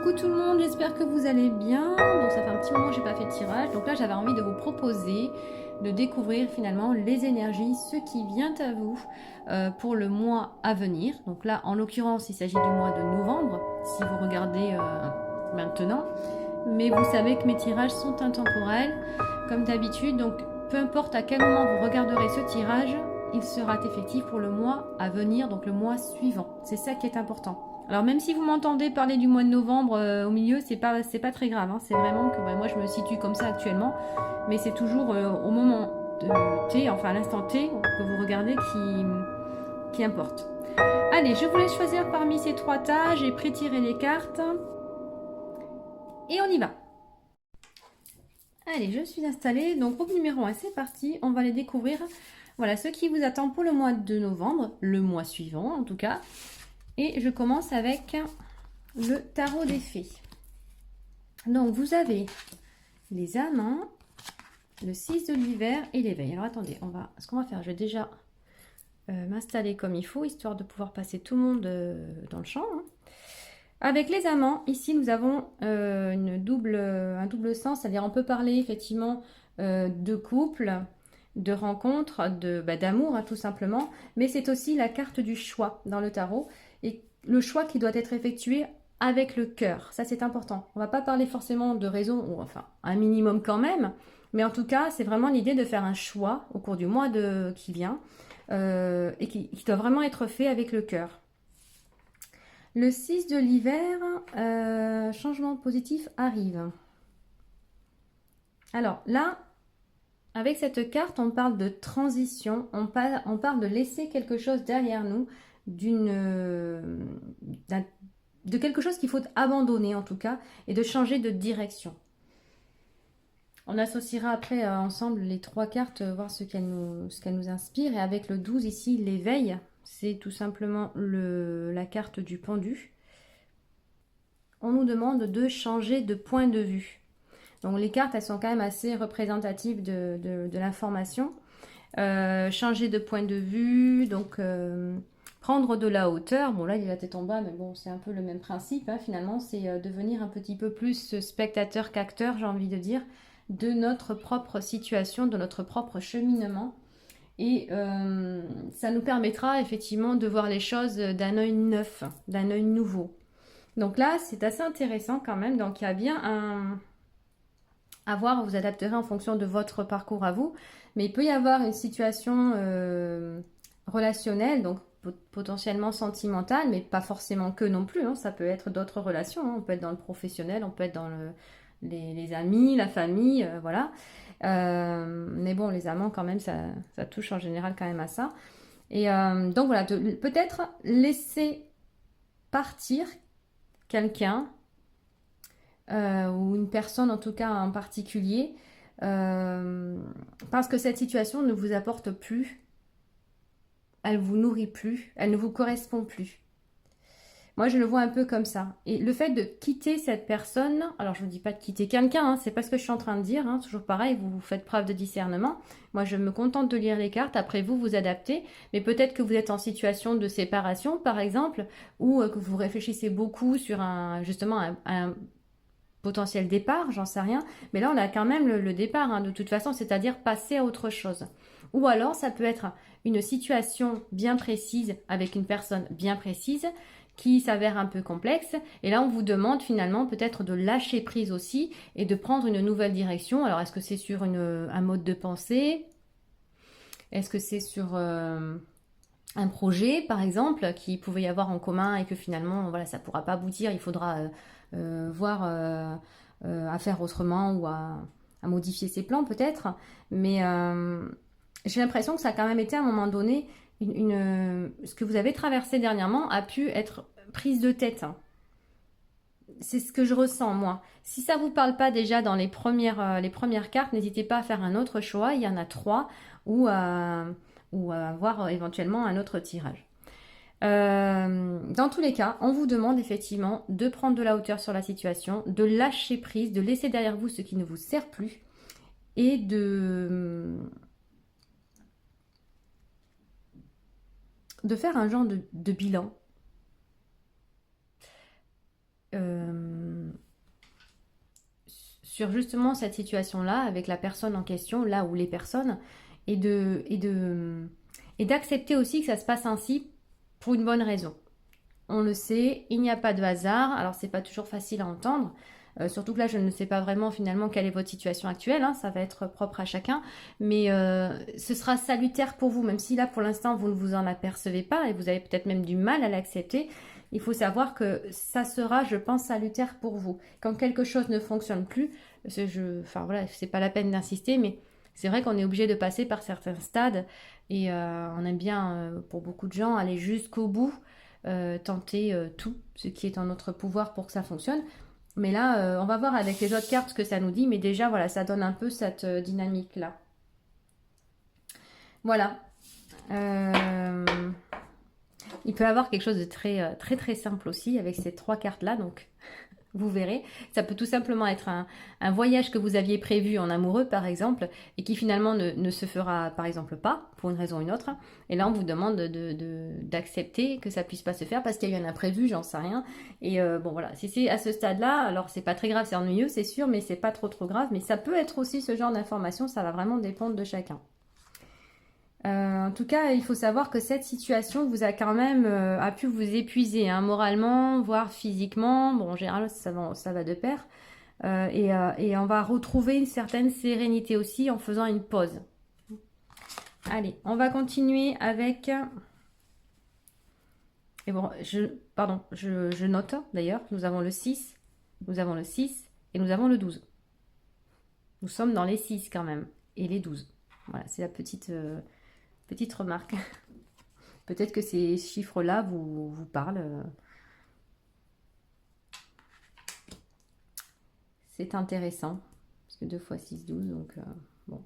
Coucou tout le monde, j'espère que vous allez bien. Donc ça fait un petit moment que j'ai pas fait de tirage. Donc là j'avais envie de vous proposer de découvrir finalement les énergies, ce qui vient à vous pour le mois à venir. Donc là en l'occurrence il s'agit du mois de novembre si vous regardez maintenant. Mais vous savez que mes tirages sont intemporels comme d'habitude. Donc peu importe à quel moment vous regarderez ce tirage, il sera effectif pour le mois à venir, donc le mois suivant. C'est ça qui est important. Alors même si vous m'entendez parler du mois de novembre au milieu, c'est pas très grave. Hein. C'est vraiment que moi je me situe comme ça actuellement, mais c'est toujours au moment de T, enfin à l'instant T que vous regardez qui importe. Allez, je vous laisse choisir parmi ces trois tas. J'ai pré-tiré les cartes et on y va. Allez, je suis installée. Donc groupe numéro 1, c'est parti. On va les découvrir. Voilà ce qui vous attend pour le mois de novembre, le mois suivant en tout cas. Et je commence avec le tarot des fées. Donc vous avez les amants, le 6 de l'hiver et l'éveil. Alors attendez, ce qu'on va faire, je vais déjà m'installer comme il faut, histoire de pouvoir passer tout le monde dans le champ. Hein. Avec les amants, ici nous avons un double sens, c'est-à-dire on peut parler effectivement de couple, de rencontre, d'amour tout simplement, mais c'est aussi la carte du choix dans le tarot, et le choix qui doit être effectué avec le cœur, ça c'est important. On ne va pas parler forcément de raison, ou enfin un minimum quand même, mais en tout cas c'est vraiment l'idée de faire un choix au cours du mois qui vient, et qui doit vraiment être fait avec le cœur. Le 6 de l'hiver, changement positif arrive. Alors là, avec cette carte, on parle de transition, on parle de laisser quelque chose derrière nous, de quelque chose qu'il faut abandonner en tout cas, et de changer de direction. On associera après ensemble les trois cartes, voir ce qu'elles nous inspirent. Et avec le 12 ici, l'éveil, c'est tout simplement la carte du pendu. On nous demande de changer de point de vue. Donc les cartes, elles sont quand même assez représentatives de l'information. Changer de point de vue, donc prendre de la hauteur. Bon là, il a la tête en bas, mais bon, c'est un peu le même principe. Hein, finalement, c'est devenir un petit peu plus spectateur qu'acteur, j'ai envie de dire, de notre propre situation, de notre propre cheminement. Et ça nous permettra effectivement de voir les choses d'un œil neuf, d'un œil nouveau. Donc là, c'est assez intéressant quand même. Donc il y a bien à voir, vous adapterez en fonction de votre parcours à vous. Mais il peut y avoir une situation relationnelle, donc potentiellement sentimentale, mais pas forcément que non plus. Hein. Ça peut être d'autres relations. Hein. On peut être dans le professionnel, on peut être dans les amis, la famille, voilà. Mais bon, les amants quand même, ça touche en général quand même à ça. Et donc voilà, peut-être laisser partir quelqu'un ou une personne en tout cas en particulier parce que cette situation ne vous apporte plus, elle vous nourrit plus, elle ne vous correspond plus. Moi, je le vois un peu comme ça. Et le fait de quitter cette personne, alors je ne vous dis pas de quitter quelqu'un, hein, c'est pas ce que je suis en train de dire, hein, toujours pareil, vous faites preuve de discernement. Moi, je me contente de lire les cartes, après vous, vous adaptez. Mais peut-être que vous êtes en situation de séparation, par exemple, ou que vous réfléchissez beaucoup sur justement un potentiel départ, j'en sais rien. Mais là, on a quand même le départ, hein, de toute façon, c'est-à-dire passer à autre chose. Ou alors, ça peut être une situation bien précise, avec une personne bien précise, qui s'avère un peu complexe. Et là, on vous demande finalement peut-être de lâcher prise aussi et de prendre une nouvelle direction. Alors, est-ce que c'est sur un mode de pensée? Est-ce que c'est sur un projet, par exemple, qui pouvait y avoir en commun et que finalement, voilà, ça ne pourra pas aboutir. Il faudra voir à faire autrement ou à modifier ses plans peut-être. Mais j'ai l'impression que ça a quand même été à un moment donné, ce que vous avez traversé dernièrement a pu être prise de tête. C'est ce que je ressens moi. Si ça vous parle pas déjà dans les premières cartes, n'hésitez pas à faire un autre choix. Il y en a trois ou à avoir éventuellement un autre tirage. Dans tous les cas, on vous demande effectivement de prendre de la hauteur sur la situation, de lâcher prise, de laisser derrière vous ce qui ne vous sert plus et de faire un genre de bilan. sur justement cette situation-là avec la personne en question, là où les personnes, et d'accepter aussi que ça se passe ainsi pour une bonne raison. On le sait, il n'y a pas de hasard. Alors, c'est pas toujours facile à entendre. Surtout que là, je ne sais pas vraiment finalement quelle est votre situation actuelle. Hein, ça va être propre à chacun. Mais ce sera salutaire pour vous. Même si là, pour l'instant, vous ne vous en apercevez pas et vous avez peut-être même du mal à l'accepter. Il faut savoir que ça sera, je pense, salutaire pour vous. Quand quelque chose ne fonctionne plus, enfin voilà, c'est pas la peine d'insister, mais c'est vrai qu'on est obligé de passer par certains stades. Et on aime bien, pour beaucoup de gens, aller jusqu'au bout. Tenter tout ce qui est en notre pouvoir pour que ça fonctionne. Mais là, on va voir avec les autres cartes ce que ça nous dit. Mais déjà, voilà, ça donne un peu cette dynamique-là. Voilà. Il peut y avoir quelque chose de très, très, très simple aussi avec ces 3 cartes-là. Donc, vous verrez. Ça peut tout simplement être un voyage que vous aviez prévu en amoureux, par exemple, et qui finalement ne se fera, par exemple, pas, pour une raison ou une autre. Et là, on vous demande d'accepter que ça puisse pas se faire parce qu'il y a eu un imprévu, j'en sais rien. Et bon, voilà. Si c'est à ce stade-là, alors c'est pas très grave, c'est ennuyeux, c'est sûr, mais c'est pas trop grave. Mais ça peut être aussi ce genre d'information, ça va vraiment dépendre de chacun. En tout cas, il faut savoir que cette situation vous a quand même a pu vous épuiser, hein, moralement, voire physiquement. Bon, en général, ça va de pair. Et on va retrouver une certaine sérénité aussi en faisant une pause. Allez, on va continuer avec... Et bon, je note d'ailleurs, nous avons le 6, nous avons le 6 et nous avons le 12. Nous sommes dans les 6 quand même, et les 12. Voilà, c'est la petite remarque. Peut-être que ces chiffres-là vous parlent. C'est intéressant. Parce que 2 fois 6, 12. Donc, bon.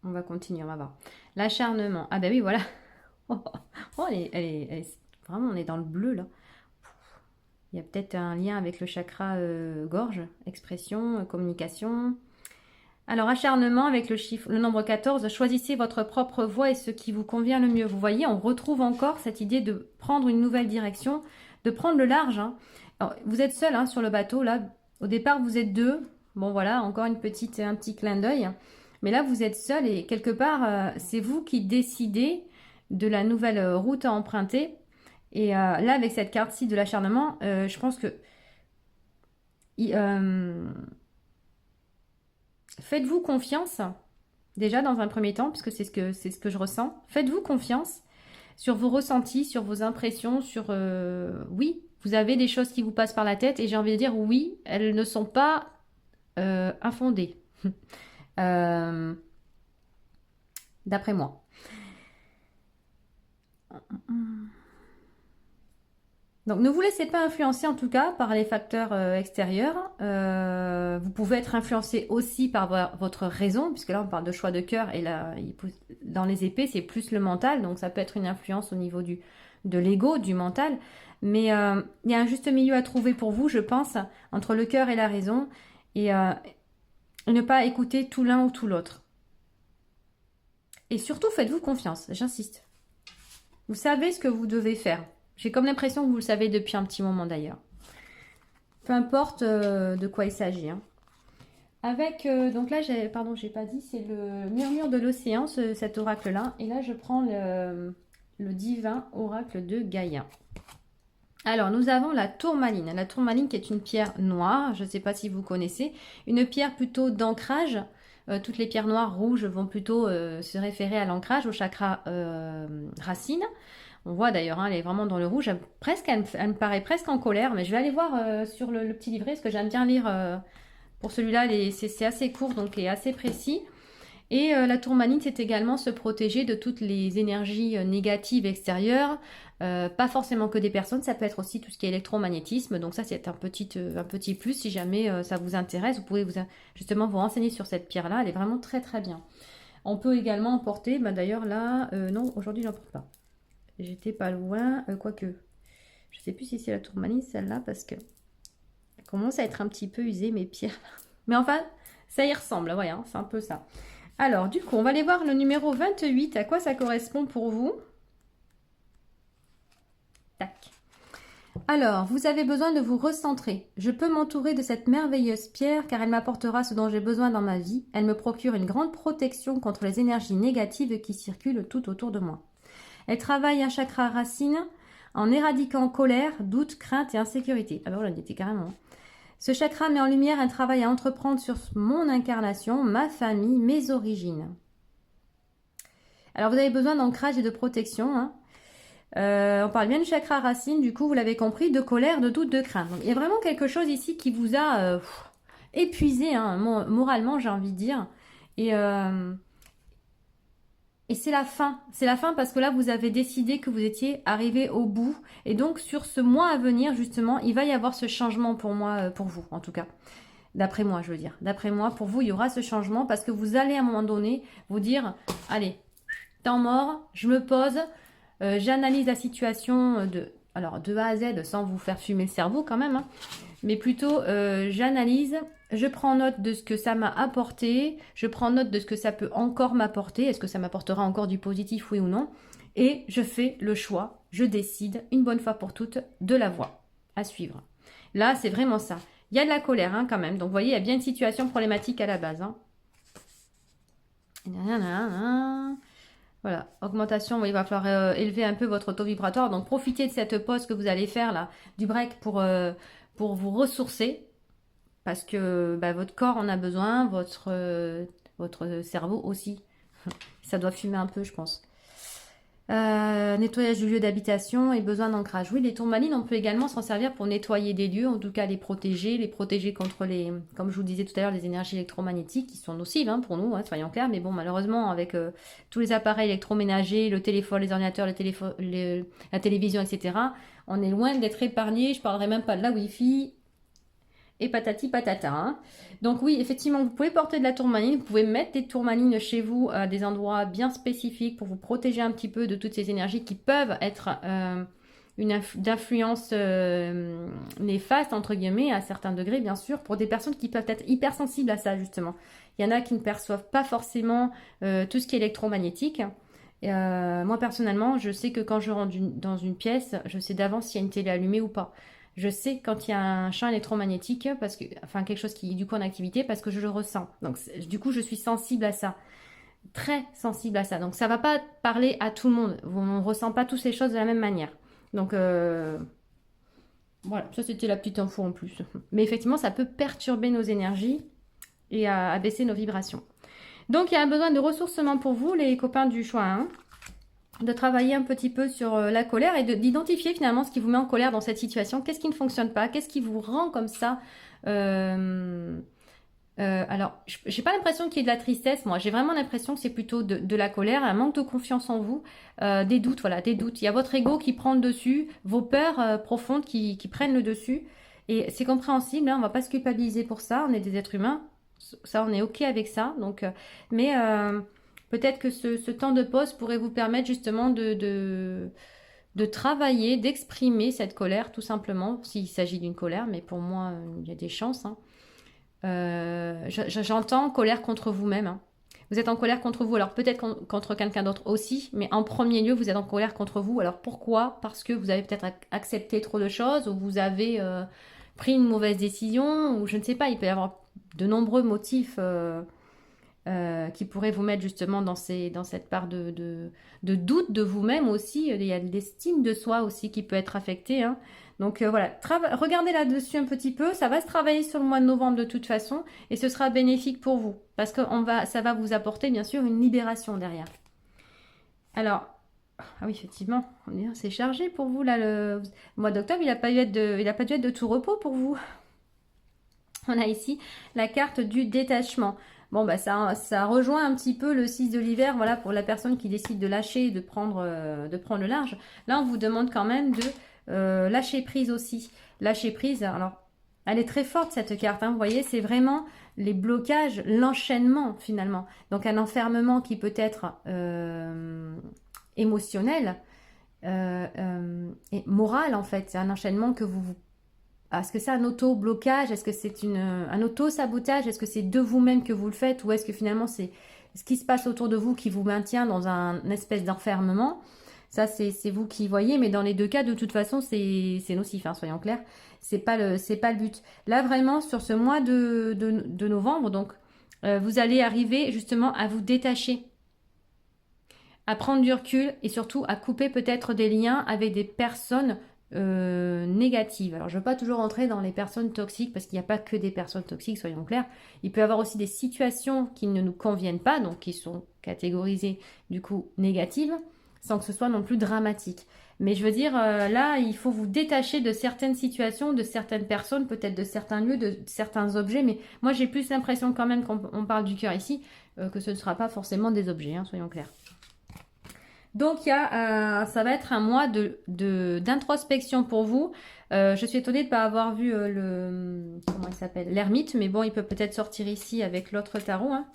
On va continuer, on va voir. L'acharnement. Ah ben oui, voilà. Oh, vraiment, on est dans le bleu, là. Il y a peut-être un lien avec le chakra gorge, expression, communication. Alors, acharnement avec le nombre 14, choisissez votre propre voie et ce qui vous convient le mieux. Vous voyez, on retrouve encore cette idée de prendre une nouvelle direction, de prendre le large. Hein. Alors, vous êtes seul, hein, sur le bateau, là. Au départ, vous êtes 2. Bon, voilà, encore un petit clin d'œil. Mais là, vous êtes seul et quelque part, c'est vous qui décidez de la nouvelle route à emprunter. Et là, avec cette carte-ci de l'acharnement, je pense que... faites-vous confiance, déjà dans un premier temps, puisque c'est ce que je ressens. Faites-vous confiance sur vos ressentis, sur vos impressions, sur... oui, vous avez des choses qui vous passent par la tête et j'ai envie de dire oui, elles ne sont pas infondées. D'après moi. Donc ne vous laissez pas influencer en tout cas par les facteurs extérieurs. Vous pouvez être influencé aussi par votre raison, puisque là on parle de choix de cœur et là dans les épées c'est plus le mental, donc ça peut être une influence au niveau de l'ego, du mental. Mais il y a un juste milieu à trouver pour vous, je pense, entre le cœur et la raison, et ne pas écouter tout l'un ou tout l'autre. Et surtout faites-vous confiance, j'insiste. Vous savez ce que vous devez faire. J'ai comme l'impression que vous le savez depuis un petit moment d'ailleurs. Peu importe de quoi il s'agit. Hein. Avec, donc là, j'ai pas dit, c'est le murmure de l'océan, cet oracle-là. Et là, je prends le divin oracle de Gaïa. Alors, nous avons la tourmaline. La tourmaline qui est une pierre noire, je ne sais pas si vous connaissez. Une pierre plutôt d'ancrage. Toutes les pierres noires rouges vont plutôt se référer à l'ancrage, au chakra racine. On voit d'ailleurs, hein, elle est vraiment dans le rouge. Elle me paraît presque en colère, mais je vais aller voir sur le petit livret, parce que j'aime bien lire pour celui-là. C'est assez court, donc et assez précis. Et la tourmaline, c'est également se protéger de toutes les énergies négatives extérieures. Pas forcément que des personnes, ça peut être aussi tout ce qui est électromagnétisme. Donc ça, c'est un petit plus. Si jamais ça vous intéresse, vous pouvez justement vous renseigner sur cette pierre-là. Elle est vraiment très très bien. On peut également en porter, d'ailleurs là, non, aujourd'hui, j'en porte pas. J'étais pas loin, quoique. Je sais plus si c'est la tourmaline, celle-là, parce que elle commence à être un petit peu usée, mes pierres. Mais enfin, ça y ressemble, ouais, hein, c'est un peu ça. Alors, du coup, on va aller voir le numéro 28. À quoi ça correspond pour vous? Tac. Alors, vous avez besoin de vous recentrer. Je peux m'entourer de cette merveilleuse pierre car elle m'apportera ce dont j'ai besoin dans ma vie. Elle me procure une grande protection contre les énergies négatives qui circulent tout autour de moi. Elle travaille un chakra racine en éradiquant colère, doute, crainte et insécurité. Ah ben voilà, on y était carrément. Ce chakra met en lumière un travail à entreprendre sur mon incarnation, ma famille, mes origines. Alors, vous avez besoin d'ancrage et de protection, hein. On parle bien du chakra racine, du coup, vous l'avez compris, de colère, de doute, de crainte. Donc, il y a vraiment quelque chose ici qui vous a épuisé, hein, moralement, j'ai envie de dire. Et c'est la fin. C'est la fin parce que là, vous avez décidé que vous étiez arrivé au bout. Et donc, sur ce mois à venir, justement, il va y avoir ce changement pour moi, pour vous, en tout cas. D'après moi, je veux dire. D'après moi, pour vous, il y aura ce changement parce que vous allez à un moment donné vous dire, allez, temps mort, je me pose. J'analyse la situation de A à Z sans vous faire fumer le cerveau quand même, hein, mais plutôt j'analyse, je prends note de ce que ça m'a apporté, je prends note de ce que ça peut encore m'apporter, est-ce que ça m'apportera encore du positif, oui ou non, et je fais le choix, je décide une bonne fois pour toutes de la voie à suivre. Là, c'est vraiment ça. Il y a de la colère hein, quand même, donc vous voyez, il y a bien une situation problématique à la base. Hein. Voilà, augmentation, il va falloir élever un peu votre taux vibratoire. Donc, profitez de cette pause que vous allez faire, là, du break pour vous ressourcer. Parce que bah, votre corps en a besoin, votre cerveau aussi. Ça doit fumer un peu, je pense. Nettoyage du lieu d'habitation et besoin d'ancrage. Oui, les tourmalines, on peut également s'en servir pour nettoyer des lieux, en tout cas les protéger contre les, comme je vous disais tout à l'heure, les énergies électromagnétiques qui sont nocives hein, pour nous, hein, soyons clairs. Mais bon, malheureusement, avec tous les appareils électroménagers, le téléphone, les ordinateurs, la télévision, etc., on est loin d'être épargné. Je parlerai même pas de la Wi-Fi et patati patata. Hein. Donc oui, effectivement, vous pouvez porter de la tourmaline, vous pouvez mettre des tourmalines chez vous à des endroits bien spécifiques pour vous protéger un petit peu de toutes ces énergies qui peuvent être d'influence néfaste, entre guillemets, à certains degrés, bien sûr, pour des personnes qui peuvent être hypersensibles à ça, justement. Il y en a qui ne perçoivent pas forcément tout ce qui est électromagnétique. Moi, personnellement, je sais que quand je rentre dans une pièce, je sais d'avance s'il y a une télé allumée ou pas. Je sais quand il y a un champ électromagnétique, enfin quelque chose qui est du coup en activité, parce que je le ressens. Donc du coup, je suis sensible à ça, très sensible à ça. Donc ça ne va pas parler à tout le monde. On ne ressent pas toutes ces choses de la même manière. Donc voilà, ça c'était la petite info en plus. Mais effectivement, ça peut perturber nos énergies et abaisser nos vibrations. Donc il y a un besoin de ressourcement pour vous, les copains du choix 1. De travailler un petit peu sur la colère et d'identifier finalement ce qui vous met en colère dans cette situation. Qu'est-ce qui ne fonctionne pas? Qu'est-ce qui vous rend comme ça alors, j'ai pas l'impression qu'il y ait de la tristesse. Moi, j'ai vraiment l'impression que c'est plutôt de la colère, un manque de confiance en vous, des doutes, voilà, des doutes. Il y a votre ego qui prend le dessus, vos peurs profondes qui prennent le dessus. Et c'est compréhensible, hein, on va pas se culpabiliser pour ça. On est des êtres humains. Ça, on est OK avec ça. Donc, mais... peut-être que ce temps de pause pourrait vous permettre justement de travailler, d'exprimer cette colère tout simplement, s'il s'agit d'une colère, mais pour moi, il y a des chances. Hein. J'entends colère contre vous-même. Hein. Vous êtes en colère contre vous, alors peut-être contre quelqu'un d'autre aussi, mais en premier lieu, vous êtes en colère contre vous. Alors pourquoi? Parce que vous avez peut-être accepté trop de choses, ou vous avez pris une mauvaise décision, ou je ne sais pas, il peut y avoir de nombreux motifs qui pourrait vous mettre justement dans cette part de doute de vous-même aussi. Il y a de l'estime de soi aussi qui peut être affectée. Hein. Donc voilà, regardez là-dessus un petit peu. Ça va se travailler sur le mois de novembre de toute façon et ce sera bénéfique pour vous parce que ça va vous apporter bien sûr une libération derrière. Alors, ah oui, effectivement, c'est chargé pour vous là. Le mois d'octobre, il n'a pas dû être de tout repos pour vous. On a ici la carte du détachement. Bon, bah ça rejoint un petit peu le 6 de l'hiver, voilà, pour la personne qui décide de lâcher et de prendre le large. Là, on vous demande quand même de lâcher prise aussi. Lâcher prise, alors, elle est très forte cette carte, hein, vous voyez, c'est vraiment les blocages, l'enchaînement finalement. Donc, un enfermement qui peut être émotionnel et moral en fait. C'est un enchaînement que vous est-ce que c'est un auto-blocage? Est-ce que c'est un auto-sabotage? Est-ce que c'est de vous-même que vous le faites? Ou est-ce que finalement c'est ce qui se passe autour de vous qui vous maintient dans un espèce d'enfermement? Ça, c'est vous qui voyez, mais dans les deux cas, de toute façon, c'est nocif, hein, soyons clairs. C'est pas le but. Là, vraiment, sur ce mois de novembre, donc, vous allez arriver justement à vous détacher, à prendre du recul et surtout à couper peut-être des liens avec des personnes négatives. Alors, je ne veux pas toujours entrer dans les personnes toxiques parce qu'il n'y a pas que des personnes toxiques, soyons clairs. Il peut y avoir aussi des situations qui ne nous conviennent pas, donc qui sont catégorisées du coup négatives, sans que ce soit non plus dramatique. Mais je veux dire, là, il faut vous détacher de certaines situations, de certaines personnes, peut-être de certains lieux, de certains objets. Mais moi, j'ai plus l'impression quand même qu'on parle du cœur ici, que ce ne sera pas forcément des objets, hein, soyons clairs. Donc, ça va être un mois d'introspection pour vous. Je suis étonnée de ne pas avoir vu comment il s'appelle, l'ermite, mais bon, il peut peut-être sortir ici avec l'autre tarot, hein.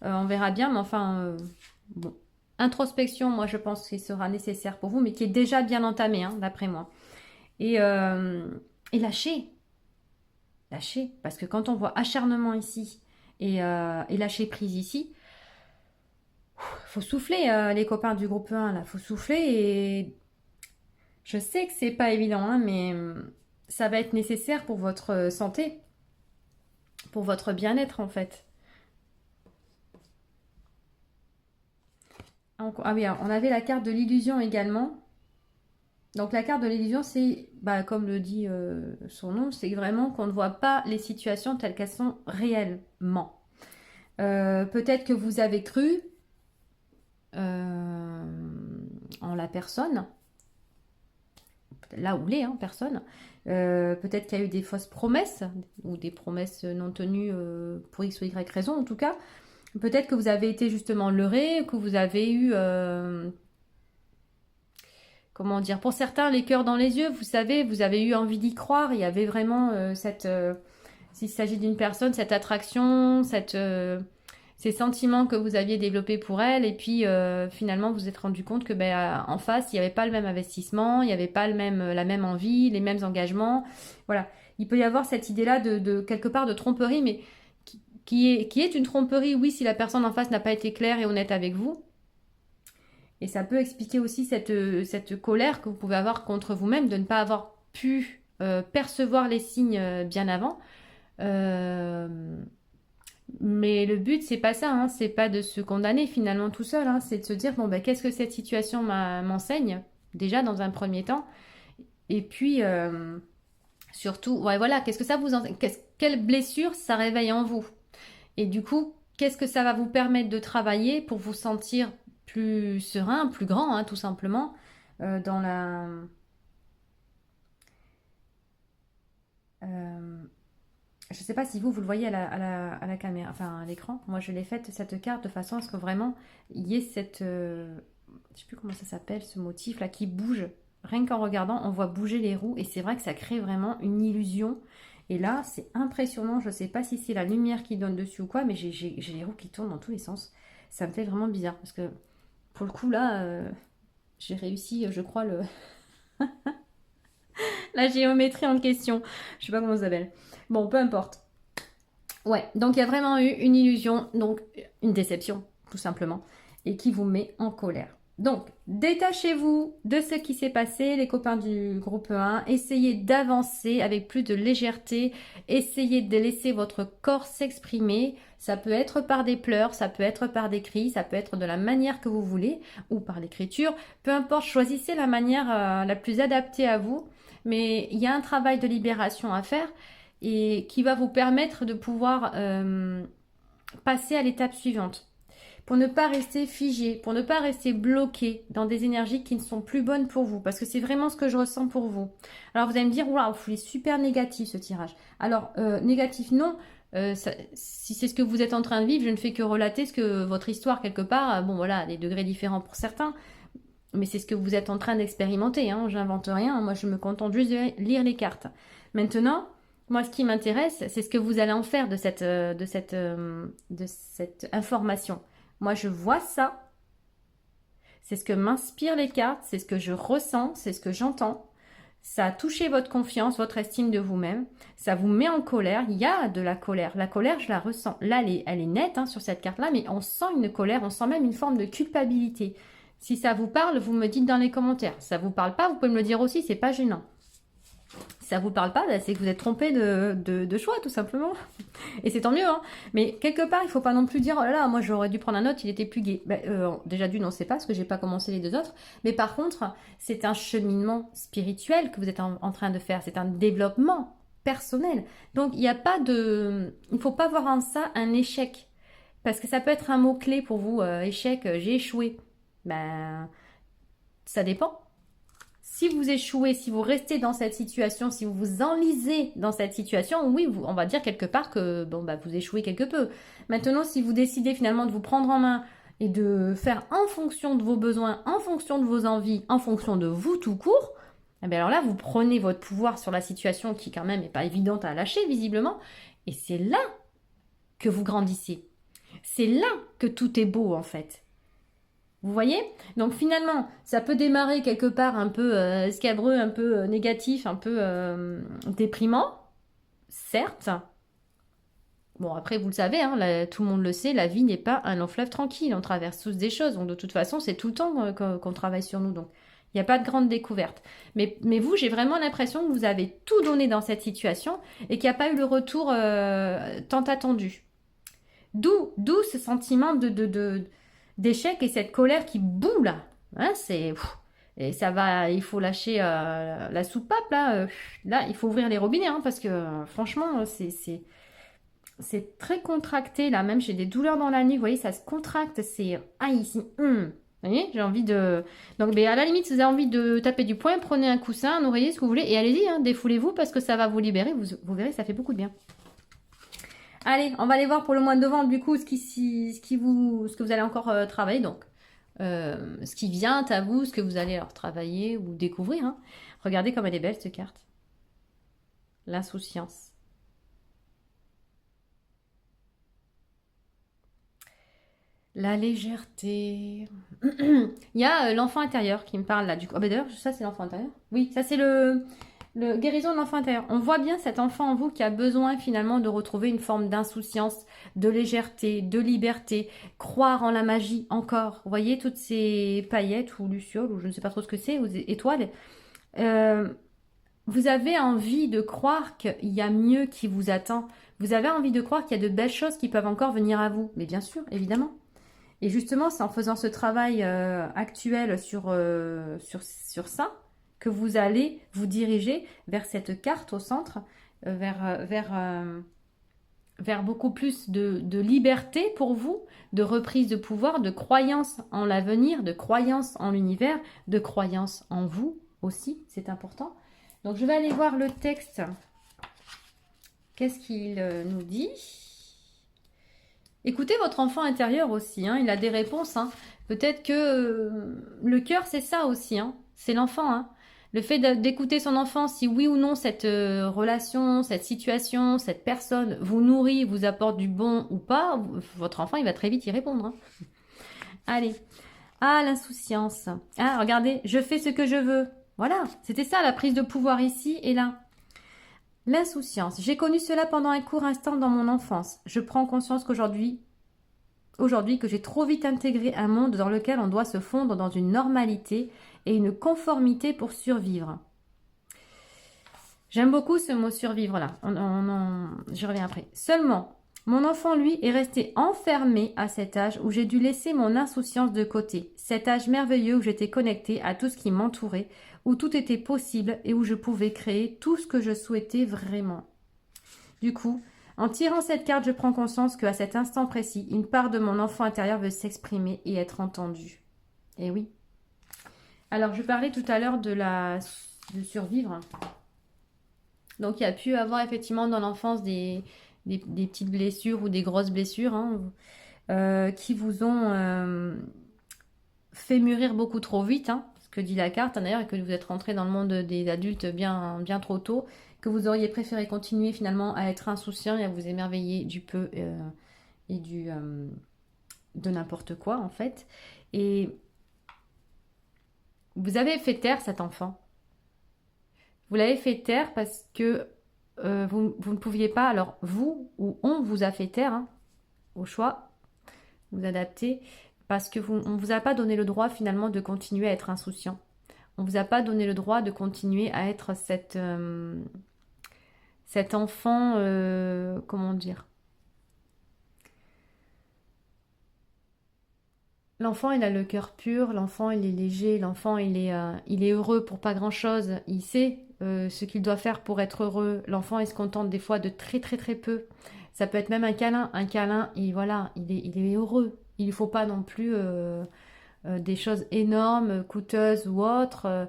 On verra bien, mais enfin, bon. Introspection, moi, je pense qu'il sera nécessaire pour vous, mais qui est déjà bien entamé, hein, d'après moi. Et lâcher. Lâcher. Parce que quand on voit acharnement ici et lâcher prise ici, faut souffler, les copains du groupe 1, là, faut souffler et je sais que c'est pas évident, hein, mais ça va être nécessaire pour votre santé, pour votre bien-être en fait. Ah oui, on avait la carte de l'illusion également. Donc la carte de l'illusion, c'est, bah, comme le dit son nom, c'est vraiment qu'on ne voit pas les situations telles qu'elles sont réellement. Peut-être que vous avez cru en la personne, là où l'est, hein, personne. Peut-être qu'il y a eu des fausses promesses ou des promesses non tenues pour X ou Y raison en tout cas. Peut-être que vous avez été justement leurré, que vous avez eu, comment dire, pour certains les cœurs dans les yeux, vous savez, vous avez eu envie d'y croire, il y avait vraiment s'il s'agit d'une personne, cette attraction, ces sentiments que vous aviez développés pour elle, et puis finalement vous vous êtes rendu compte que en face, il n'y avait pas le même investissement, il n'y avait pas la même envie, les mêmes engagements. Voilà. Il peut y avoir cette idée-là de quelque part de tromperie, mais qui est une tromperie, oui, si la personne en face n'a pas été claire et honnête avec vous. Et ça peut expliquer aussi cette colère que vous pouvez avoir contre vous-même de ne pas avoir pu percevoir les signes bien avant. Mais le but, c'est pas ça, hein, c'est pas de se condamner finalement tout seul, hein, c'est de se dire, bon, qu'est-ce que cette situation m'enseigne, déjà dans un premier temps, et puis surtout, ouais, voilà, qu'est-ce que ça vous enseigne, quelle blessure ça réveille en vous, et du coup, qu'est-ce que ça va vous permettre de travailler pour vous sentir plus serein, plus grand, hein, tout simplement, dans la... je ne sais pas si vous le voyez à la caméra, enfin à l'écran. Moi, je l'ai faite, cette carte, de façon à ce que vraiment, il y ait cette... je ne sais plus comment ça s'appelle, ce motif-là, qui bouge. Rien qu'en regardant, on voit bouger les roues. Et c'est vrai que ça crée vraiment une illusion. Et là, c'est impressionnant. Je ne sais pas si c'est la lumière qui donne dessus ou quoi, mais j'ai les roues qui tournent dans tous les sens. Ça me fait vraiment bizarre. Parce que, pour le coup, là, j'ai réussi, je crois, la géométrie en question. Je ne sais pas comment ça s'appelle. Bon, peu importe. Ouais, donc il y a vraiment eu une illusion, donc une déception, tout simplement, et qui vous met en colère. Donc, détachez-vous de ce qui s'est passé, les copains du groupe 1. Essayez d'avancer avec plus de légèreté. Essayez de laisser votre corps s'exprimer. Ça peut être par des pleurs, ça peut être par des cris, ça peut être de la manière que vous voulez, ou par l'écriture. Peu importe, choisissez la manière la plus adaptée à vous. Mais il y a un travail de libération à faire et qui va vous permettre de pouvoir passer à l'étape suivante. Pour ne pas rester figé, pour ne pas rester bloqué dans des énergies qui ne sont plus bonnes pour vous. Parce que c'est vraiment ce que je ressens pour vous. Alors vous allez me dire, waouh, il est super négatif ce tirage. Alors, négatif non. Si c'est ce que vous êtes en train de vivre, je ne fais que relater ce que votre histoire quelque part, bon voilà, des degrés différents pour certains, mais c'est ce que vous êtes en train d'expérimenter, hein, j'invente rien, moi je me contente juste de lire les cartes. Maintenant, moi ce qui m'intéresse, c'est ce que vous allez en faire de cette information. Moi je vois ça, c'est ce que m'inspirent les cartes, c'est ce que je ressens, c'est ce que j'entends. Ça a touché votre confiance, votre estime de vous-même. Ça vous met en colère. Il y a de la colère. La colère, je la ressens. Là, elle est nette, hein, sur cette carte-là, mais on sent une colère, on sent même une forme de culpabilité. Si ça vous parle, vous me dites dans les commentaires. Si ça vous parle pas, vous pouvez me le dire aussi, c'est pas gênant. Si ça vous parle pas, bah, c'est que vous êtes trompé de choix, tout simplement. Et c'est tant mieux, hein. Mais quelque part, il faut pas non plus dire, oh là là, moi j'aurais dû prendre un autre, il était plus gai. Bah, déjà d'une, on ne sait pas, parce que j'ai pas commencé les deux autres. Mais par contre, c'est un cheminement spirituel que vous êtes en train de faire. C'est un développement personnel. Donc, il n'y a pas de... Il ne faut pas voir en ça un échec. Parce que ça peut être un mot-clé pour vous, échec, j'ai échoué. Ben, ça dépend. Si vous échouez, si vous restez dans cette situation, si vous vous enlisez dans cette situation, oui, on va dire quelque part que bon, bah, vous échouez quelque peu. Maintenant, si vous décidez finalement de vous prendre en main et de faire en fonction de vos besoins, en fonction de vos envies, en fonction de vous tout court, eh bien alors là, vous prenez votre pouvoir sur la situation qui quand même n'est pas évidente à lâcher visiblement, et c'est là que vous grandissez. C'est là que tout est beau en fait. Vous voyez? Donc finalement, ça peut démarrer quelque part un peu escabreux, un peu négatif, un peu déprimant, certes. Bon, après, vous le savez, hein, tout le monde le sait, la vie n'est pas un long fleuve tranquille. On traverse tous des choses. Donc de toute façon, c'est tout le temps qu'on travaille sur nous. Donc il n'y a pas de grande découverte. Mais vous, j'ai vraiment l'impression que vous avez tout donné dans cette situation et qu'il n'y a pas eu le retour tant attendu. D'où ce sentiment d'échec et cette colère qui boue là. Hein, et ça va, il faut lâcher la soupape là. Là, il faut ouvrir les robinets hein, parce que franchement, c'est très contracté là. Même j'ai des douleurs dans la nuit. Vous voyez, ça se contracte. C'est ici. Vous voyez, j'ai envie de. Donc, mais à la limite, si vous avez envie de taper du poing, prenez un coussin, un oreiller, ce que vous voulez, et allez-y, hein, défoulez-vous parce que ça va vous libérer. Vous verrez, ça fait beaucoup de bien. Allez, on va aller voir pour le mois de novembre, du coup, ce que vous allez encore travailler. Donc, ce qui vient à vous, ce que vous allez alors travailler ou découvrir. Hein. Regardez comme elle est belle, cette carte. L'insouciance. La légèreté. Il y a l'enfant intérieur qui me parle là. Du coup. Ah, bah d'ailleurs, ça, c'est l'enfant intérieur. Oui, ça, c'est le guérison de l'enfant intérieur. On voit bien cet enfant en vous qui a besoin finalement de retrouver une forme d'insouciance, de légèreté, de liberté, croire en la magie encore. Vous voyez toutes ces paillettes ou lucioles ou je ne sais pas trop ce que c'est, ou étoiles. Vous avez envie de croire qu'il y a mieux qui vous attend. Vous avez envie de croire qu'il y a de belles choses qui peuvent encore venir à vous. Mais bien sûr, évidemment. Et justement, c'est en faisant ce travail actuel sur ça que vous allez vous diriger vers cette carte au centre, vers beaucoup plus de liberté pour vous, de reprise de pouvoir, de croyance en l'avenir, de croyance en l'univers, de croyance en vous aussi, c'est important. Donc je vais aller voir le texte. Qu'est-ce qu'il nous dit ? Écoutez votre enfant intérieur aussi, hein, il a des réponses. Hein. Peut-être que le cœur, c'est ça aussi, hein, c'est l'enfant. Hein. Le fait d'écouter son enfant, si oui ou non cette relation, cette situation, cette personne vous nourrit, vous apporte du bon ou pas, votre enfant, il va très vite y répondre. Hein. Allez. Ah, l'insouciance. Ah, regardez, je fais ce que je veux. Voilà, c'était ça la prise de pouvoir ici et là. L'insouciance. J'ai connu cela pendant un court instant dans mon enfance. Je prends conscience qu'aujourd'hui que j'ai trop vite intégré un monde dans lequel on doit se fondre dans une normalité et une conformité pour survivre. J'aime beaucoup ce mot survivre là. J'y reviens après. Seulement, mon enfant, lui, est resté enfermé à cet âge où j'ai dû laisser mon insouciance de côté. Cet âge merveilleux où j'étais connectée à tout ce qui m'entourait, où tout était possible et où je pouvais créer tout ce que je souhaitais vraiment. Du coup, en tirant cette carte, je prends conscience qu'à cet instant précis, une part de mon enfant intérieur veut s'exprimer et être entendue. Eh oui. Alors, je parlais tout à l'heure de survivre. Donc, il y a pu avoir effectivement dans l'enfance des petites blessures ou des grosses blessures hein, qui vous ont fait mûrir beaucoup trop vite, hein, ce que dit la carte d'ailleurs, et que vous êtes rentré dans le monde des adultes bien, bien trop tôt, que vous auriez préféré continuer finalement à être insouciant et à vous émerveiller du peu et de n'importe quoi en fait. Et vous avez fait taire cet enfant. Vous l'avez fait taire parce que vous ne pouviez pas, alors vous ou on vous a fait taire, hein, au choix, vous adaptez, parce que on ne vous a pas donné le droit finalement de continuer à être insouciant. On ne vous a pas donné le droit de continuer à être cet enfant, comment dire. L'enfant, il a le cœur pur, l'enfant, il est léger, l'enfant, il est heureux pour pas grand-chose. Il sait ce qu'il doit faire pour être heureux. L'enfant, il se contente des fois de très très très peu. Ça peut être même un câlin. Un câlin, et voilà, il est heureux. Il ne faut pas non plus des choses énormes, coûteuses ou autres.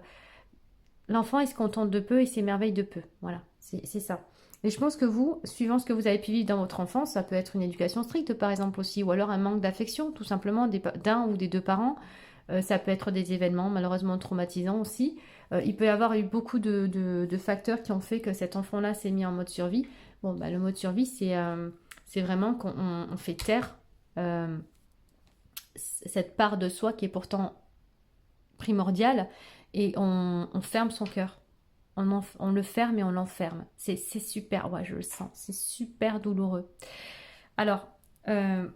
L'enfant, il se contente de peu, il s'émerveille de peu. Voilà, c'est ça. Et je pense que vous, suivant ce que vous avez pu vivre dans votre enfance, ça peut être une éducation stricte par exemple aussi, ou alors un manque d'affection tout simplement d'un ou des deux parents. Ça peut être des événements malheureusement traumatisants aussi. Il peut y avoir eu beaucoup de facteurs qui ont fait que cet enfant-là s'est mis en mode survie. Bon, bah, le mode survie, c'est vraiment qu'on on fait taire cette part de soi qui est pourtant primordiale et on ferme son cœur. On le ferme et on l'enferme. C'est super, ouais, je le sens. C'est super douloureux. Alors, il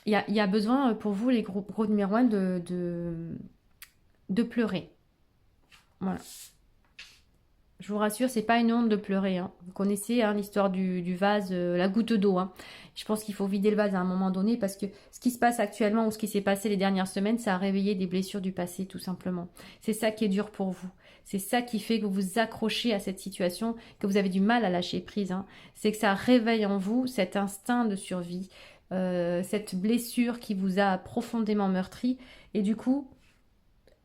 y a besoin pour vous, les gros numéro 1, de pleurer. Voilà. Je vous rassure, c'est pas une honte de pleurer. Hein. Vous connaissez hein, l'histoire du vase, la goutte d'eau. Hein. Je pense qu'il faut vider le vase à un moment donné parce que ce qui se passe actuellement ou ce qui s'est passé les dernières semaines, ça a réveillé des blessures du passé tout simplement. C'est ça qui est dur pour vous. C'est ça qui fait que vous vous accrochez à cette situation, que vous avez du mal à lâcher prise. Hein. C'est que ça réveille en vous cet instinct de survie, cette blessure qui vous a profondément meurtri. Et du coup...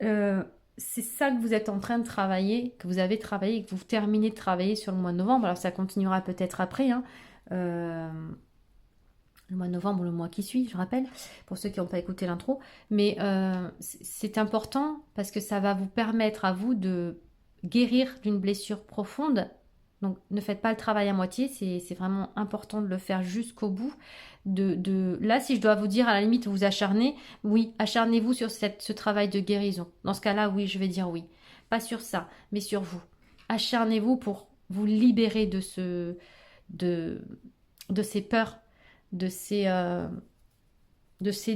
c'est ça que vous êtes en train de travailler, que vous avez travaillé et que vous terminez de travailler sur le mois de novembre. Alors ça continuera peut-être après, hein. Le mois de novembre ou le mois qui suit, je rappelle, pour ceux qui n'ont pas écouté l'intro. Mais c'est important parce que ça va vous permettre à vous de guérir d'une blessure profonde. Donc ne faites pas le travail à moitié, c'est vraiment important de le faire jusqu'au bout. Là, si je dois vous dire à la limite vous acharner, oui, acharnez-vous sur ce travail de guérison. Dans ce cas-là, oui, je vais dire oui. Pas sur ça, mais sur vous. Acharnez-vous pour vous libérer de ces peurs, de ces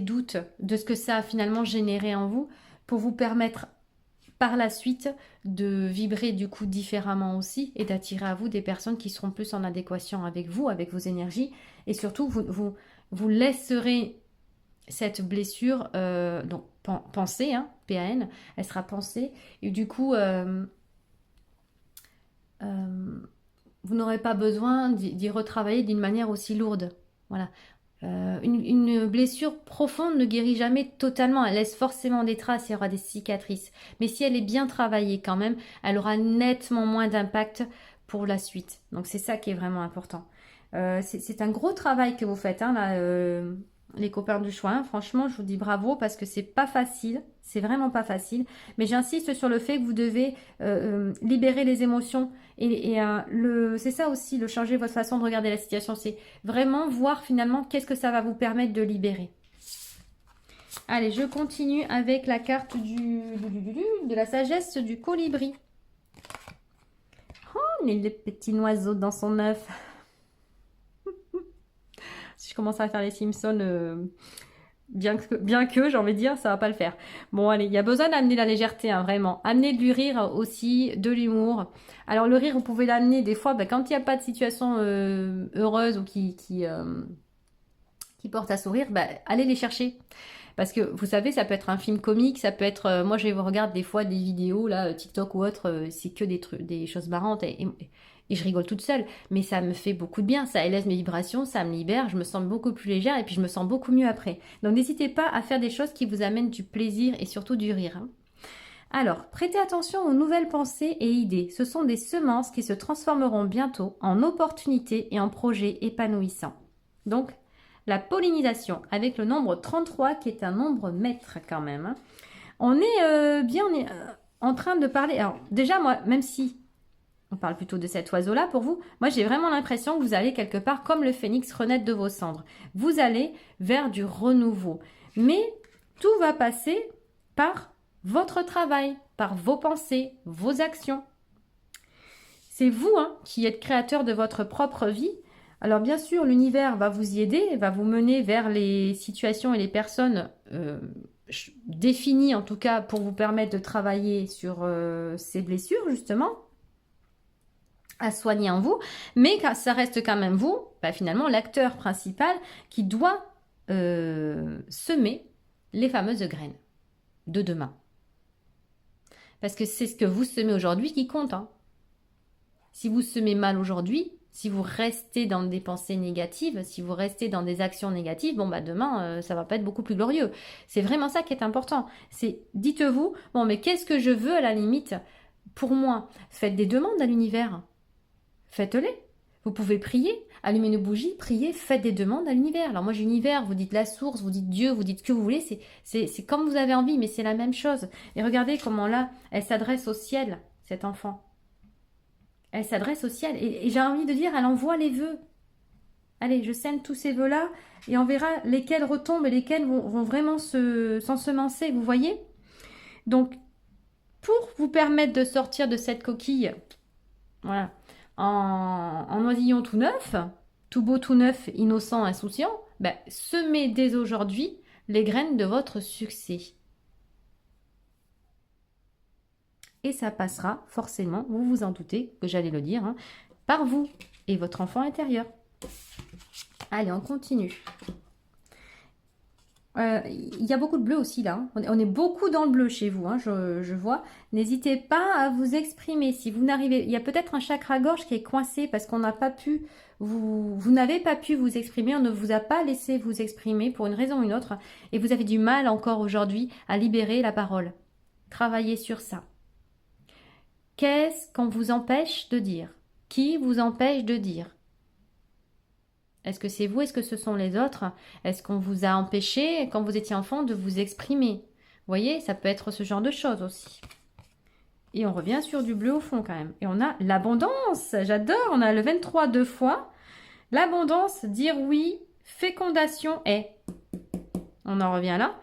doutes, de ce que ça a finalement généré en vous, pour vous permettre par la suite de vibrer du coup différemment aussi et d'attirer à vous des personnes qui seront plus en adéquation avec vous, avec vos énergies et surtout vous laisserez cette blessure donc pensée, hein, PAN, elle sera pensée et du coup vous n'aurez pas besoin d'y retravailler d'une manière aussi lourde. Voilà. Une blessure profonde ne guérit jamais totalement, elle laisse forcément des traces, il y aura des cicatrices. Mais si elle est bien travaillée quand même, elle aura nettement moins d'impact pour la suite. Donc c'est ça qui est vraiment important. C'est un gros travail que vous faites, hein, là, les copains du choix. Hein. Franchement, je vous dis bravo parce que c'est pas facile, c'est vraiment pas facile. Mais j'insiste sur le fait que vous devez libérer les émotions. Et c'est ça aussi, le changer votre façon de regarder la situation. C'est vraiment voir finalement qu'est-ce que ça va vous permettre de libérer. Allez, je continue avec la carte de la sagesse du colibri. Oh, les petits oiseaux dans son œuf. Si je commence à faire les Simpsons, bien que j'ai envie de dire, ça va pas le faire. Bon, allez, il y a besoin d'amener la légèreté, hein, vraiment. Amener du rire aussi, de l'humour. Alors, le rire, vous pouvez l'amener des fois, quand il n'y a pas de situation heureuse ou qui porte à sourire, allez les chercher. Parce que, vous savez, ça peut être un film comique, ça peut être... moi, je regarde des fois des vidéos, là, TikTok ou autre, c'est que des choses marrantes et je rigole toute seule. Mais ça me fait beaucoup de bien, ça élève mes vibrations, ça me libère, je me sens beaucoup plus légère et puis je me sens beaucoup mieux après. Donc, n'hésitez pas à faire des choses qui vous amènent du plaisir et surtout du rire. Hein. Alors, prêtez attention aux nouvelles pensées et idées. Ce sont des semences qui se transformeront bientôt en opportunités et en projets épanouissants. Donc, la pollinisation avec le nombre 33 qui est un nombre maître quand même. Hein. On est en train de parler... Alors déjà moi, même si on parle plutôt de cet oiseau-là pour vous, moi j'ai vraiment l'impression que vous allez quelque part comme le phénix renaître de vos cendres. Vous allez vers du renouveau. Mais tout va passer par votre travail, par vos pensées, vos actions. C'est vous qui êtes créateur de votre propre vie. Alors bien sûr, l'univers va vous y aider, va vous mener vers les situations et les personnes définies, en tout cas, pour vous permettre de travailler sur ces blessures, justement, à soigner en vous, mais ça reste quand même vous, finalement, l'acteur principal qui doit semer les fameuses graines de demain. Parce que c'est ce que vous semez aujourd'hui qui compte. Hein. Si vous semez mal aujourd'hui, si vous restez dans des pensées négatives, si vous restez dans des actions négatives, demain, ça va pas être beaucoup plus glorieux. C'est vraiment ça qui est important. C'est, dites-vous, mais qu'est-ce que je veux à la limite pour moi? Faites des demandes à l'univers. Faites-les. Vous pouvez prier, allumer une bougie, prier, faites des demandes à l'univers. Alors moi, j'ai l'univers, vous dites la source, vous dites Dieu, vous dites ce que vous voulez, c'est comme vous avez envie, mais c'est la même chose. Et regardez comment là, elle s'adresse au ciel, cet enfant. Elle s'adresse au ciel. Et j'ai envie de dire, elle envoie les vœux. Allez, je sème tous ces vœux-là et on verra lesquels retombent et lesquels vont vraiment s'ensemencer, vous voyez? Donc, pour vous permettre de sortir de cette coquille, voilà, en oisillon tout neuf, tout beau, tout neuf, innocent, insouciant, semez dès aujourd'hui les graines de votre succès. Et ça passera forcément, vous vous en doutez, que j'allais le dire, hein, par vous et votre enfant intérieur. Allez, on continue. Il y a beaucoup de bleu aussi là. Hein. On est beaucoup dans le bleu chez vous, hein, je vois. N'hésitez pas à vous exprimer. Si vous n'arrivez, il y a peut-être un chakra-gorge qui est coincé parce qu'on n'a pas pu, vous n'avez pas pu vous exprimer. On ne vous a pas laissé vous exprimer pour une raison ou une autre. Et vous avez du mal encore aujourd'hui à libérer la parole. Travaillez sur ça. Qu'est-ce qu'on vous empêche de dire? Qui vous empêche de dire? Est-ce que c'est vous? Est-ce que ce sont les autres? Est-ce qu'on vous a empêché, quand vous étiez enfant, de vous exprimer? Vous voyez, ça peut être ce genre de choses aussi. Et on revient sur du bleu au fond quand même. Et on a l'abondance. J'adore, on a le 23 deux fois. L'abondance, dire oui, fécondation est. On en revient là.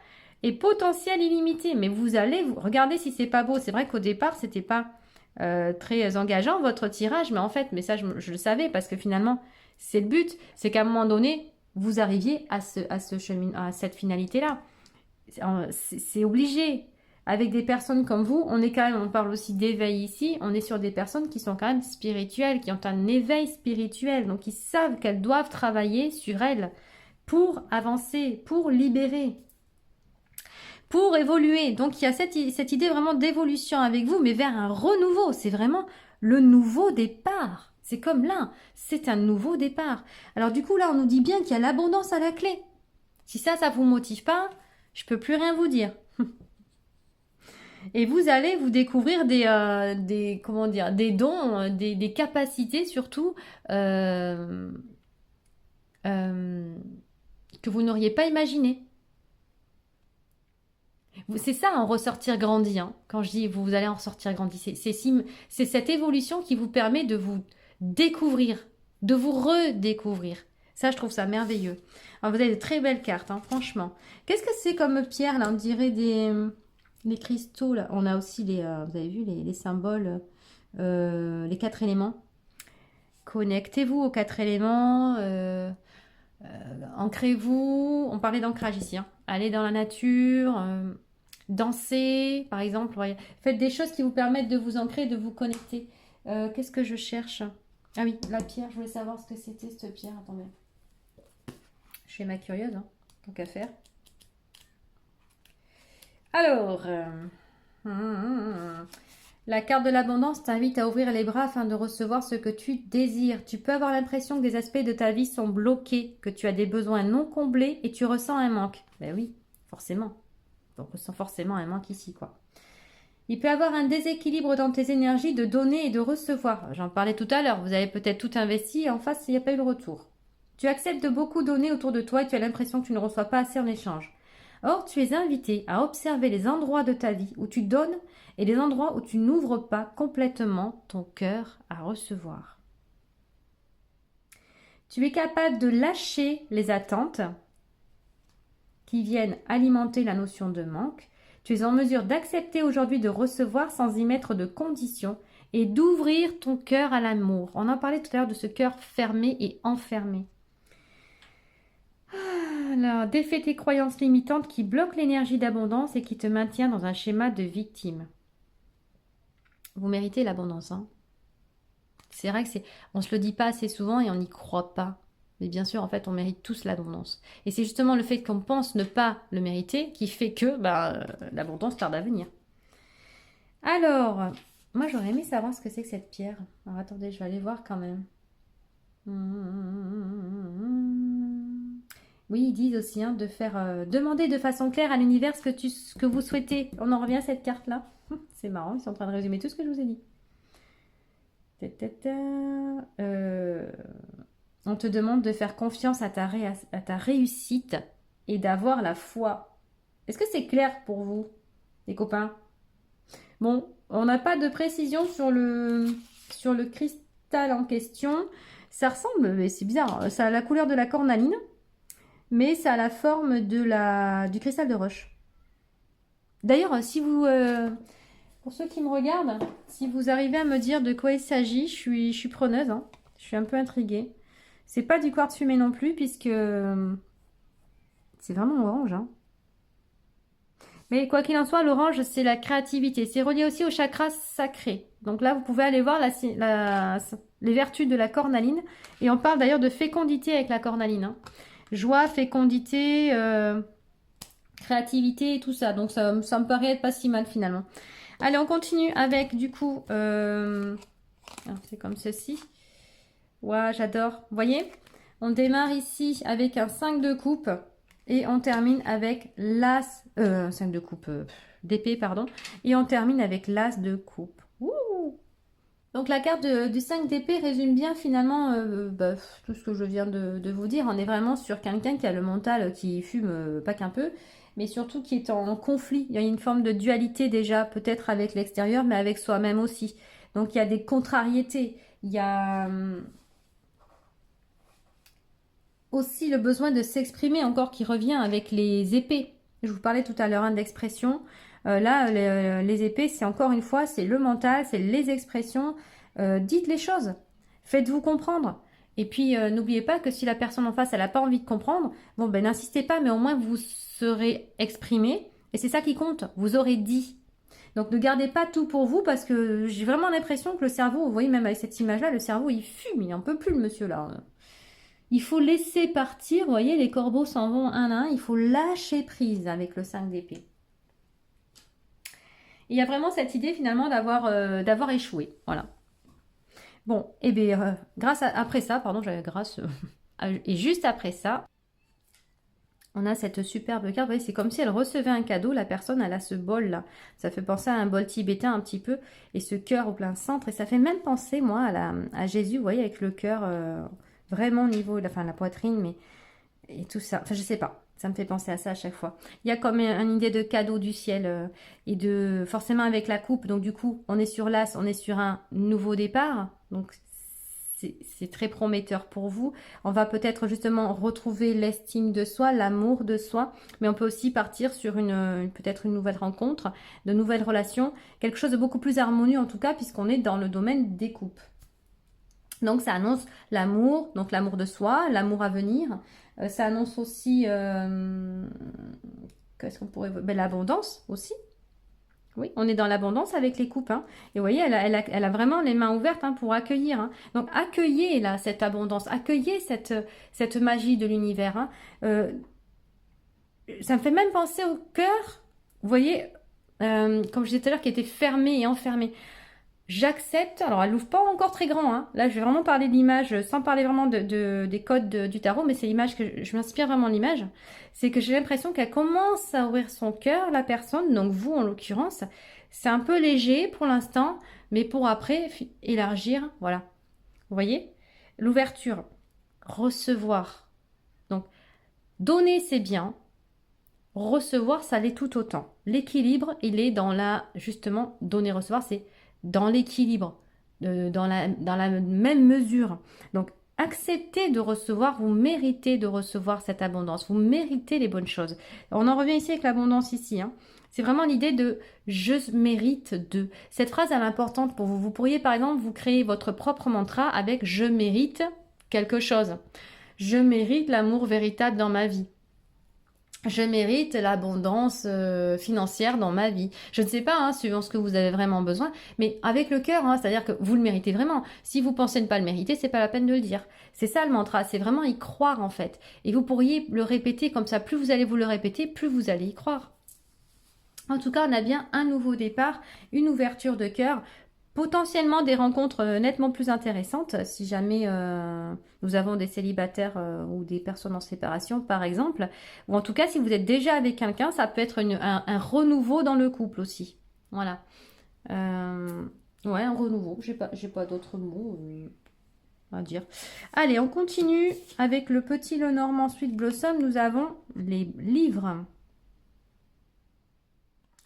Et potentiel illimité. Mais vous allez, regardez si c'est pas beau. C'est vrai qu'au départ, c'était pas très engageant votre tirage. Mais en fait, mais ça, je le savais parce que finalement... C'est le but, c'est qu'à un moment donné, vous arriviez à cette finalité-là. C'est obligé. Avec des personnes comme vous, on parle aussi d'éveil ici, on est sur des personnes qui sont quand même spirituelles, qui ont un éveil spirituel, donc ils savent qu'elles doivent travailler sur elles pour avancer, pour libérer, pour évoluer. Donc il y a cette idée vraiment d'évolution avec vous, mais vers un renouveau. C'est vraiment le nouveau départ. C'est comme là, c'est un nouveau départ. Alors du coup, là, on nous dit bien qu'il y a l'abondance à la clé. Si ça vous motive pas, je peux plus rien vous dire. Et vous allez vous découvrir des dons, des capacités surtout que vous n'auriez pas imaginé. C'est ça, en ressortir grandi. Hein. Quand je dis vous allez en ressortir grandi, c'est cette évolution qui vous permet de vous découvrir, de vous redécouvrir. Ça, je trouve ça merveilleux. Alors, vous avez de très belles cartes, hein, franchement. Qu'est-ce que c'est comme pierre, là? On dirait des cristaux, là. On a aussi vous avez vu, les symboles, les 4 éléments. Connectez-vous aux 4 éléments, ancrez-vous. On parlait d'ancrage ici, hein. Allez dans la nature, dansez, par exemple. Voyez. Faites des choses qui vous permettent de vous ancrer, de vous connecter. Qu'est-ce que je cherche? Ah oui, la pierre, je voulais savoir ce que c'était cette pierre. Attendez. Je fais ma curieuse, hein, tant qu'à faire. Alors, la carte de l'abondance t'invite à ouvrir les bras afin de recevoir ce que tu désires. Tu peux avoir l'impression que des aspects de ta vie sont bloqués, que tu as des besoins non comblés et tu ressens un manque. Ben oui, forcément. On ressent forcément un manque ici, quoi. Il peut y avoir un déséquilibre dans tes énergies de donner et de recevoir. J'en parlais tout à l'heure. Vous avez peut-être tout investi et en face, il n'y a pas eu le retour. Tu acceptes de beaucoup donner autour de toi et tu as l'impression que tu ne reçois pas assez en échange. Or, tu es invité à observer les endroits de ta vie où tu donnes et les endroits où tu n'ouvres pas complètement ton cœur à recevoir. Tu es capable de lâcher les attentes qui viennent alimenter la notion de manque. Tu es en mesure d'accepter aujourd'hui de recevoir sans y mettre de conditions et d'ouvrir ton cœur à l'amour. On en parlait tout à l'heure de ce cœur fermé et enfermé. Alors, défais tes croyances limitantes qui bloquent l'énergie d'abondance et qui te maintient dans un schéma de victime. Vous méritez l'abondance, hein. C'est vrai que on se le dit pas assez souvent et on n'y croit pas. Mais bien sûr, en fait, on mérite tous l'abondance. Et c'est justement le fait qu'on pense ne pas le mériter qui fait que l'abondance tarde à venir. Alors, moi j'aurais aimé savoir ce que c'est que cette pierre. Alors attendez, je vais aller voir quand même. Oui, ils disent aussi de faire demander de façon claire à l'univers ce que vous souhaitez. On en revient à cette carte-là. C'est marrant, ils sont en train de résumer tout ce que je vous ai dit. On te demande de faire confiance à ta réussite et d'avoir la foi. Est-ce que c'est clair pour vous, les copains? Bon, on n'a pas de précision sur le cristal en question. Ça ressemble, mais c'est bizarre, ça a la couleur de la cornaline, mais ça a la forme du cristal de roche. D'ailleurs, si vous... pour ceux qui me regardent, si vous arrivez à me dire de quoi il s'agit, je suis preneuse, hein. Je suis un peu intriguée. C'est pas du quartz fumé non plus, puisque c'est vraiment orange, hein. Mais quoi qu'il en soit, l'orange, c'est la créativité. C'est relié aussi au chakra sacré. Donc là, vous pouvez aller voir les vertus de la cornaline. Et on parle d'ailleurs de fécondité avec la cornaline, hein. Joie, fécondité, créativité et tout ça. Donc ça me paraît être pas si mal finalement. Allez, on continue avec du coup... c'est comme ceci. Ouais, j'adore. Vous voyez, on démarre ici avec un 5 de coupe. Et on termine avec l'as... 5 de coupe d'épée, pardon. Et on termine avec l'as de coupe. Ouh. Donc la carte du 5 d'épée résume bien finalement tout ce que je viens de vous dire. On est vraiment sur quelqu'un qui a le mental qui fume pas qu'un peu, mais surtout qui est en conflit. Il y a une forme de dualité déjà, peut-être avec l'extérieur, mais avec soi-même aussi. Donc il y a des contrariétés. Il y a... aussi le besoin de s'exprimer encore qui revient avec les épées. Je vous parlais tout à l'heure d'expression. Là, les épées, c'est encore une fois, c'est le mental, c'est les expressions. Dites les choses. Faites-vous comprendre. Et puis, n'oubliez pas que si la personne en face, elle n'a pas envie de comprendre, bon, ben n'insistez pas, mais au moins vous serez exprimé. Et c'est ça qui compte. Vous aurez dit. Donc, ne gardez pas tout pour vous parce que j'ai vraiment l'impression que le cerveau, vous voyez, même avec cette image-là, le cerveau, il fume. Il n'en peut plus, le monsieur, là. Il faut laisser partir, vous voyez, les corbeaux s'en vont un à un. Il faut lâcher prise avec le 5 d'épée. Il y a vraiment cette idée finalement d'avoir échoué. Voilà. Bon, et bien, après ça, et juste après ça, on a cette superbe carte. Vous voyez, c'est comme si elle recevait un cadeau. La personne, elle a ce bol-là. Ça fait penser à un bol tibétain un petit peu. Et ce cœur au plein centre. Et ça fait même penser, moi, à Jésus, vous voyez, avec le cœur... vraiment au niveau de la poitrine, mais et tout ça. Enfin, je sais pas. Ça me fait penser à ça à chaque fois. Il y a comme une idée de cadeau du ciel et de forcément avec la coupe. Donc du coup, on est sur l'as, on est sur un nouveau départ. Donc c'est très prometteur pour vous. On va peut-être justement retrouver l'estime de soi, l'amour de soi, mais on peut aussi partir sur peut-être une nouvelle rencontre, de nouvelles relations, quelque chose de beaucoup plus harmonieux en tout cas, puisqu'on est dans le domaine des coupes. Donc ça annonce l'amour, donc l'amour de soi, l'amour à venir. Ça annonce aussi qu'est-ce qu'on pourrait... l'abondance aussi. Oui, on est dans l'abondance avec les coupes, hein. Et vous voyez, elle a vraiment les mains ouvertes pour accueillir, hein. Donc accueillez là cette abondance, accueillez cette magie de l'univers, hein. Ça me fait même penser au cœur, vous voyez, comme je disais tout à l'heure, qui était fermé et enfermé. J'accepte, alors elle l'ouvre pas encore très grand, hein. Là je vais vraiment parler de l'image sans parler vraiment des codes du tarot, mais c'est l'image que je m'inspire vraiment de l'image. C'est que j'ai l'impression qu'elle commence à ouvrir son cœur, la personne, donc vous en l'occurrence. C'est un peu léger pour l'instant, mais pour après élargir, voilà. Vous voyez? L'ouverture, recevoir. Donc donner c'est bien, recevoir ça l'est tout autant. L'équilibre il est dans justement donner-recevoir, c'est dans l'équilibre, dans la même mesure. Donc, acceptez de recevoir, vous méritez de recevoir cette abondance, vous méritez les bonnes choses. On en revient ici avec l'abondance ici, hein. C'est vraiment l'idée de je mérite de. Cette phrase elle est importante pour vous. Vous pourriez par exemple vous créer votre propre mantra avec je mérite quelque chose. Je mérite l'amour véritable dans ma vie. Je mérite l'abondance financière dans ma vie. Je ne sais pas, hein, suivant ce que vous avez vraiment besoin, mais avec le cœur, hein, c'est-à-dire que vous le méritez vraiment. Si vous pensez ne pas le mériter, c'est pas la peine de le dire. C'est ça le mantra, c'est vraiment y croire en fait. Et vous pourriez le répéter comme ça. Plus vous allez vous le répéter, plus vous allez y croire. En tout cas, on a bien un nouveau départ, une ouverture de cœur. Potentiellement des rencontres nettement plus intéressantes si jamais nous avons des célibataires ou des personnes en séparation par exemple. Ou en tout cas si vous êtes déjà avec quelqu'un, ça peut être un renouveau dans le couple aussi. Voilà. Ouais, un renouveau. J'ai pas d'autres mots à dire. Allez, on continue avec le petit Lenormand Sweet Blossom. Nous avons les livres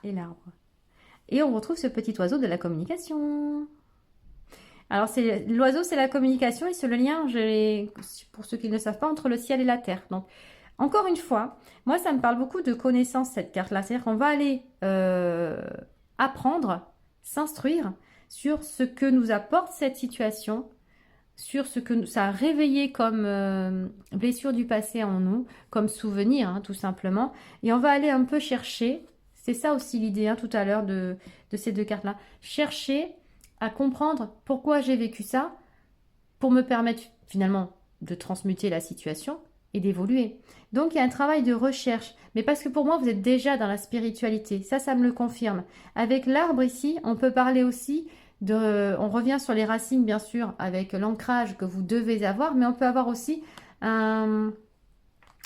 et l'arbre. Et on retrouve ce petit oiseau de la communication. Alors, l'oiseau, c'est la communication et c'est le lien, pour ceux qui ne le savent pas, entre le ciel et la terre. Donc, encore une fois, moi, ça me parle beaucoup de connaissance, cette carte-là. C'est-à-dire qu'on va aller apprendre, s'instruire sur ce que nous apporte cette situation, sur ce que ça a réveillé comme blessure du passé en nous, comme souvenir, hein, tout simplement. Et on va aller un peu chercher. C'est ça aussi l'idée hein, tout à l'heure de ces deux cartes-là. Chercher à comprendre pourquoi j'ai vécu ça pour me permettre finalement de transmuter la situation et d'évoluer. Donc il y a un travail de recherche. Mais parce que pour moi, vous êtes déjà dans la spiritualité. Ça me le confirme. Avec l'arbre ici, on peut parler aussi on revient sur les racines bien sûr avec l'ancrage que vous devez avoir. Mais on peut avoir aussi une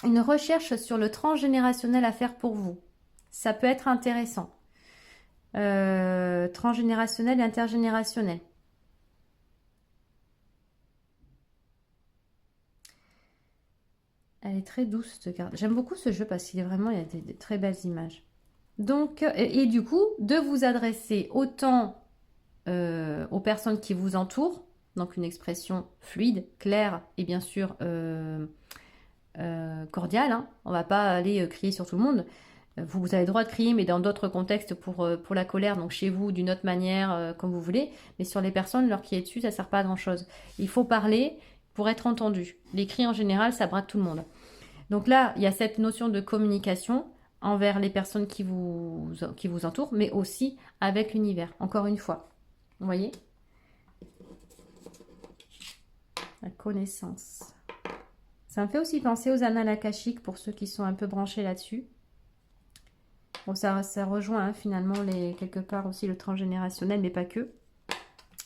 recherche sur le transgénérationnel à faire pour vous. Ça peut être intéressant. Transgénérationnel et intergénérationnel. Elle est très douce cette carte. J'aime beaucoup ce jeu parce qu'il est vraiment, il y a des très belles images. Donc, et du coup, de vous adresser autant aux personnes qui vous entourent, donc une expression fluide, claire et bien sûr cordiale. Hein. On ne va pas aller crier sur tout le monde. Vous avez le droit de crier, mais dans d'autres contextes pour la colère, donc chez vous, d'une autre manière, comme vous voulez. Mais sur les personnes, leur crier dessus, ça ne sert pas à grand-chose. Il faut parler pour être entendu. Les cris, en général, ça braque tout le monde. Donc là, il y a cette notion de communication envers les personnes qui vous entourent, mais aussi avec l'univers, encore une fois. Vous voyez ? La connaissance. Ça me fait aussi penser aux annales akashiques pour ceux qui sont un peu branchés là-dessus. Bon, ça rejoint hein, finalement quelque part aussi le transgénérationnel, mais pas que.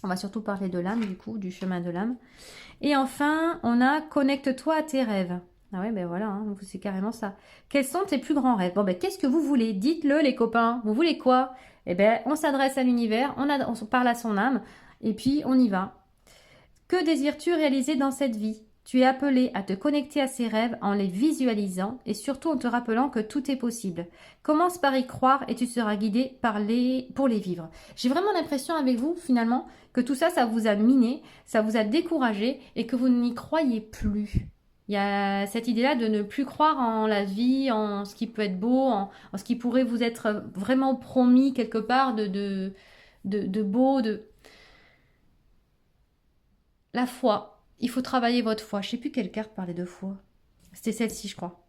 On va surtout parler de l'âme, du coup, du chemin de l'âme. Et enfin, on a « Connecte-toi à tes rêves ». Ah ouais, ben voilà, hein, c'est carrément ça. Quels sont tes plus grands rêves? Bon, ben qu'est-ce que vous voulez? Dites-le, les copains. Vous voulez quoi? Eh ben, on s'adresse à l'univers, on parle à son âme, et puis on y va. Que désires-tu réaliser dans cette vie? Tu es appelé à te connecter à ces rêves en les visualisant et surtout en te rappelant que tout est possible. Commence par y croire et tu seras guidé pour les vivre. J'ai vraiment l'impression avec vous, finalement, que tout ça, ça vous a miné, ça vous a découragé et que vous n'y croyez plus. Il y a cette idée-là de ne plus croire en la vie, en ce qui peut être beau, en ce qui pourrait vous être vraiment promis quelque part de beau, La foi. Il faut travailler votre foi. Je ne sais plus quelle carte parlait de foi. C'était celle-ci, je crois.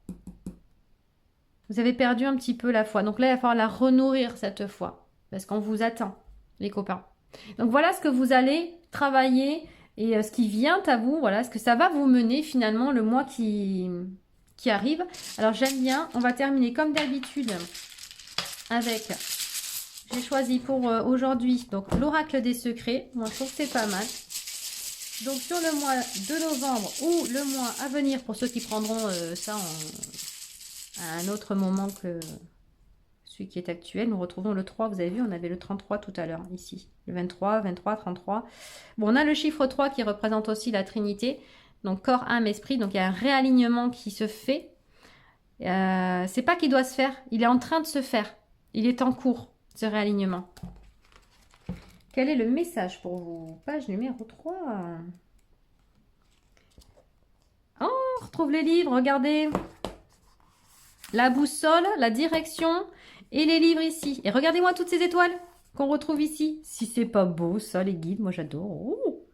Vous avez perdu un petit peu la foi. Donc là, il va falloir la renourrir, cette foi. Parce qu'on vous attend, les copains. Donc voilà ce que vous allez travailler et ce qui vient à vous. Voilà ce que ça va vous mener finalement le mois qui arrive. Alors j'aime bien. On va terminer comme d'habitude avec... J'ai choisi pour aujourd'hui donc l'oracle des secrets. Moi, je trouve que c'est pas mal. Donc sur le mois de novembre ou le mois à venir, pour ceux qui prendront ça à un autre moment que celui qui est actuel, nous retrouvons le 3, vous avez vu, on avait le 33 tout à l'heure, ici. Le 23, 23, 33. Bon, on a le chiffre 3 qui représente aussi la Trinité, donc corps, âme, esprit, donc il y a un réalignement qui se fait. C'est pas qu'il doit se faire, il est en train de se faire. Il est en cours, ce réalignement. Quel est le message pour vous? Page numéro 3. Oh, on retrouve les livres, regardez. La boussole, la direction Et les livres ici. Et regardez-moi toutes ces étoiles qu'on retrouve ici. Si c'est pas beau, ça, les guides, moi j'adore. Oh,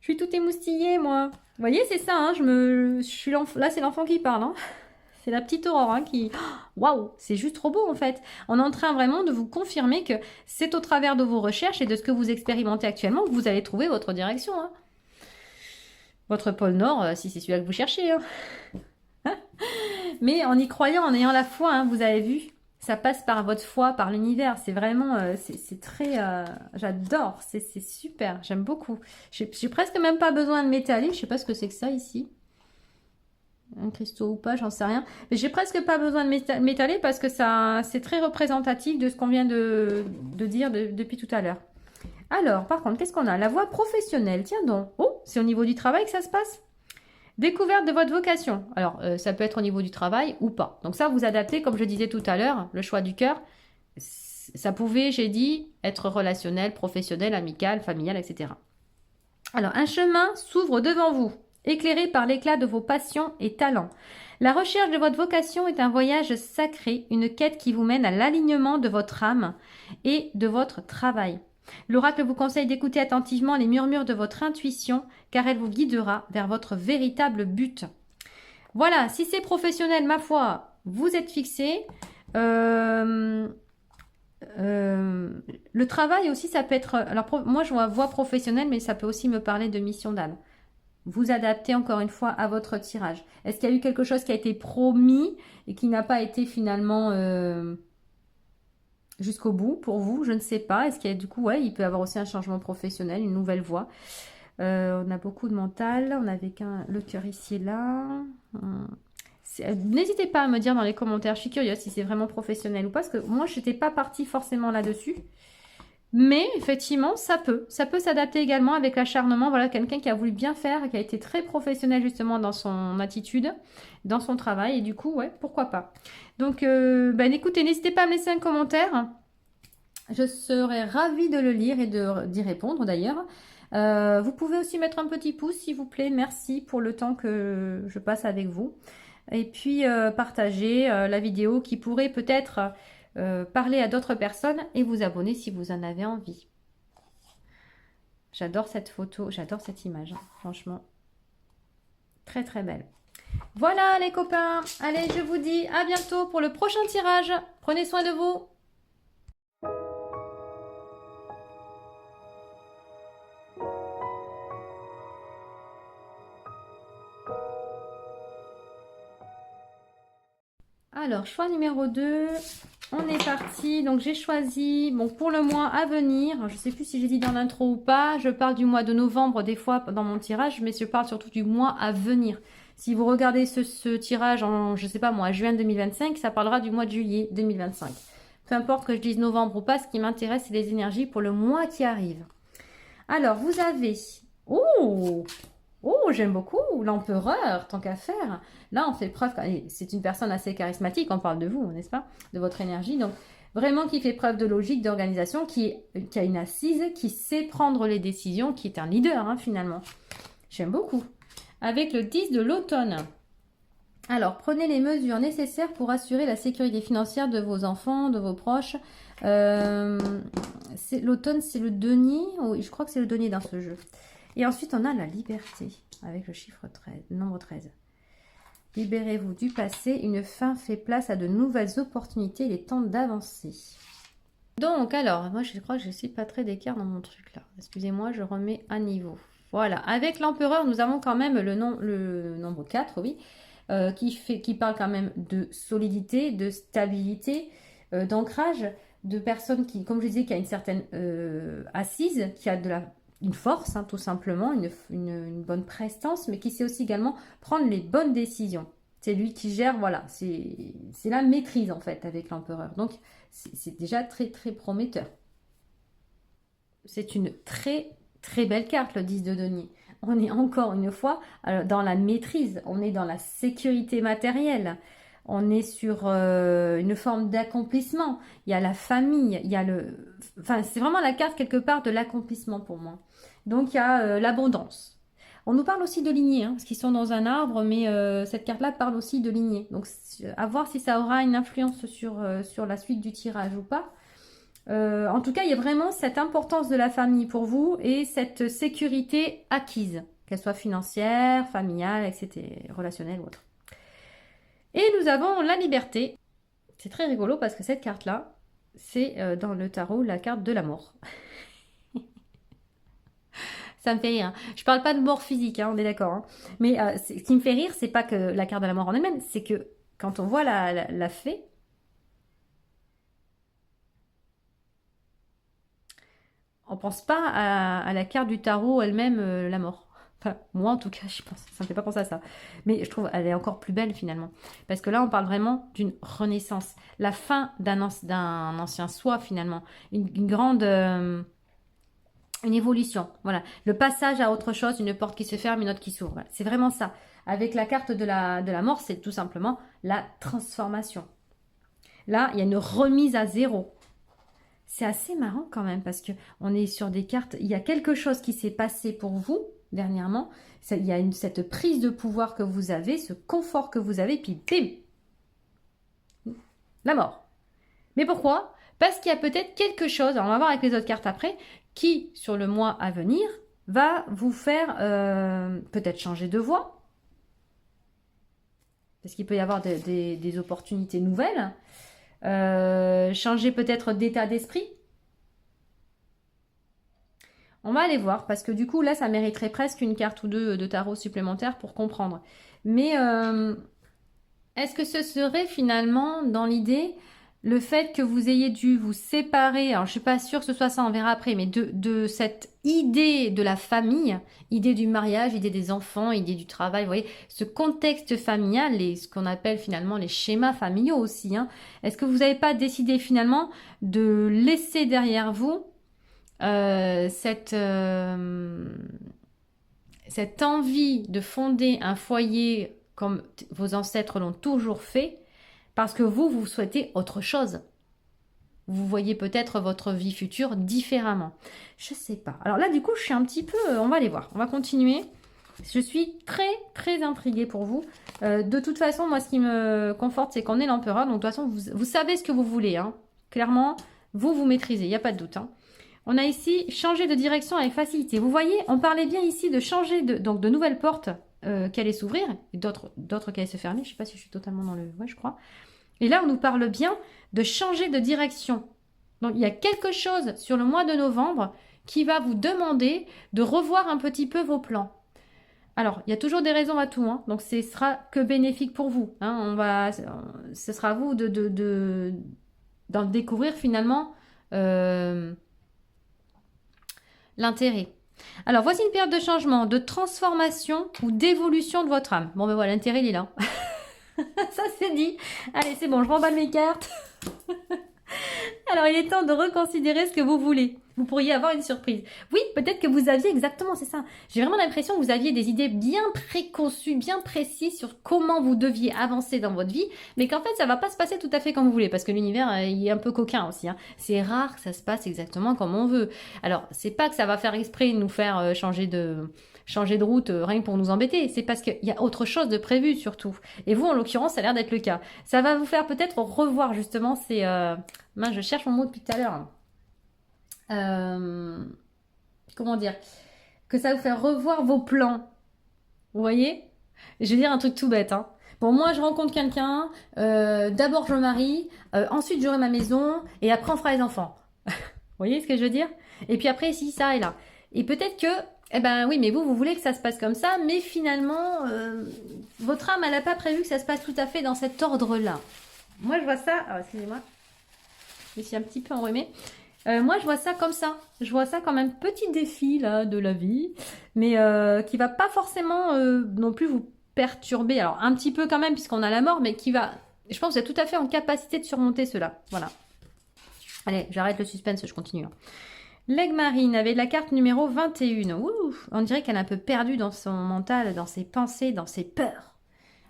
je suis tout émoustillée, moi. Vous voyez, c'est ça, hein, je suis là, c'est l'enfant qui parle, hein. C'est la petite Aurore hein, qui... Waouh, c'est juste trop beau en fait. On est en train vraiment de vous confirmer que c'est au travers de vos recherches et de ce que vous expérimentez actuellement que vous allez trouver votre direction. Hein. Votre pôle Nord, si c'est celui-là que vous cherchez. Hein. Mais en y croyant, en ayant la foi, hein, vous avez vu, ça passe par votre foi, par l'univers. C'est vraiment, c'est très, j'adore, c'est super, j'aime beaucoup. J'ai presque même pas besoin de m'étaler, je sais pas ce que c'est que ça ici. Un cristaux ou pas, j'en sais rien. Mais j'ai presque pas besoin de m'étaler parce que ça, c'est très représentatif de ce qu'on vient de dire depuis tout à l'heure. Alors, par contre, qu'est-ce qu'on a? La voie professionnelle, tiens donc. Oh, c'est au niveau du travail que ça se passe? Découverte de votre vocation. Alors, ça peut être au niveau du travail ou pas. Donc ça, vous adaptez, comme je disais tout à l'heure, le choix du cœur. Ça pouvait, j'ai dit, être relationnel, professionnel, amical, familial, etc. Alors, un chemin s'ouvre devant vous, éclairé par l'éclat de vos passions et talents. La recherche de votre vocation est un voyage sacré, une quête qui vous mène à l'alignement de votre âme et de votre travail. L'oracle vous conseille d'écouter attentivement les murmures de votre intuition, car elle vous guidera vers votre véritable but. Voilà, si c'est professionnel, ma foi, vous êtes fixé. Le travail aussi, ça peut être... Alors, moi, je vois voie professionnelle, mais ça peut aussi me parler de mission d'âme. Vous adaptez encore une fois à votre tirage. Est-ce qu'il y a eu quelque chose qui a été promis et qui n'a pas été finalement jusqu'au bout pour vous? Je ne sais pas. Est-ce qu'il y a du coup, ouais, il peut y avoir aussi un changement professionnel, une nouvelle voie. On a beaucoup de mental. On avait le cœur ici et là. N'hésitez pas à me dire dans les commentaires. Je suis curieuse si c'est vraiment professionnel ou pas. Parce que moi, je n'étais pas partie forcément là-dessus. Mais effectivement, ça peut s'adapter également avec l'acharnement. Voilà, quelqu'un qui a voulu bien faire, qui a été très professionnel justement dans son attitude, dans son travail. Et du coup, ouais, pourquoi pas. Donc, écoutez, n'hésitez pas à me laisser un commentaire. Je serais ravie de le lire et d'y répondre d'ailleurs. Vous pouvez aussi mettre un petit pouce, s'il vous plaît. Merci pour le temps que je passe avec vous. Et puis, partager la vidéo qui pourrait peut-être... parler à d'autres personnes et vous abonner si vous en avez envie. J'adore cette photo, j'adore cette image, hein, franchement. Très très belle. Voilà les copains, allez je vous dis à bientôt pour le prochain tirage. Prenez soin de vous. Alors, choix numéro 2, on est parti. Donc, j'ai choisi, bon, pour le mois à venir, je ne sais plus si j'ai dit dans l'intro ou pas, je parle du mois de novembre des fois dans mon tirage, mais je parle surtout du mois à venir. Si vous regardez ce tirage en, je ne sais pas moi, juin 2025, ça parlera du mois de juillet 2025. Peu importe que je dise novembre ou pas, ce qui m'intéresse, c'est les énergies pour le mois qui arrive. Alors, vous avez... Oh, j'aime beaucoup l'empereur, tant qu'à faire. Là, on fait preuve, c'est une personne assez charismatique, on parle de vous, n'est-ce pas? De votre énergie. Donc, vraiment qui fait preuve de logique, d'organisation, qui a une assise, qui sait prendre les décisions, qui est un leader, hein, finalement. J'aime beaucoup. Avec le 10 de l'automne. Alors, prenez les mesures nécessaires pour assurer la sécurité financière de vos enfants, de vos proches. L'automne, c'est le denier. Oui, je crois que c'est le denier dans ce jeu. Et ensuite, on a la liberté, avec le chiffre 13, nombre 13. Libérez-vous du passé, une fin fait place à de nouvelles opportunités, il est temps d'avancer. Donc, alors, moi, je crois que je ne suis pas très d'écart dans mon truc, là. Excusez-moi, je remets à niveau. Voilà, avec l'empereur, nous avons quand même le nombre 4, oui, qui parle quand même de solidité, de stabilité, d'ancrage, de personnes qui, comme je disais, qui a une certaine assise, qui a une force, hein, tout simplement, une bonne prestance, mais qui sait aussi également prendre les bonnes décisions. C'est lui qui gère, voilà, c'est la maîtrise en fait avec l'empereur. Donc, c'est déjà très très prometteur. C'est une très très belle carte, le 10 de denier. On est encore une fois dans la maîtrise, on est dans la sécurité matérielle. On est sur une forme d'accomplissement. Il y a la famille, il y a Enfin, c'est vraiment la carte quelque part de l'accomplissement pour moi. Donc, il y a l'abondance. On nous parle aussi de lignée, hein, parce qu'ils sont dans un arbre, mais cette carte-là parle aussi de lignée. Donc, à voir si ça aura une influence sur la suite du tirage ou pas. En tout cas, il y a vraiment cette importance de la famille pour vous et cette sécurité acquise, qu'elle soit financière, familiale, etc., relationnelle ou autre. Et nous avons la liberté. C'est très rigolo parce que cette carte-là, c'est dans le tarot la carte de la mort. Ça me fait rire. Je parle pas de mort physique, hein, on est d'accord. Hein. Mais ce qui me fait rire, c'est pas que la carte de la mort en elle-même, c'est que quand on voit la fée, on pense pas à la carte du tarot elle-même, la mort. Enfin, moi en tout cas, je pense, ça me fait pas penser à ça. Mais je trouve elle est encore plus belle finalement. Parce que là, on parle vraiment d'une renaissance. La fin d'un ancien soi finalement. Une grande... une évolution, voilà. Le passage à autre chose, une porte qui se ferme, une autre qui s'ouvre. Voilà. C'est vraiment ça. Avec la carte de la mort, c'est tout simplement la transformation. Là, il y a une remise à zéro. C'est assez marrant quand même parce que on est sur des cartes. Il y a quelque chose qui s'est passé pour vous dernièrement. Il y a cette prise de pouvoir que vous avez, ce confort que vous avez, puis bim, la mort. Mais pourquoi? Parce qu'il y a peut-être quelque chose, on va voir avec les autres cartes après, qui, sur le mois à venir, va vous faire peut-être changer de voie. Parce qu'il peut y avoir des opportunités nouvelles. Changer peut-être d'état d'esprit. On va aller voir, parce que du coup, là, ça mériterait presque une carte ou deux de tarot supplémentaire pour comprendre. Mais est-ce que ce serait finalement, dans l'idée, le fait que vous ayez dû vous séparer, alors je suis pas sûre que ce soit ça, on verra après, mais de cette idée de la famille, idée du mariage, idée des enfants, idée du travail, vous voyez, ce contexte familial et ce qu'on appelle finalement les schémas familiaux aussi, hein. Est-ce que vous n'avez pas décidé finalement de laisser derrière vous cette envie de fonder un foyer comme vos ancêtres l'ont toujours fait, parce que vous souhaitez autre chose. Vous voyez peut-être votre vie future différemment. Je sais pas. Alors là, du coup, je suis un petit peu... on va aller voir. On va continuer. Je suis très, très intriguée pour vous. De toute façon, moi, ce qui me conforte, c'est qu'on est l'empereur. Donc, de toute façon, vous savez ce que vous voulez. Hein. Clairement, vous maîtrisez. Il n'y a pas de doute. Hein. On a ici changer de direction avec facilité. Vous voyez, on parlait bien ici de changer donc de nouvelles portes qui allaient s'ouvrir, et d'autres qui allaient se fermer. Je ne sais pas si je suis totalement dans le... Ouais, je crois. Et là, on nous parle bien de changer de direction. Donc, il y a quelque chose sur le mois de novembre qui va vous demander de revoir un petit peu vos plans. Alors, il y a toujours des raisons à tout, hein, donc ce sera que bénéfique pour vous. Hein, ce sera à vous d'en découvrir finalement l'intérêt. Alors, voici une période de changement, de transformation ou d'évolution de votre âme. Bon, ben voilà, l'intérêt, il est là. Ça, c'est dit. Allez, c'est bon, je remballe mes cartes. Alors, il est temps de reconsidérer ce que vous voulez. Vous pourriez avoir une surprise. Oui, peut-être que vous aviez exactement, c'est ça. J'ai vraiment l'impression que vous aviez des idées bien préconçues, bien précises sur comment vous deviez avancer dans votre vie, mais qu'en fait, ça va pas se passer tout à fait comme vous voulez, parce que l'univers, il est un peu coquin aussi. Hein. C'est rare que ça se passe exactement comme on veut. Alors, c'est pas que ça va faire exprès de nous faire changer de route rien que pour nous embêter. C'est parce qu'il y a autre chose de prévu surtout. Et vous, en l'occurrence, ça a l'air d'être le cas. Ça va vous faire peut-être revoir justement ces... Mince, je cherche mon mot depuis tout à l'heure. Comment dire? Que ça va vous faire revoir vos plans. Vous voyez? Je vais dire un truc tout bête. Hein. Bon, moi, je rencontre quelqu'un. D'abord, je me marie. Ensuite, j'aurai ma maison. Et après, on fera les enfants. Vous voyez ce que je veux dire? Et puis après, ici, ça et là. Et peut-être que... Eh ben oui, mais vous voulez que ça se passe comme ça, mais finalement, votre âme, elle n'a pas prévu que ça se passe tout à fait dans cet ordre-là. Moi, je vois ça... Alors, excusez-moi. Je suis un petit peu enrhumée. Moi, je vois ça comme ça. Je vois ça comme un petit défi là, de la vie, mais qui va pas forcément non plus vous perturber. Alors, un petit peu quand même, puisqu'on a la mort, mais qui va... Je pense que vous êtes tout à fait en capacité de surmonter cela. Voilà. Allez, j'arrête le suspense, je continue. Hein. L'aigle marine avec la carte numéro 21. Ouh, on dirait qu'elle est un peu perdue dans son mental, dans ses pensées, dans ses peurs.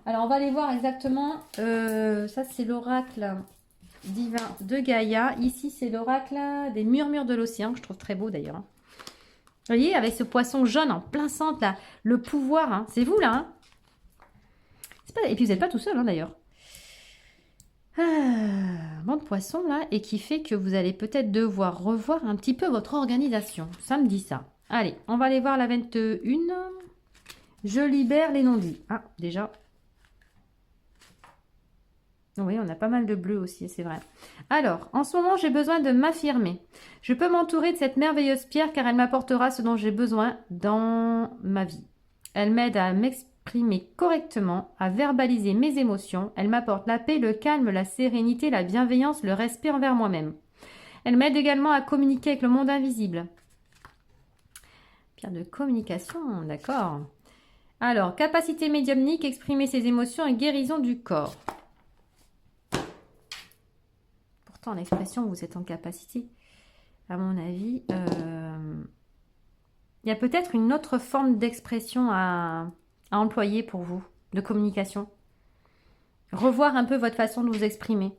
Alors, on va aller voir exactement. Ça, c'est l'oracle divin de Gaïa. Ici, c'est l'oracle des murmures de l'océan, que je trouve très beau d'ailleurs. voyez, avec ce poisson jaune en plein centre, là, le pouvoir, hein, c'est vous, là. Hein. Et puis, vous n'êtes pas tout seul, hein, d'ailleurs. Bon de poisson, là, et qui fait que vous allez peut-être devoir revoir un petit peu votre organisation. Ça me dit ça. Allez, on va aller voir la 21. Je libère les non-dits. Ah, déjà. Oui, on a pas mal de bleu aussi, c'est vrai. Alors, en ce moment, j'ai besoin de m'affirmer. Je peux m'entourer de cette merveilleuse pierre car elle m'apportera ce dont j'ai besoin dans ma vie. Elle m'aide à m'exprimer correctement, à verbaliser mes émotions. Elle m'apporte la paix, le calme, la sérénité, la bienveillance, le respect envers moi-même. Elle m'aide également à communiquer avec le monde invisible. Pierre de communication, d'accord. Alors, capacité médiumnique, exprimer ses émotions et guérison du corps. Pourtant, l'expression, vous êtes en capacité. À mon avis, il y a peut-être une autre forme d'expression à employer pour vous, de communication. Revoir un peu votre façon de vous exprimer.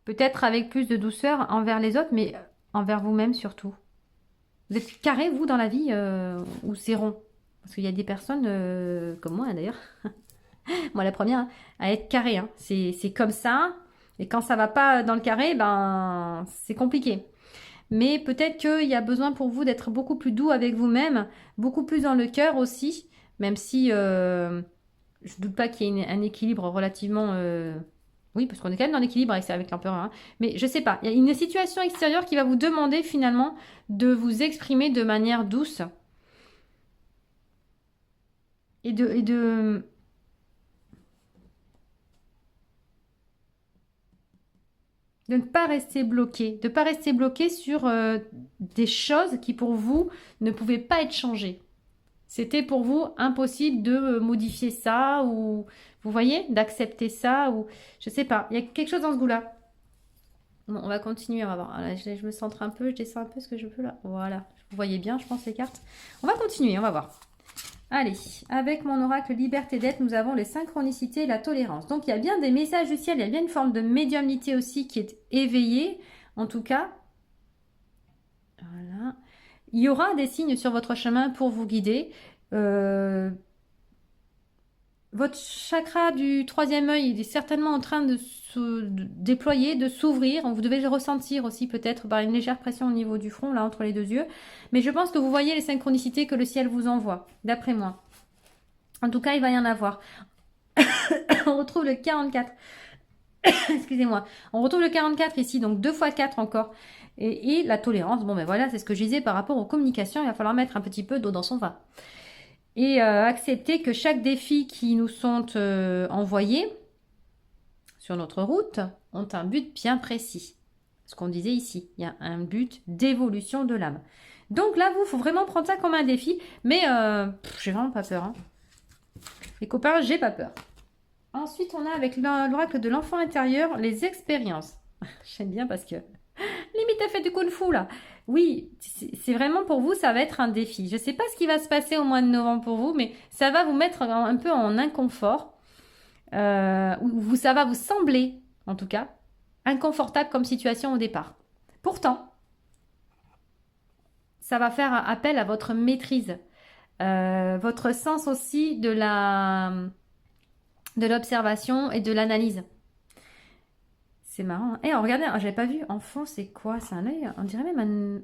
Peut-être avec plus de douceur envers les autres, mais envers vous-même surtout. Vous êtes carré, vous, dans la vie, ou c'est rond? Parce qu'il y a des personnes, comme moi d'ailleurs, moi la première, hein, à être carré. Hein. C'est comme ça, et quand ça va pas dans le carré, ben c'est compliqué. Mais peut-être qu'il y a besoin pour vous d'être beaucoup plus doux avec vous-même, beaucoup plus dans le cœur aussi, même si je ne doute pas qu'il y ait un équilibre relativement... Oui, parce qu'on est quand même dans l'équilibre avec l'empereur. Hein. Mais je sais pas, il y a une situation extérieure qui va vous demander finalement de vous exprimer de manière douce et de ne pas rester bloqué, de ne pas rester bloqué sur des choses qui pour vous ne pouvaient pas être changées. C'était pour vous impossible de modifier ça ou, vous voyez, d'accepter ça ou, je sais pas, il y a quelque chose dans ce goût-là. Bon, on va continuer, on va voir. Là, je me centre un peu, je descends un peu ce que je peux là. Voilà, vous voyez bien, je pense, les cartes. On va continuer, on va voir. Allez, avec mon oracle liberté d'être, nous avons les synchronicités et la tolérance. Donc, il y a bien des messages du ciel, il y a bien une forme de médiumnité aussi qui est éveillée, en tout cas. Voilà. Il y aura des signes sur votre chemin pour vous guider. Votre chakra du troisième œil il est certainement en train de se déployer, de s'ouvrir. Vous devez le ressentir aussi peut-être par une légère pression au niveau du front, là, entre les deux yeux. Mais je pense que vous voyez les synchronicités que le ciel vous envoie, d'après moi. En tout cas, il va y en avoir. On retrouve le 44. Excusez-moi. On retrouve le 44 ici, donc 2 fois 4 encore. Et la tolérance, bon ben voilà, c'est ce que je disais par rapport aux communications. Il va falloir mettre un petit peu d'eau dans son vin. Et accepter que chaque défi qui nous sont envoyés sur notre route ont un but bien précis. Ce qu'on disait ici, il y a un but d'évolution de l'âme. Donc là, il faut vraiment prendre ça comme un défi. Mais j'ai vraiment pas peur. Hein. Les copains, j'ai pas peur. Ensuite, on a avec l'oracle de l'enfant intérieur les expériences. J'aime bien parce que limite, elle fait du kung-fu là. Oui, c'est vraiment pour vous, ça va être un défi. Je ne sais pas ce qui va se passer au mois de novembre pour vous, mais ça va vous mettre un peu en inconfort. Ça va vous sembler, en tout cas, inconfortable comme situation au départ. Pourtant, ça va faire appel à votre maîtrise, votre sens aussi de l'observation et de l'analyse. C'est marrant. Et regardez, j'avais pas vu. En fond, c'est quoi? C'est un œil. On dirait même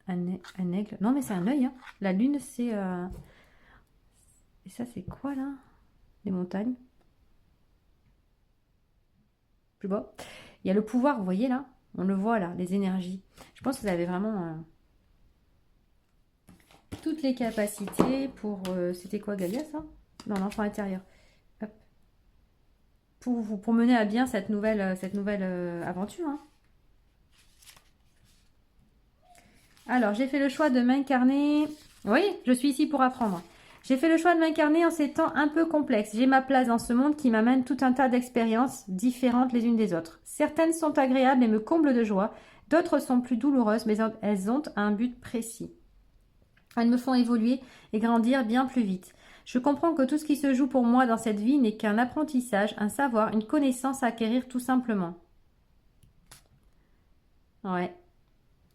un aigle. Non, mais c'est un œil. Hein. La lune, c'est... Et ça, c'est quoi, là? Les montagnes. Plus bas. Il y a le pouvoir, vous voyez, là? On le voit, là, les énergies. Je pense que vous avez vraiment... toutes les capacités pour... C'était quoi, Galia, ça? Non, l'enfant intérieur. Hop. Pour mener à bien cette nouvelle aventure. Hein. Alors, j'ai fait le choix de m'incarner. Oui, je suis ici pour apprendre. J'ai fait le choix de m'incarner en ces temps un peu complexes. J'ai ma place dans ce monde qui m'amène tout un tas d'expériences différentes les unes des autres. Certaines sont agréables et me comblent de joie. D'autres sont plus douloureuses, mais elles ont un but précis. Elles me font évoluer et grandir bien plus vite. Je comprends que tout ce qui se joue pour moi dans cette vie n'est qu'un apprentissage, un savoir, une connaissance à acquérir tout simplement. Ouais.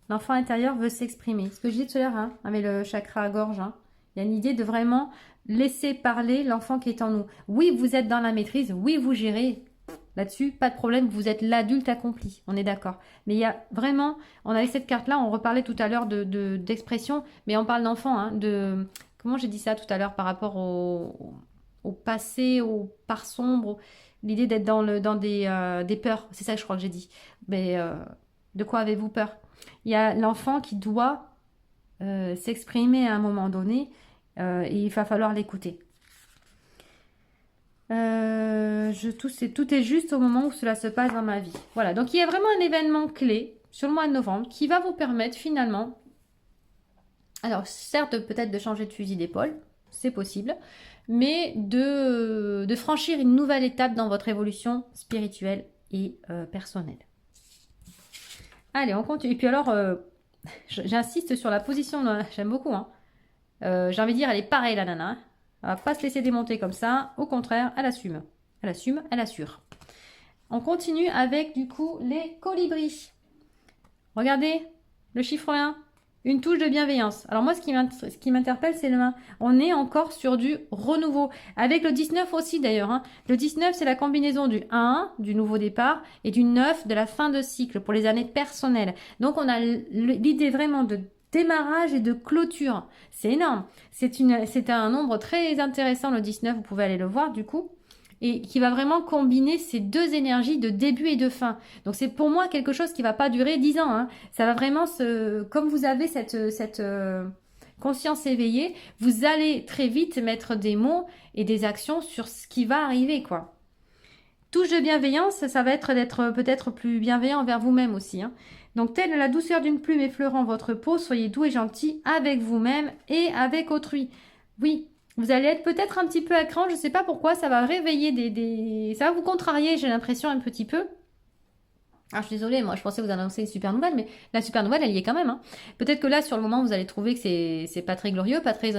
L'enfant intérieur veut s'exprimer. Ce que je disais tout à l'heure, hein, avec le chakra gorge, hein. Il y a une idée de vraiment laisser parler l'enfant qui est en nous. Oui, vous êtes dans la maîtrise. Oui, vous gérez. Là-dessus, pas de problème. Vous êtes l'adulte accompli. On est d'accord. Mais il y a vraiment... On avait cette carte-là. On reparlait tout à l'heure d'expression. Mais on parle d'enfant. Hein, comment j'ai dit ça tout à l'heure par rapport au passé, au part sombre. L'idée d'être dans des peurs. C'est ça que je crois que j'ai dit. Mais de quoi avez-vous peur? Il y a l'enfant qui doit s'exprimer à un moment donné et il va falloir l'écouter. Tout est juste au moment où cela se passe dans ma vie. Voilà, donc il y a vraiment un événement clé sur le mois de novembre qui va vous permettre finalement, alors certes peut-être de changer de fusil d'épaule, c'est possible, mais de franchir une nouvelle étape dans votre évolution spirituelle et personnelle. Allez, on continue. Et puis alors, j'insiste sur la position, j'aime beaucoup. Hein. J'ai envie de dire, elle est pareille la nana. Hein. Elle va pas se laisser démonter comme ça. Au contraire, elle assume. Elle assume, elle assure. On continue avec du coup les colibris. Regardez, le chiffre 1. Une touche de bienveillance. Alors moi, ce qui m'interpelle, c'est le 1. On est encore sur du renouveau. Avec le 19 aussi d'ailleurs. Hein. Le 19, c'est la combinaison du 1, du nouveau départ, et du 9, de la fin de cycle pour les années personnelles. Donc on a l'idée vraiment de démarrage et de clôture. C'est énorme. C'est un nombre très intéressant, le 19, vous pouvez aller le voir du coup. Et qui va vraiment combiner ces deux énergies de début et de fin. Donc c'est pour moi quelque chose qui ne va pas durer 10 ans. Hein. Ça va vraiment comme vous avez cette conscience éveillée, vous allez très vite mettre des mots et des actions sur ce qui va arriver, quoi. Touche de bienveillance, ça va être d'être peut-être plus bienveillant envers vous-même aussi. Hein. Donc telle la douceur d'une plume effleurant votre peau, soyez doux et gentil avec vous-même et avec autrui. Oui. Vous allez être peut-être un petit peu à cran, je ne sais pas pourquoi, ça va réveiller ça va vous contrarier, j'ai l'impression un petit peu. Alors je suis désolée, moi je pensais vous annoncer une super nouvelle, mais la super nouvelle elle y est quand même. Hein. Peut-être que là sur le moment vous allez trouver que c'est pas très glorieux, pas très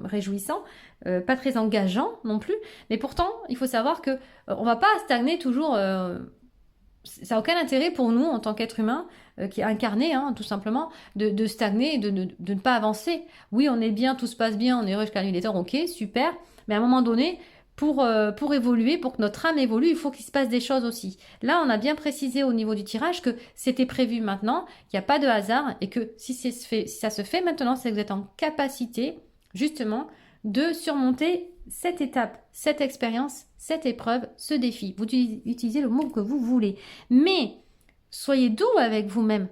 réjouissant, pas très engageant non plus, mais pourtant il faut savoir que on va pas stagner toujours... ça n'a aucun intérêt pour nous, en tant qu'être humain, qui est incarné, hein, tout simplement, de stagner et de ne pas avancer. Oui, on est bien, tout se passe bien, on est heureux jusqu'à la nuit des temps, ok, super. Mais à un moment donné, pour évoluer, pour que notre âme évolue, il faut qu'il se passe des choses aussi. Là, on a bien précisé au niveau du tirage que c'était prévu maintenant, qu'il n'y a pas de hasard, et que si ça se fait maintenant, c'est que vous êtes en capacité, justement, de surmonter cette étape, cette expérience, cette épreuve, ce défi. Vous utilisez le mot que vous voulez. Mais soyez doux avec vous-même.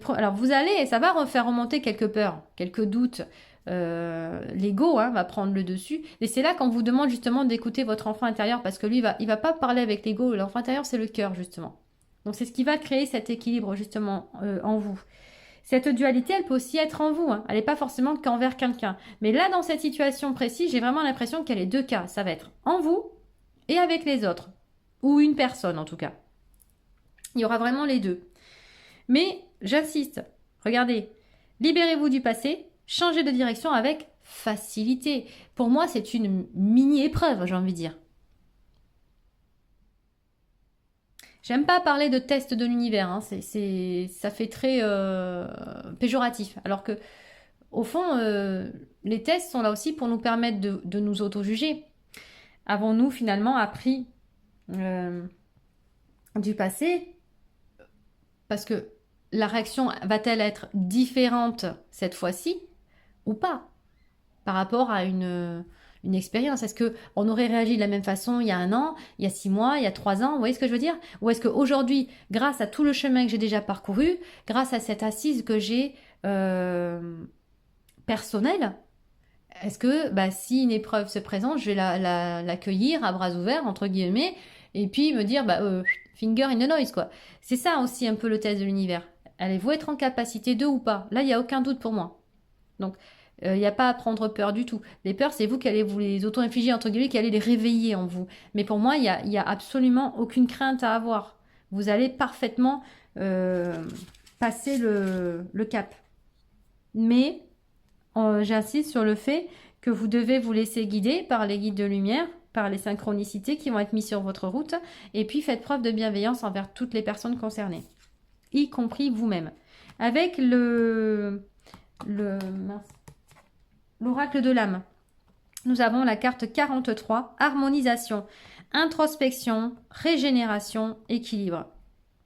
Alors vous allez, ça va refaire remonter quelques peurs, quelques doutes. L'ego va prendre le dessus. Et c'est là qu'on vous demande justement d'écouter votre enfant intérieur parce que lui, il va pas parler avec l'ego. L'enfant intérieur, c'est le cœur justement. Donc c'est ce qui va créer cet équilibre justement en vous. Cette dualité, elle peut aussi être en vous. Hein. Elle n'est pas forcément qu'envers quelqu'un. Mais là, dans cette situation précise, j'ai vraiment l'impression qu'il y a les deux cas. Ça va être en vous et avec les autres. Ou une personne, en tout cas. Il y aura vraiment les deux. Mais, j'insiste, regardez, libérez-vous du passé, changez de direction avec facilité. Pour moi, c'est une mini-épreuve, j'ai envie de dire. J'aime pas parler de test de l'univers, hein. Ça fait très péjoratif. Alors que, au fond, les tests sont là aussi pour nous permettre de nous auto-juger. Avons-nous finalement appris du passé? Parce que la réaction va-t-elle être différente cette fois-ci ou pas par rapport à une expérience? Est-ce qu'on aurait réagi de la même façon il y a 1 an, il y a 6 mois, il y a 3 ans? Vous voyez ce que je veux dire? Ou est-ce qu'aujourd'hui, grâce à tout le chemin que j'ai déjà parcouru, grâce à cette assise que j'ai personnelle, est-ce que si une épreuve se présente, je vais l'accueillir à bras ouverts, entre guillemets, et puis me dire finger in the noise, quoi. C'est ça aussi un peu le test de l'univers. Allez-vous être en capacité de ou pas? Là, il n'y a aucun doute pour moi. Donc, il n'y a pas à prendre peur du tout. Les peurs, c'est vous qui allez vous les auto-infliger, entre guillemets, qui allez les réveiller en vous. Mais pour moi, il y a absolument aucune crainte à avoir. Vous allez parfaitement passer le cap. Mais, j'insiste sur le fait que vous devez vous laisser guider par les guides de lumière, par les synchronicités qui vont être mis sur votre route, et puis faites preuve de bienveillance envers toutes les personnes concernées, y compris vous-même. Avec l'oracle de l'âme, nous avons la carte 43, harmonisation, introspection, régénération, équilibre.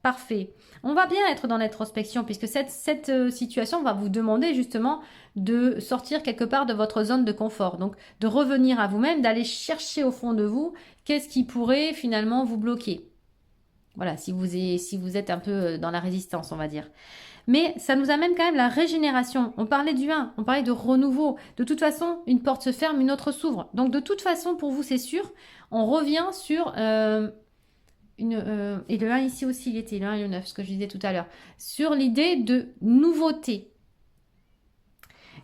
Parfait. On va bien être dans l'introspection puisque cette situation va vous demander justement de sortir quelque part de votre zone de confort. Donc, de revenir à vous-même, d'aller chercher au fond de vous qu'est-ce qui pourrait finalement vous bloquer. Voilà, si vous êtes un peu dans la résistance, on va dire. Mais ça nous amène quand même la régénération. On parlait du 1, on parlait de renouveau. De toute façon, une porte se ferme, une autre s'ouvre. Donc, de toute façon, pour vous, c'est sûr, on revient sur... et le 1 ici aussi, il était le 1 et le 9, ce que je disais tout à l'heure, sur l'idée de nouveauté.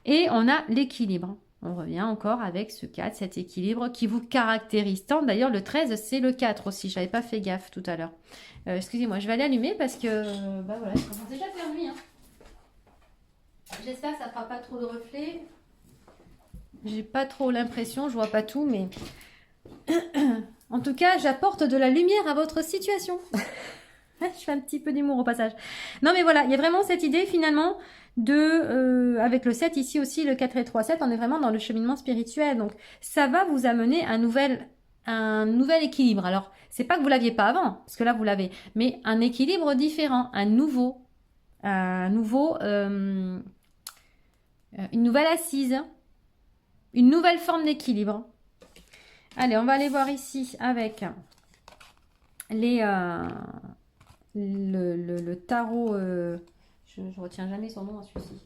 Et on a l'équilibre. On revient encore avec ce 4, cet équilibre qui vous caractérise tant. D'ailleurs, le 13, c'est le 4 aussi. Je n'avais pas fait gaffe tout à l'heure. Excusez-moi, je vais aller allumer parce que bah voilà, je commence déjà à faire nuit. Hein. J'espère que ça ne fera pas trop de reflets. J'ai pas trop l'impression, je vois pas tout, mais... En tout cas, j'apporte de la lumière à votre situation. Je fais un petit peu d'humour au passage. Non, mais voilà, il y a vraiment cette idée finalement de... avec le 7 ici aussi, le 4 et 3, 7, on est vraiment dans le cheminement spirituel. Donc, ça va vous amener un nouvel équilibre. Alors, c'est pas que vous l'aviez pas avant, parce que là, vous l'avez, mais un équilibre différent, une nouvelle assise, une nouvelle forme d'équilibre. Allez, on va aller voir ici avec le tarot. Je retiens jamais son nom à celui-ci.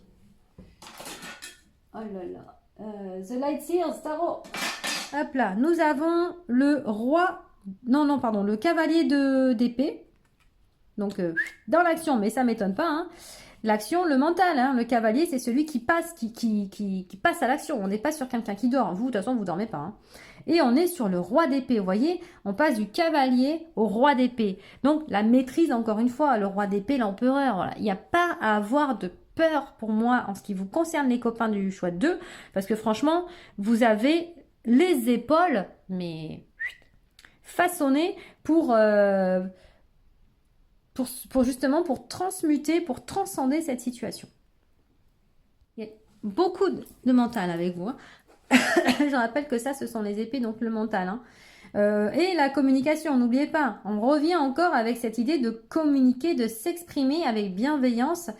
Oh là là. The Light Seals Tarot. Hop là. Nous avons le roi. Non, pardon. Le cavalier d'épée. Donc, dans l'action, mais ça ne m'étonne pas. Hein. L'action, le mental. Hein. Le cavalier, c'est celui qui passe, qui passe à l'action. On n'est pas sur quelqu'un qui dort. Vous, de toute façon, vous ne dormez pas. Hein. Et on est sur le roi d'épée, vous voyez, on passe du cavalier au roi d'épée. Donc la maîtrise, encore une fois, le roi d'épée, l'empereur, voilà. Il n'y a pas à avoir de peur pour moi en ce qui vous concerne les copains du choix 2, parce que franchement, vous avez les épaules, mais façonnées pour justement pour transmuter, pour transcender cette situation. Il y a beaucoup de mental avec vous, hein. Je rappelle que ça, ce sont les épées, donc le mental. Hein. Et la communication, n'oubliez pas, on revient encore avec cette idée de communiquer, de s'exprimer avec bienveillance,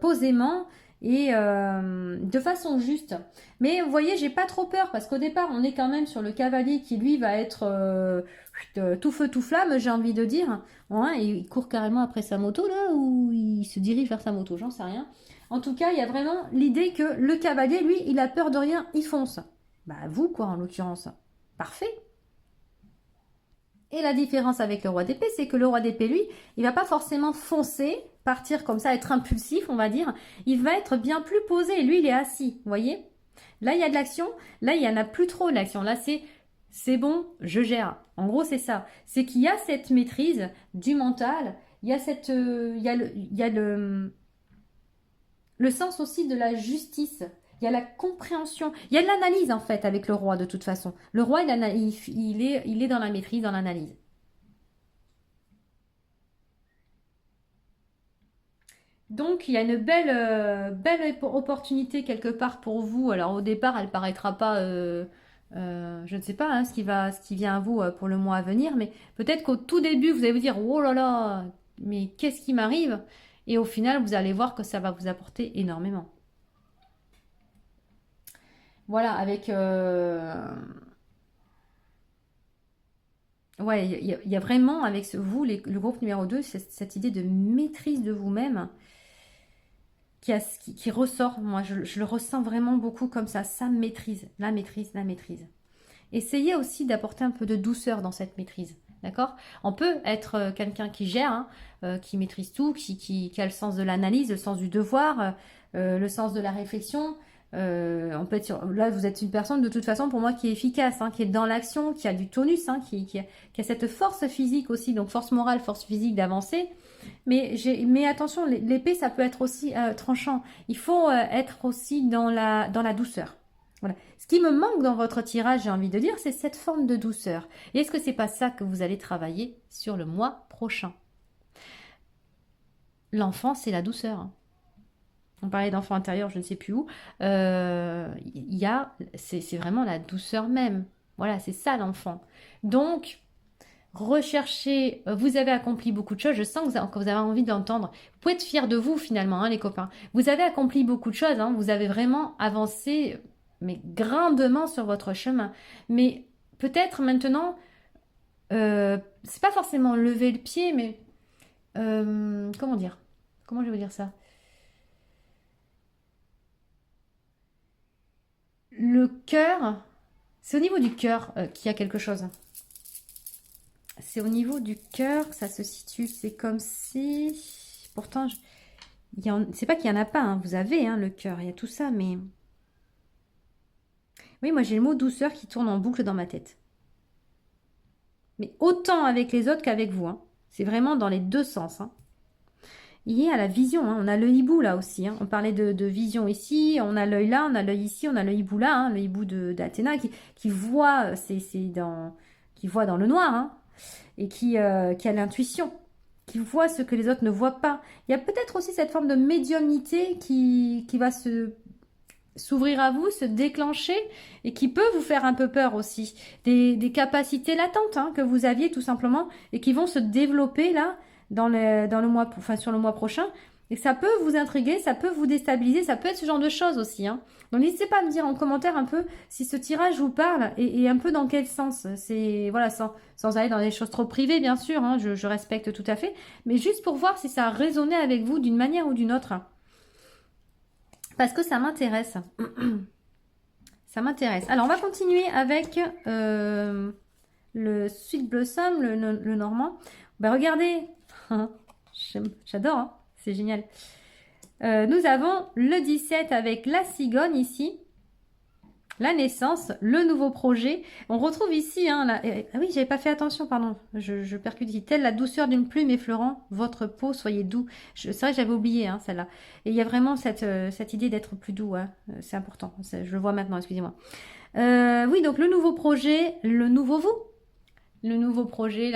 posément et de façon juste. Mais vous voyez, j'ai pas trop peur parce qu'au départ, on est quand même sur le cavalier qui, lui, va être tout feu, tout flamme, j'ai envie de dire. Hein, et il court carrément après sa moto, là, ou il se dirige vers sa moto, j'en sais rien. En tout cas, il y a vraiment l'idée que le cavalier, lui, il a peur de rien, il fonce. Bah vous, quoi, en l'occurrence. Parfait. Et la différence avec le roi d'épée, c'est que le roi d'épée, lui, il va pas forcément foncer, partir comme ça, être impulsif, on va dire. Il va être bien plus posé. Lui, il est assis, vous voyez. Là, il y a de l'action. Là, il n'y en a plus trop de l'action. Là, c'est bon, je gère. En gros, c'est ça. C'est qu'il y a cette maîtrise du mental. Il y a le sens aussi de la justice, il y a la compréhension, il y a de l'analyse en fait avec le roi de toute façon. Le roi, il est dans la maîtrise, dans l'analyse. Donc, il y a une belle opportunité quelque part pour vous. Alors, au départ, elle ne paraîtra pas, je ne sais pas, hein, ce qui vient à vous pour le mois à venir, mais peut-être qu'au tout début, vous allez vous dire, oh là là, mais qu'est-ce qui m'arrive? Et au final, vous allez voir que ça va vous apporter énormément. Voilà, avec... Ouais, il y a vraiment avec vous, le groupe numéro 2, cette idée de maîtrise de vous-même qui ressort. Moi, je le ressens vraiment beaucoup comme ça. Ça maîtrise, la maîtrise, la maîtrise. Essayez aussi d'apporter un peu de douceur dans cette maîtrise. D'accord? On peut être quelqu'un qui gère, hein, qui maîtrise tout, qui a le sens de l'analyse, le sens du devoir, le sens de la réflexion. On peut être là, vous êtes une personne de toute façon pour moi qui est efficace, hein, qui est dans l'action, qui a du tonus, hein, qui a cette force physique aussi, donc force morale, force physique d'avancer. Mais attention, l'épée ça peut être aussi tranchant. Il faut être aussi dans la douceur. Voilà. Ce qui me manque dans votre tirage, j'ai envie de dire, c'est cette forme de douceur. Et est-ce que c'est pas ça que vous allez travailler sur le mois prochain? l'enfant, c'est la douceur, hein. On parlait d'enfant intérieur, je ne sais plus où. C'est vraiment la douceur même. Voilà, c'est ça l'enfant. Donc, recherchez, vous avez accompli beaucoup de choses. Je sens que vous avez envie d'entendre. Vous pouvez être fiers de vous finalement, hein, les copains. Vous avez accompli beaucoup de choses. Hein. Vous avez vraiment avancé, mais grandement sur votre chemin. Mais peut-être maintenant, c'est pas forcément lever le pied, mais comment dire? Comment je vais vous dire ça? Le cœur, c'est au niveau du cœur qu'il y a quelque chose. C'est au niveau du cœur que ça se situe. C'est comme si... Pourtant, c'est pas qu'il n'y en a pas. Hein. Vous avez hein, le cœur, il y a tout ça, mais... Oui, moi j'ai le mot douceur qui tourne en boucle dans ma tête. Mais autant avec les autres qu'avec vous. Hein. C'est vraiment dans les deux sens. Hein. Il y a la vision. Hein. On a le hibou là aussi. Hein. On parlait de vision ici. On a l'œil là, on a l'œil ici, on a le hibou là. Hein. Le hibou d'Athéna qui voit, qui voit dans le noir. Hein. Et qui a l'intuition, qui voit ce que les autres ne voient pas. Il y a peut-être aussi cette forme de médiumnité qui va s'ouvrir à vous, se déclencher et qui peut vous faire un peu peur aussi. Des capacités latentes hein, que vous aviez tout simplement et qui vont se développer là dans le mois, enfin sur le mois prochain. Et ça peut vous intriguer, ça peut vous déstabiliser, ça peut être ce genre de choses aussi. Hein. Donc n'hésitez pas à me dire en commentaire un peu si ce tirage vous parle et un peu dans quel sens. C'est voilà, sans aller dans des choses trop privées bien sûr, hein, je respecte tout à fait, mais juste pour voir si ça a résonné avec vous d'une manière ou d'une autre. Parce que ça m'intéresse. Ça m'intéresse. Alors on va continuer avec le Sweet Blossom, le normand. Ben regardez, j'adore, hein. C'est génial. Nous avons le 17 avec la cigogne ici. La naissance, le nouveau projet. On retrouve ici, hein, ah oui, j'avais pas fait attention, pardon. Je percute ici. Telle la douceur d'une plume effleurant votre peau, soyez doux. C'est vrai que j'avais oublié hein, celle-là. Et il y a vraiment cette idée d'être plus doux. Hein. C'est important. Je le vois maintenant, excusez-moi. Oui, donc le nouveau projet, le nouveau vous. Le nouveau projet,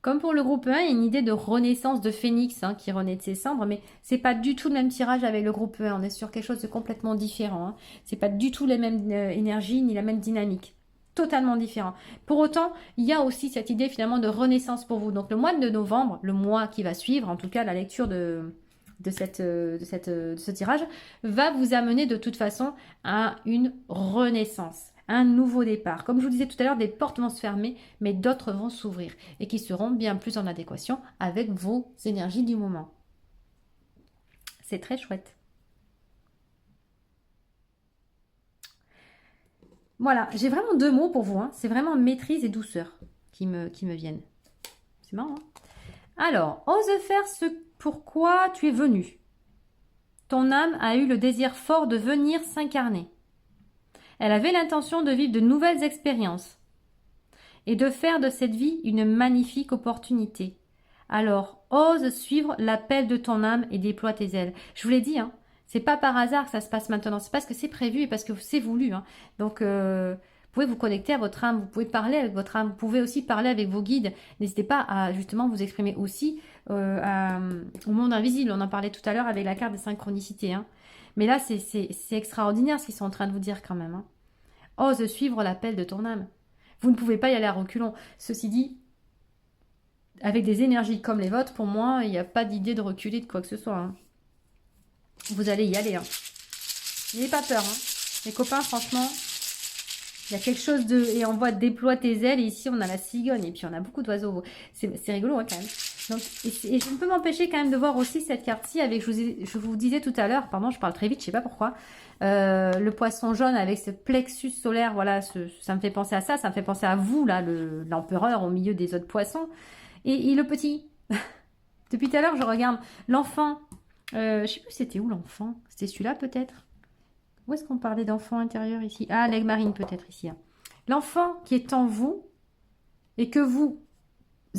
comme pour le groupe 1, il y a une idée de renaissance de Phénix hein, qui renaît de ses cendres, mais c'est pas du tout le même tirage avec le groupe 1. On est sur quelque chose de complètement différent. Hein. C'est pas du tout les mêmes énergies ni la même dynamique. Totalement différent. Pour autant, il y a aussi cette idée finalement de renaissance pour vous. Donc le mois de novembre, le mois qui va suivre, en tout cas la lecture de ce tirage, va vous amener de toute façon à une renaissance. Un nouveau départ. Comme je vous disais tout à l'heure, des portes vont se fermer, mais d'autres vont s'ouvrir et qui seront bien plus en adéquation avec vos énergies du moment. C'est très chouette. Voilà, j'ai vraiment deux mots pour vous. Hein. C'est vraiment maîtrise et douceur qui me viennent. C'est marrant. Hein. Alors, ose faire ce pourquoi tu es venu. Ton âme a eu le désir fort de venir s'incarner. Elle avait l'intention de vivre de nouvelles expériences et de faire de cette vie une magnifique opportunité. Alors, ose suivre l'appel de ton âme et déploie tes ailes. Je vous l'ai dit, hein, c'est pas par hasard que ça se passe maintenant, c'est parce que c'est prévu et parce que c'est voulu. Hein. Donc, vous pouvez vous connecter à votre âme, vous pouvez parler avec votre âme, vous pouvez aussi parler avec vos guides. N'hésitez pas à justement vous exprimer aussi au monde invisible. On en parlait tout à l'heure avec la carte des synchronicités. Hein. Mais là, c'est extraordinaire ce qu'ils sont en train de vous dire quand même. Hein. Ose suivre l'appel de ton âme. Vous ne pouvez pas y aller à reculons. Ceci dit, avec des énergies comme les vôtres, pour moi, il n'y a pas d'idée de reculer de quoi que ce soit. Hein. Vous allez y aller. Hein. N'ayez pas peur. Hein. Les copains, franchement, il y a quelque chose de... Et on voit déploie tes ailes. Et ici, on a la cigogne. Et puis, on a beaucoup d'oiseaux. C'est rigolo hein, quand même. Donc, et je ne peux m'empêcher quand même de voir aussi cette carte-ci avec, je vous disais tout à l'heure, pardon, je parle très vite, je ne sais pas pourquoi, le poisson jaune avec ce plexus solaire, voilà, ça me fait penser à ça me fait penser à vous, là, l'empereur au milieu des autres poissons. Et le petit, depuis tout à l'heure, je regarde l'enfant, je ne sais plus c'était où l'enfant, c'était celui-là peut-être. Où est-ce qu'on parlait d'enfant intérieur ici? Ah, l'aigle marine peut-être ici. Hein. L'enfant qui est en vous et que vous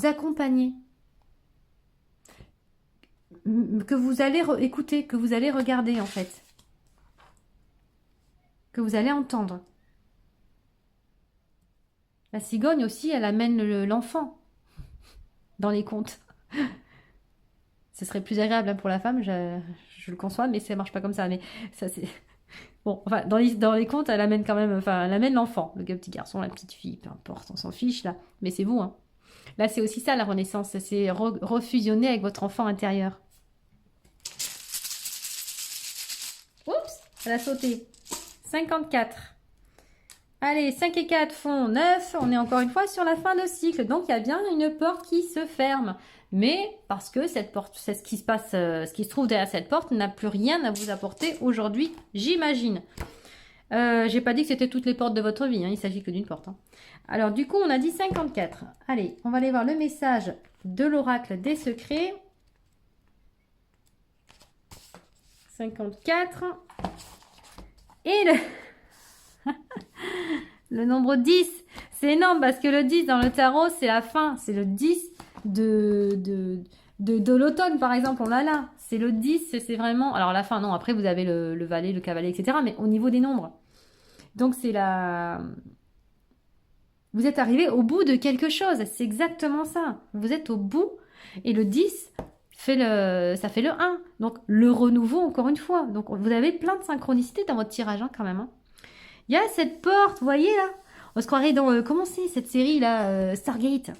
accompagnez. Que vous allez écouter, que vous allez regarder en fait, que vous allez entendre. La cigogne aussi, elle amène l'enfant dans les contes. Ce serait plus agréable hein, pour la femme, je le conçois, mais ça marche pas comme ça. Mais ça, c'est... Bon, enfin, dans les contes, elle amène quand même... Enfin, elle amène l'enfant, le petit garçon, la petite fille, peu importe, on s'en fiche, là. Mais c'est vous, hein. Là, c'est aussi ça, la renaissance. C'est refusionner avec votre enfant intérieur. Oups, elle a sauté. 54. Allez, 5 et 4 font 9. On est encore une fois sur la fin de cycle. Donc, il y a bien une porte qui se ferme. Mais parce que cette porte, c'est ce qui se passe, ce qui se trouve derrière cette porte n'a plus rien à vous apporter aujourd'hui, j'imagine. J'ai pas dit que c'était toutes les portes de votre vie. Hein, il s'agit que d'une porte. Hein. Alors, du coup, on a dit 54. Allez, on va aller voir le message de l'oracle des secrets. 54. Et le nombre 10. C'est énorme parce que le 10 dans le tarot, c'est la fin. C'est le 10 de l'automne, par exemple. On l'a là. C'est le 10, c'est vraiment... Alors, la fin, non. Après, vous avez le valet, le cavalier, etc. Mais au niveau des nombres. Donc, c'est la... Vous êtes arrivé au bout de quelque chose. C'est exactement ça. Vous êtes au bout. Et le 10... ça fait le 1. Donc, le renouveau, encore une fois. Donc, vous avez plein de synchronicité dans votre tirage, hein, quand même. Hein. Il y a cette porte, vous voyez, là. On se croirait dans... comment c'est, cette série, là Stargate.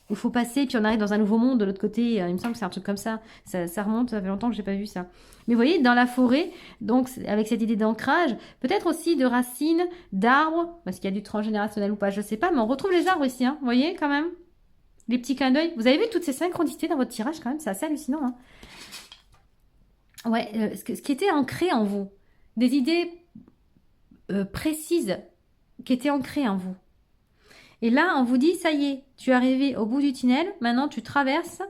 Il faut passer, puis on arrive dans un nouveau monde de l'autre côté. Il me semble que c'est un truc comme ça. Ça remonte, ça fait longtemps que j'ai pas vu ça. Mais vous voyez, dans la forêt, donc, avec cette idée d'ancrage, peut-être aussi de racines, d'arbres, parce qu'il y a du transgénérationnel ou pas, je sais pas, mais on retrouve les arbres ici, hein. Vous voyez, quand même. Les petits clins d'œil. Vous avez vu toutes ces synchronicités dans votre tirage quand même, c'est assez hallucinant. Hein. Ouais, ce qui était ancré en vous. Des idées précises qui étaient ancrées en vous. Et là, on vous dit, ça y est, tu es arrivé au bout du tunnel, maintenant tu traverses,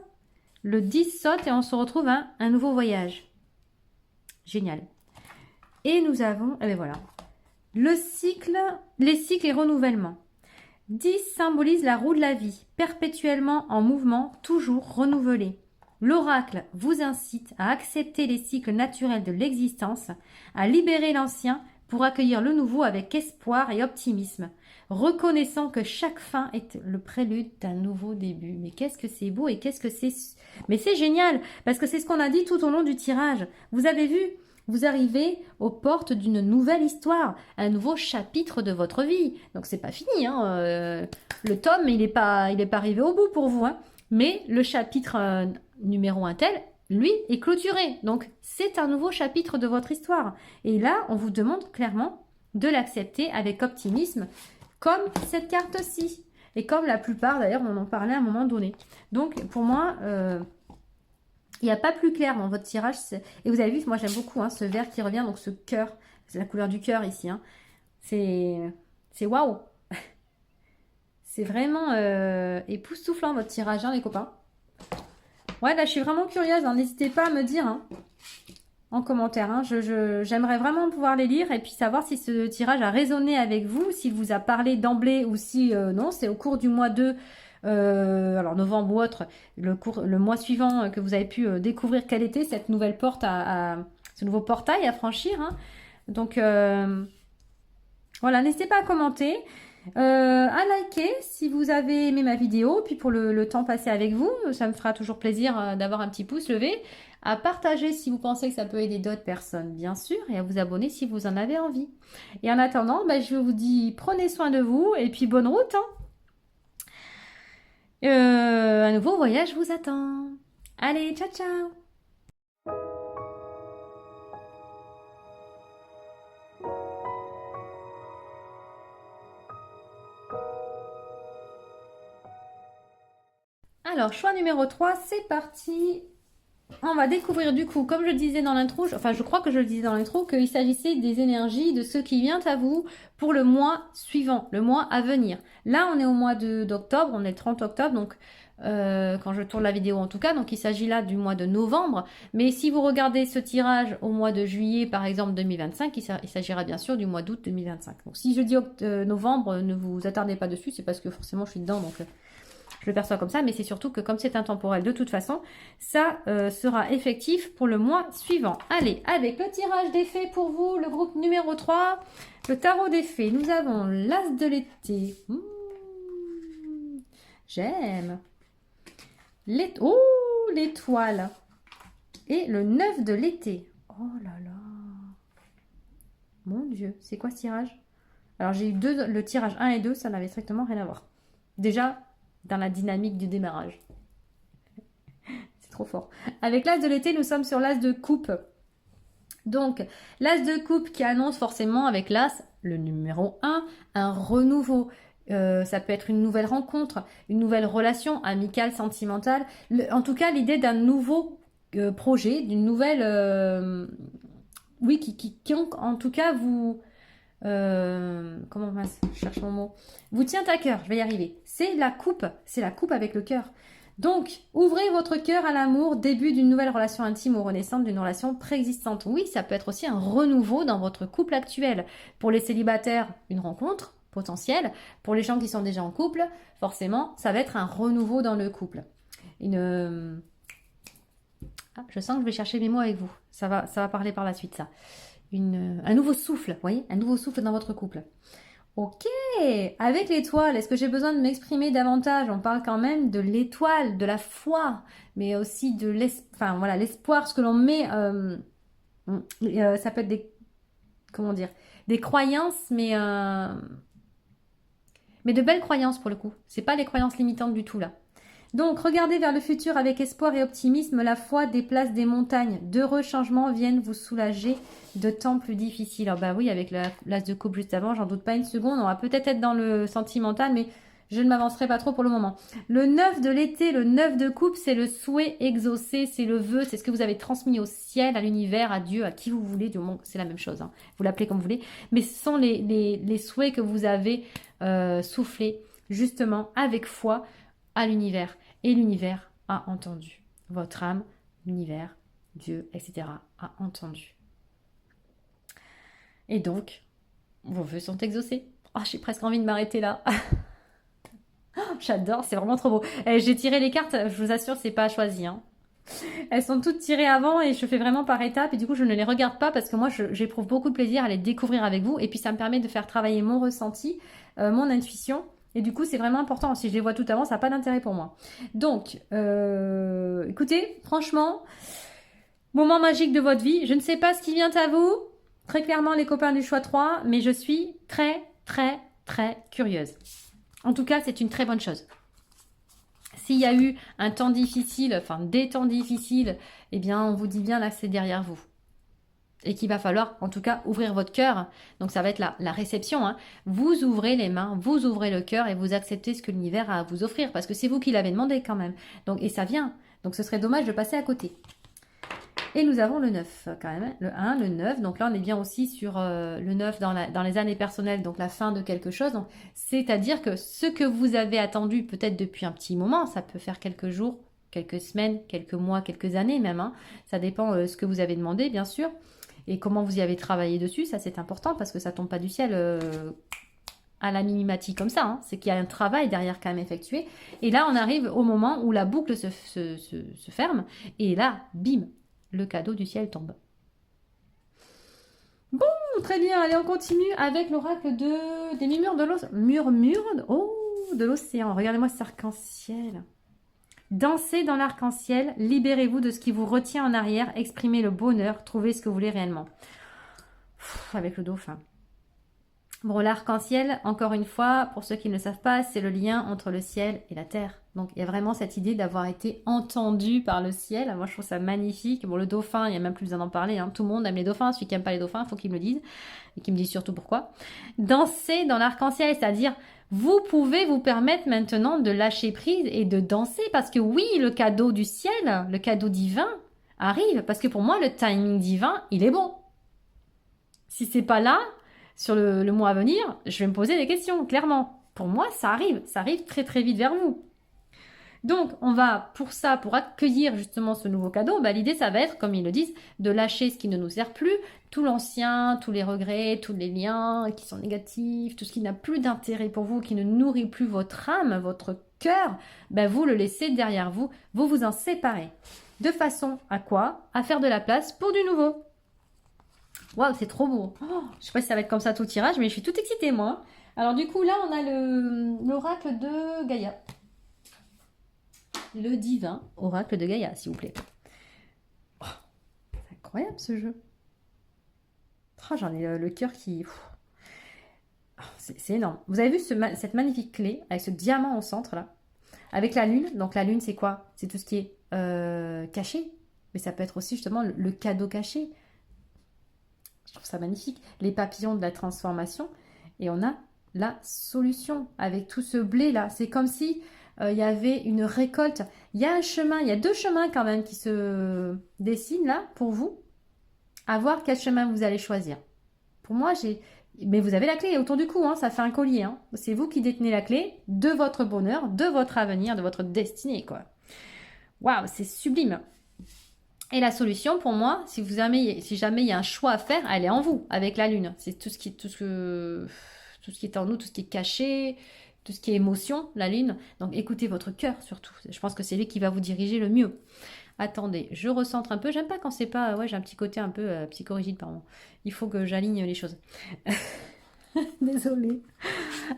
le 10 saute et on se retrouve à un nouveau voyage. Génial. Et nous avons, eh bien voilà, le cycle, les cycles et renouvellements. 10 symbolise la roue de la vie, perpétuellement en mouvement, toujours renouvelée. L'oracle vous incite à accepter les cycles naturels de l'existence, à libérer l'ancien pour accueillir le nouveau avec espoir et optimisme, reconnaissant que chaque fin est le prélude d'un nouveau début. Mais qu'est-ce que c'est beau et qu'est-ce que c'est... Mais c'est génial, parce que c'est ce qu'on a dit tout au long du tirage. Vous avez vu ? Vous arrivez aux portes d'une nouvelle histoire, un nouveau chapitre de votre vie. Donc c'est pas fini, hein. Le tome il est pas arrivé au bout pour vous, hein. Mais le chapitre numéro 1 tel, lui, est clôturé. Donc c'est un nouveau chapitre de votre histoire. Et là, on vous demande clairement de l'accepter avec optimisme, comme cette carte-ci. Et comme la plupart, d'ailleurs, on en parlait à un moment donné. Donc pour moi... il n'y a pas plus clair dans votre tirage. Et vous avez vu, moi j'aime beaucoup hein, ce vert qui revient, donc ce cœur. C'est la couleur du cœur ici. Hein. C'est waouh. C'est vraiment époustouflant votre tirage, hein, les copains. Ouais, là je suis vraiment curieuse. Hein. N'hésitez pas à me dire hein, en commentaire. Hein. J'aimerais vraiment pouvoir les lire et puis savoir si ce tirage a résonné avec vous, s'il vous a parlé d'emblée ou si non, c'est au cours du mois de... alors novembre ou autre, le mois suivant que vous avez pu découvrir quelle était cette nouvelle porte, ce nouveau portail à franchir. Hein. Donc voilà, n'hésitez pas à commenter, à liker si vous avez aimé ma vidéo, puis pour le temps passé avec vous, ça me fera toujours plaisir d'avoir un petit pouce levé, à partager si vous pensez que ça peut aider d'autres personnes, bien sûr, et à vous abonner si vous en avez envie. Et en attendant, je vous dis prenez soin de vous et puis bonne route. Hein. Un nouveau voyage vous attend. Allez, ciao ciao. Alors, choix numéro 3, c'est parti. On va découvrir du coup, comme je disais dans l'intro, enfin je crois que je le disais dans l'intro, qu'il s'agissait des énergies de ce qui vient à vous pour le mois suivant, le mois à venir. Là, on est au mois d'octobre, on est le 30 octobre, donc quand je tourne la vidéo en tout cas, donc il s'agit là du mois de novembre. Mais si vous regardez ce tirage au mois de juillet, par exemple 2025, il s'agira bien sûr du mois d'août 2025. Donc si je dis novembre, ne vous attardez pas dessus, c'est parce que forcément je suis dedans, donc... je le perçois comme ça, mais c'est surtout que comme c'est intemporel de toute façon, ça sera effectif pour le mois suivant. Allez, avec le tirage des fées pour vous, le groupe numéro 3, le tarot des fées. Nous avons l'as de l'été. J'aime. Oh, l'étoile. Et le 9 de l'été. Oh là là. Mon Dieu, c'est quoi ce tirage? Alors j'ai eu le tirage 1 et 2, ça n'avait strictement rien à voir. Déjà, dans la dynamique du démarrage. C'est trop fort. Avec l'as de l'été, nous sommes sur l'as de coupe. Donc, l'as de coupe qui annonce forcément avec l'as, le numéro 1 renouveau. Ça peut être une nouvelle rencontre, une nouvelle relation amicale, sentimentale. En tout cas, l'idée d'un nouveau projet, d'une nouvelle... oui, qui en tout cas vous... comment je cherche mon mot. Vous tient à cœur, je vais y arriver. C'est la coupe avec le cœur. Donc, ouvrez votre cœur à l'amour, début d'une nouvelle relation intime ou renaissante d'une relation préexistante. Oui, ça peut être aussi un renouveau dans votre couple actuel. Pour les célibataires, une rencontre potentielle. Pour les gens qui sont déjà en couple, forcément, ça va être un renouveau dans le couple. Je sens que je vais chercher mes mots avec vous. Ça va parler par la suite, ça. Un nouveau souffle, vous voyez, un nouveau souffle dans votre couple. Ok, avec l'étoile, est-ce que j'ai besoin de m'exprimer davantage? On parle quand même de l'étoile, de la foi, mais aussi de l'espoir, ce que l'on met, ça peut être des croyances, mais de belles croyances pour le coup. C'est pas les croyances limitantes du tout là. Donc, regardez vers le futur avec espoir et optimisme. La foi déplace des montagnes. D'heureux changements viennent vous soulager de temps plus difficiles. Alors, bah oui, avec l'as de coupe juste avant, j'en doute pas une seconde. On va peut-être être dans le sentimental, mais je ne m'avancerai pas trop pour le moment. Le 9 de l'été, le 9 de coupe, c'est le souhait exaucé, c'est le vœu, c'est ce que vous avez transmis au ciel, à l'univers, à Dieu, à qui vous voulez. Du moment, c'est la même chose, hein. Vous l'appelez comme vous voulez. Mais ce sont les souhaits que vous avez soufflés, justement, avec foi à l'univers. Et l'univers a entendu. Votre âme, l'univers, Dieu, etc. a entendu. Et donc, vos vœux sont exaucés. Oh, j'ai presque envie de m'arrêter là. J'adore, c'est vraiment trop beau. J'ai tiré les cartes, je vous assure, c'est pas choisi, hein. Elles sont toutes tirées avant et je fais vraiment par étapes. Et du coup, je ne les regarde pas parce que moi, j'éprouve beaucoup de plaisir à les découvrir avec vous. Et puis, ça me permet de faire travailler mon ressenti, mon intuition. Et du coup, c'est vraiment important. Si je les vois tout avant, ça n'a pas d'intérêt pour moi. Donc, écoutez, franchement, moment magique de votre vie. Je ne sais pas ce qui vient à vous. Très clairement, les copains du choix 3. Mais je suis très, très, très curieuse. En tout cas, c'est une très bonne chose. S'il y a eu un temps difficile, enfin des temps difficiles, eh bien, on vous dit bien là, c'est derrière vous. Et qu'il va falloir, en tout cas, ouvrir votre cœur. Donc, ça va être la réception, hein. Vous ouvrez les mains, vous ouvrez le cœur et vous acceptez ce que l'univers a à vous offrir. Parce que c'est vous qui l'avez demandé quand même. Donc, et ça vient. Donc, ce serait dommage de passer à côté. Et nous avons le 9 quand même. Le 1, le 9. Donc là, on est bien aussi sur le 9 dans les années personnelles. Donc, la fin de quelque chose. Donc, c'est-à-dire que ce que vous avez attendu peut-être depuis un petit moment, ça peut faire quelques jours, quelques semaines, quelques mois, quelques années même, hein. Ça dépend ce que vous avez demandé, bien sûr. Et comment vous y avez travaillé dessus, ça c'est important parce que ça tombe pas du ciel à la minimatie comme ça, hein. C'est qu'il y a un travail derrière quand même effectué. Et là, on arrive au moment où la boucle se ferme. Et là, bim, le cadeau du ciel tombe. Bon, très bien. Allez, on continue avec l'oracle des murmures de l'océan. De l'océan. Regardez-moi cet arc-en-ciel. Dansez dans l'arc-en-ciel, libérez-vous de ce qui vous retient en arrière, exprimez le bonheur, trouvez ce que vous voulez réellement. Avec le dauphin. Bon, l'arc-en-ciel, encore une fois, pour ceux qui ne le savent pas, c'est le lien entre le ciel et la terre. Donc, il y a vraiment cette idée d'avoir été entendu par le ciel. Moi, je trouve ça magnifique. Bon, le dauphin, il n'y a même plus besoin d'en parler, hein. Tout le monde aime les dauphins. Celui qui n'aime pas les dauphins, il faut qu'il me le dise. Et qu'il me dise surtout pourquoi. Danser dans l'arc-en-ciel, c'est-à-dire... Vous pouvez vous permettre maintenant de lâcher prise et de danser parce que oui, le cadeau du ciel, le cadeau divin arrive parce que pour moi, le timing divin, il est bon. Si c'est pas là, sur le mois à venir, je vais me poser des questions, clairement. Pour moi, ça arrive très très vite vers vous. Donc, on va, pour accueillir justement ce nouveau cadeau, l'idée, ça va être, comme ils le disent, de lâcher ce qui ne nous sert plus, tout l'ancien, tous les regrets, tous les liens qui sont négatifs, tout ce qui n'a plus d'intérêt pour vous, qui ne nourrit plus votre âme, votre cœur, vous le laissez derrière vous, vous vous en séparez. De façon à quoi? À faire de la place pour du nouveau. Waouh, c'est trop beau. Je ne sais pas si ça va être comme ça tout le tirage, mais je suis toute excitée, moi. Alors du coup, là, on a l'oracle de Gaïa. Le divin oracle de Gaïa, s'il vous plaît. incroyable ce jeu. Oh, j'en ai le cœur qui... C'est énorme. Vous avez vu cette magnifique clé avec ce diamant au centre là, avec la lune. Donc la lune c'est quoi? C'est tout ce qui est caché. Mais ça peut être aussi justement le cadeau caché. Je trouve ça magnifique. Les papillons de la transformation. Et on a la solution avec tout ce blé là. C'est comme si il y avait une récolte. Il y a un chemin, il y a deux chemins quand même qui se dessinent là pour vous. À voir quel chemin vous allez choisir. Pour moi, mais vous avez la clé autour du cou, hein, ça fait un collier. Hein. C'est vous qui détenez la clé de votre bonheur, de votre avenir, de votre destinée, quoi. Waouh, c'est sublime. Et la solution, pour moi, si jamais il y a un choix à faire, elle est en vous, avec la lune. C'est tout ce qui est en nous, tout ce qui est caché, tout ce qui est émotion, la lune. Donc écoutez votre cœur surtout. Je pense que c'est lui qui va vous diriger le mieux. Attendez, je recentre un peu. J'aime pas quand c'est pas... Ouais, j'ai un petit côté un peu psychorigide, pardon. Il faut que j'aligne les choses. Désolée.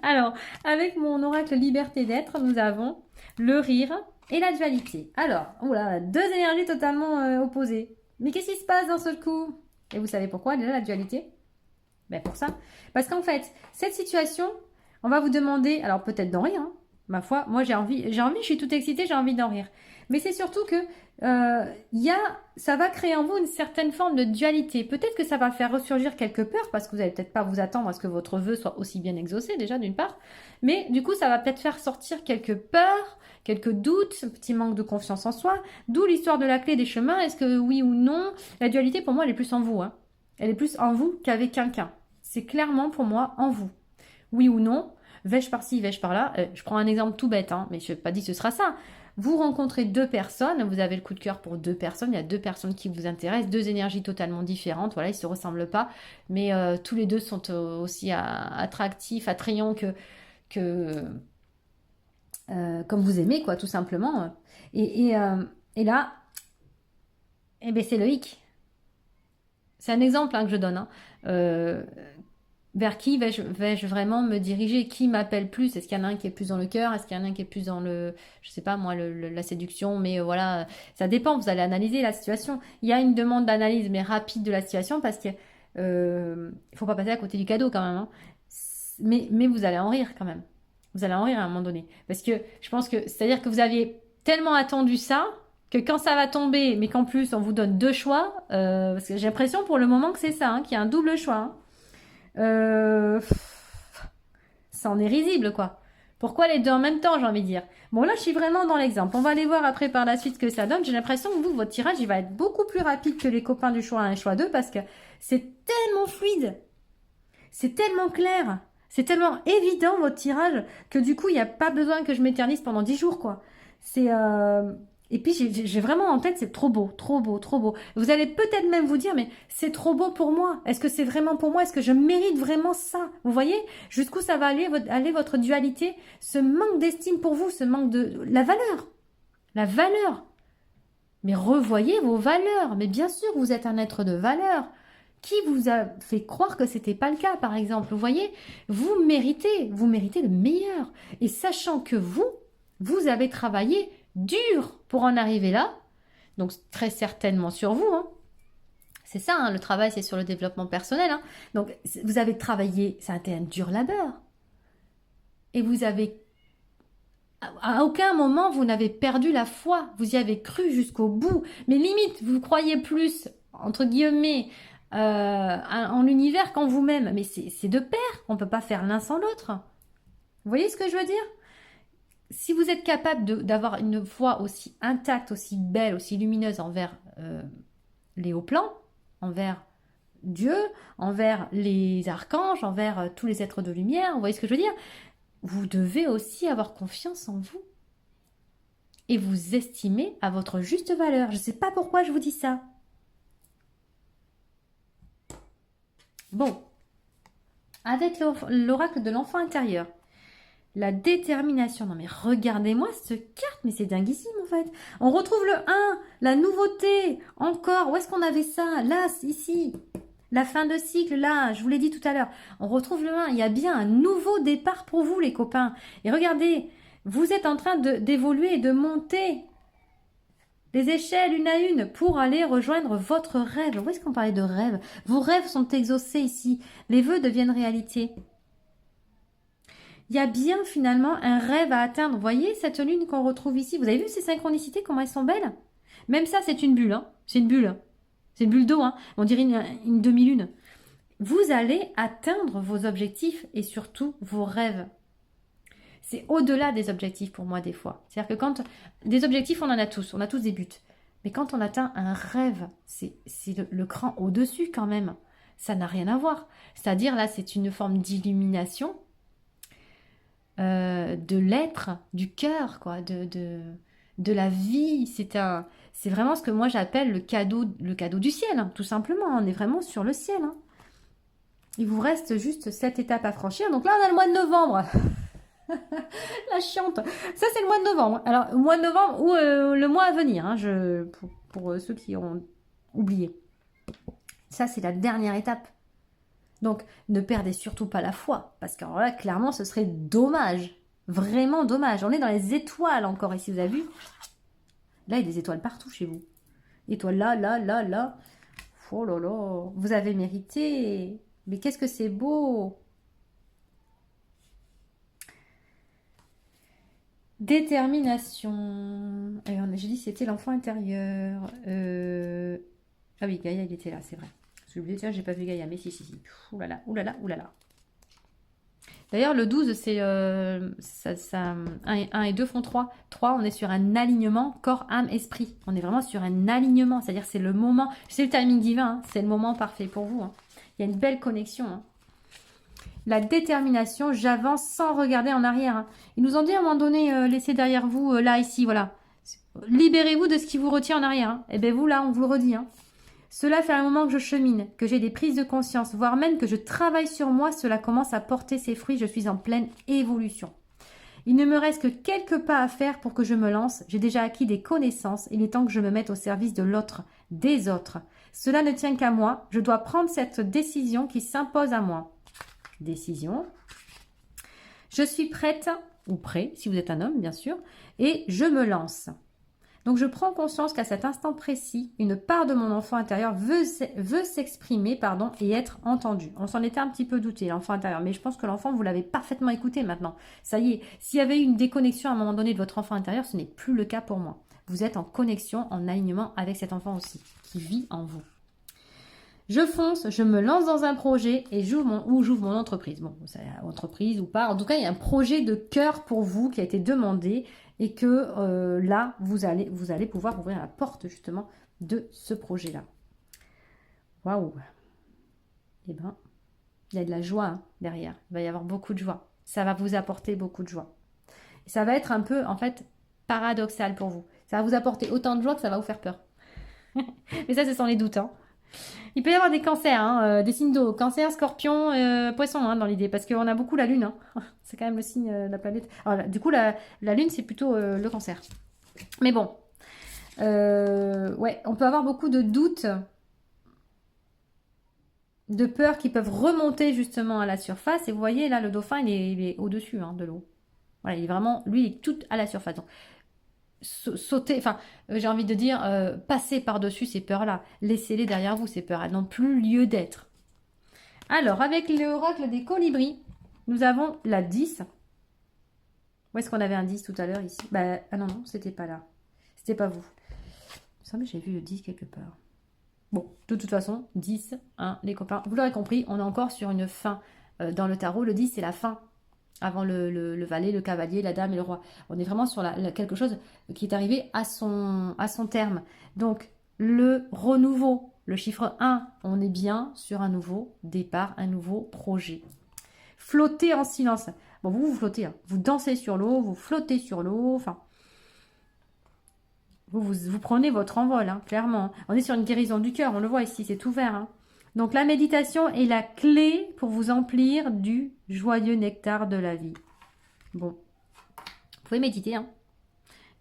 Alors, avec mon oracle liberté d'être, nous avons le rire et la dualité. Alors, oula, deux énergies totalement opposées. Mais qu'est-ce qui se passe d'un seul coup? Et vous savez pourquoi, déjà, la dualité? Ben pour ça. Parce qu'en fait, cette situation, on va vous demander... Alors, peut-être d'en rire, hein. Ma foi, moi j'ai envie, je suis toute excitée, j'ai envie d'en rire. Mais c'est surtout que ça va créer en vous une certaine forme de dualité. Peut-être que ça va faire ressurgir quelques peurs, parce que vous n'allez peut-être pas vous attendre à ce que votre vœu soit aussi bien exaucé, déjà, d'une part. Mais du coup, ça va peut-être faire sortir quelques peurs, quelques doutes, un petit manque de confiance en soi. D'où l'histoire de la clé des chemins. Est-ce que oui ou non? La dualité, pour moi, elle est plus en vous. Hein. Elle est plus en vous qu'avec quelqu'un. C'est clairement, pour moi, en vous. Oui ou non? Vais-je par-ci, vais-je par-là? Je prends un exemple tout bête, hein, mais je n'ai pas dit que ce sera ça. Vous rencontrez deux personnes, vous avez le coup de cœur pour deux personnes, il y a deux personnes qui vous intéressent, deux énergies totalement différentes, voilà, ils ne se ressemblent pas, mais tous les deux sont aussi attractifs, attrayants comme vous aimez, quoi, tout simplement. Et là, eh ben, c'est le hic. C'est un exemple hein, que je donne. Hein. Vers qui vais-je vraiment me diriger? Qui m'appelle plus? Est-ce qu'il y en a un qui est plus dans le cœur? Est-ce qu'il y en a un qui est plus dans je sais pas moi, la séduction? Mais voilà, ça dépend. Vous allez analyser la situation. Il y a une demande d'analyse, mais rapide de la situation parce que il faut pas passer à côté du cadeau quand même. Hein. Mais vous allez en rire quand même. Vous allez en rire à un moment donné. Parce que je pense que, c'est-à-dire que vous aviez tellement attendu ça que quand ça va tomber, mais qu'en plus on vous donne deux choix, parce que j'ai l'impression pour le moment que c'est ça, hein, qu'il y a un double choix. Hein. Ça en est risible quoi. Pourquoi les deux en même temps, j'ai envie de dire. Bon là je suis vraiment dans l'exemple. On va aller voir après par la suite ce que ça donne. J'ai l'impression que vous, votre tirage, il va être beaucoup plus rapide que les copains du choix 1 et choix 2 parce que c'est tellement fluide. C'est tellement clair. C'est tellement évident votre tirage que du coup il n'y a pas besoin que je m'éternise pendant 10 jours quoi. C'est... Et puis j'ai vraiment en tête, c'est trop beau, trop beau, trop beau. Vous allez peut-être même vous dire, mais c'est trop beau pour moi. Est-ce que c'est vraiment pour moi? Est-ce que je mérite vraiment ça? Vous voyez jusqu'où ça va aller votre dualité, ce manque d'estime pour vous, ce manque de... La valeur. La valeur. Mais revoyez vos valeurs. Mais bien sûr, vous êtes un être de valeur. Qui vous a fait croire que c'était pas le cas, par exemple? Vous voyez, vous méritez le meilleur. Et sachant que vous avez travaillé dur pour en arriver là, donc très certainement sur vous. Hein. C'est ça, hein, le travail, c'est sur le développement personnel. Hein. Donc vous avez travaillé, ça a été un dur labeur. Et vous avez, à aucun moment, vous n'avez perdu la foi. Vous y avez cru jusqu'au bout. Mais limite, vous croyez plus, entre guillemets, en l'univers qu'en vous-même. Mais c'est de pair. On ne peut pas faire l'un sans l'autre. Vous voyez ce que je veux dire? Si vous êtes capable d'avoir une foi aussi intacte, aussi belle, aussi lumineuse envers les hauts plans, envers Dieu, envers les archanges, envers tous les êtres de lumière, vous voyez ce que je veux dire? Vous devez aussi avoir confiance en vous et vous estimer à votre juste valeur. Je ne sais pas pourquoi je vous dis ça. Bon, avec l'oracle de l'enfant intérieur, la détermination. Non mais regardez-moi cette carte, mais c'est dinguissime en fait. On retrouve le 1, la nouveauté, encore. Où est-ce qu'on avait ça? Là, ici. La fin de cycle, là, je vous l'ai dit tout à l'heure. On retrouve le 1. Il y a bien un nouveau départ pour vous, les copains. Et regardez, vous êtes en train d'évoluer et de monter. les échelles une à une pour aller rejoindre votre rêve. Où est-ce qu'on parlait de rêve? Vos rêves sont exaucés ici. Les vœux deviennent réalité. Il y a bien finalement un rêve à atteindre. Vous voyez cette lune qu'on retrouve ici? Vous avez vu ces synchronicités, comment elles sont belles? Même ça, c'est une bulle. Hein. C'est une bulle. C'est une bulle d'eau. Hein. On dirait une demi-lune. Vous allez atteindre vos objectifs et surtout vos rêves. C'est au-delà des objectifs pour moi des fois. C'est-à-dire que quand... Des objectifs, on en a tous des buts. Mais quand on atteint un rêve, c'est le cran au-dessus quand même. Ça n'a rien à voir. C'est-à-dire là, c'est une forme d'illumination de l'être, du cœur, quoi, de la vie. C'est vraiment ce que moi j'appelle le cadeau du ciel, hein, tout simplement. On est vraiment sur le ciel. Hein. Il vous reste juste cette étape à franchir. Donc là, on a le mois de novembre. La chiante. Ça, c'est le mois de novembre. Alors, le mois de novembre ou le mois à venir, hein, pour ceux qui ont oublié. Ça, c'est la dernière étape. Donc, ne perdez surtout pas la foi. Parce que alors là, clairement, ce serait dommage. Vraiment dommage. On est dans les étoiles encore ici, vous avez vu? Là, il y a des étoiles partout chez vous. Étoiles là, là, là, là. Oh là là. Vous avez mérité. Mais qu'est-ce que c'est beau! Détermination. J'ai dit c'était l'enfant intérieur. Ah oui, Gaïa, il était là, c'est vrai. J'ai oublié, tiens, j'ai pas vu Gaïa, mais si. Oulala, oulala, oulala. D'ailleurs, le 12, c'est 1 et 2 font 3. 3, on est sur un alignement corps, âme, esprit. On est vraiment sur un alignement, c'est-à-dire c'est le moment, c'est le timing divin, hein, c'est le moment parfait pour vous. Hein. Il y a une belle connexion. Hein. La détermination, j'avance sans regarder en arrière. Hein. Ils nous ont dit à un moment donné, laissez derrière vous, là, ici, voilà. Libérez-vous de ce qui vous retient en arrière. Hein. Et bien vous, là, on vous le redit. Hein. Cela fait un moment que je chemine, que j'ai des prises de conscience, voire même que je travaille sur moi, cela commence à porter ses fruits, je suis en pleine évolution. Il ne me reste que quelques pas à faire pour que je me lance, j'ai déjà acquis des connaissances, il est temps que je me mette au service de l'autre, des autres. Cela ne tient qu'à moi, je dois prendre cette décision qui s'impose à moi. Décision. Je suis prête, ou prêt, si vous êtes un homme, bien sûr, et je me lance. Donc, je prends conscience qu'à cet instant précis, une part de mon enfant intérieur veut s'exprimer et être entendue. On s'en était un petit peu douté, l'enfant intérieur, mais je pense que l'enfant, vous l'avez parfaitement écouté maintenant. Ça y est, s'il y avait eu une déconnexion à un moment donné de votre enfant intérieur, ce n'est plus le cas pour moi. Vous êtes en connexion, en alignement avec cet enfant aussi, qui vit en vous. Je fonce, je me lance dans un projet et j'ouvre mon entreprise. Bon, c'est entreprise ou pas. En tout cas, il y a un projet de cœur pour vous qui a été demandé et que là, vous allez pouvoir ouvrir la porte justement de ce projet-là. Waouh! Eh bien, il y a de la joie hein, derrière. Il va y avoir beaucoup de joie. Ça va vous apporter beaucoup de joie. Et ça va être un peu, en fait, paradoxal pour vous. Ça va vous apporter autant de joie que ça va vous faire peur. Mais ça, ce sont les doutes, hein. Il peut y avoir des cancers, hein, des signes d'eau, cancer, scorpion, poisson hein, dans l'idée, parce qu'on a beaucoup la lune. Hein. C'est quand même le signe de la planète. Alors, du coup, la lune, c'est plutôt le cancer. Mais bon, ouais, on peut avoir beaucoup de doutes, de peurs qui peuvent remonter justement à la surface. Et vous voyez, là, le dauphin, il est au-dessus hein, de l'eau. Voilà, il est vraiment, lui, il est tout à la surface. Donc, sauter, enfin, j'ai envie de dire, passer par-dessus ces peurs-là. Laissez-les derrière vous, ces peurs. Elles n'ont plus lieu d'être. Alors, avec l'oracle des colibris, nous avons la 10. Où est-ce qu'on avait un 10 tout à l'heure ici? Bah, ah non, c'était pas là. C'était pas vous. Il me semble que j'ai vu le 10 quelque part. Bon, de toute façon, 10, hein, les copains. Vous l'aurez compris, on est encore sur une fin. Dans le tarot, le 10, c'est la fin. Avant le valet, le cavalier, la dame et le roi. On est vraiment sur quelque chose qui est arrivé à son terme. Donc, le renouveau, le chiffre 1, on est bien sur un nouveau départ, un nouveau projet. Flotter en silence. Bon, vous flottez, hein. Vous dansez sur l'eau, vous flottez sur l'eau, enfin... Vous prenez votre envol, hein, clairement. On est sur une guérison du cœur, on le voit ici, c'est ouvert, hein. Donc, la méditation est la clé pour vous emplir du joyeux nectar de la vie. Bon, vous pouvez méditer, hein.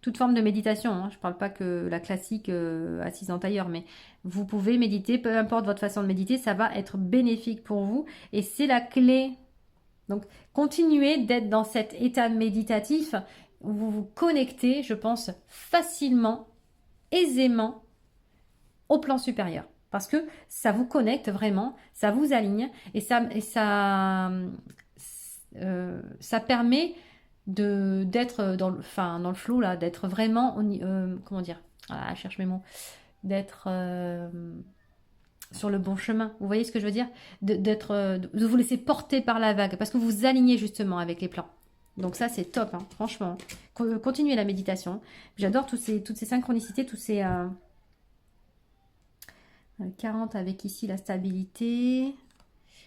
Toute forme de méditation, hein. Je ne parle pas que la classique assise en tailleur, mais vous pouvez méditer, peu importe votre façon de méditer, ça va être bénéfique pour vous et c'est la clé. Donc, continuez d'être dans cet état méditatif où vous vous connectez, je pense, facilement aisément au plan supérieur. Parce que ça vous connecte vraiment, ça vous aligne et ça permet d'être dans le flow là, d'être vraiment, comment dire, ah, je cherche mes mots, d'être sur le bon chemin. Vous voyez ce que je veux dire? De vous laisser porter par la vague parce que vous vous alignez justement avec les plans. Donc ça, c'est top, hein, franchement. Continuez la méditation. J'adore toutes ces synchronicités, tous ces... 40 avec ici la stabilité,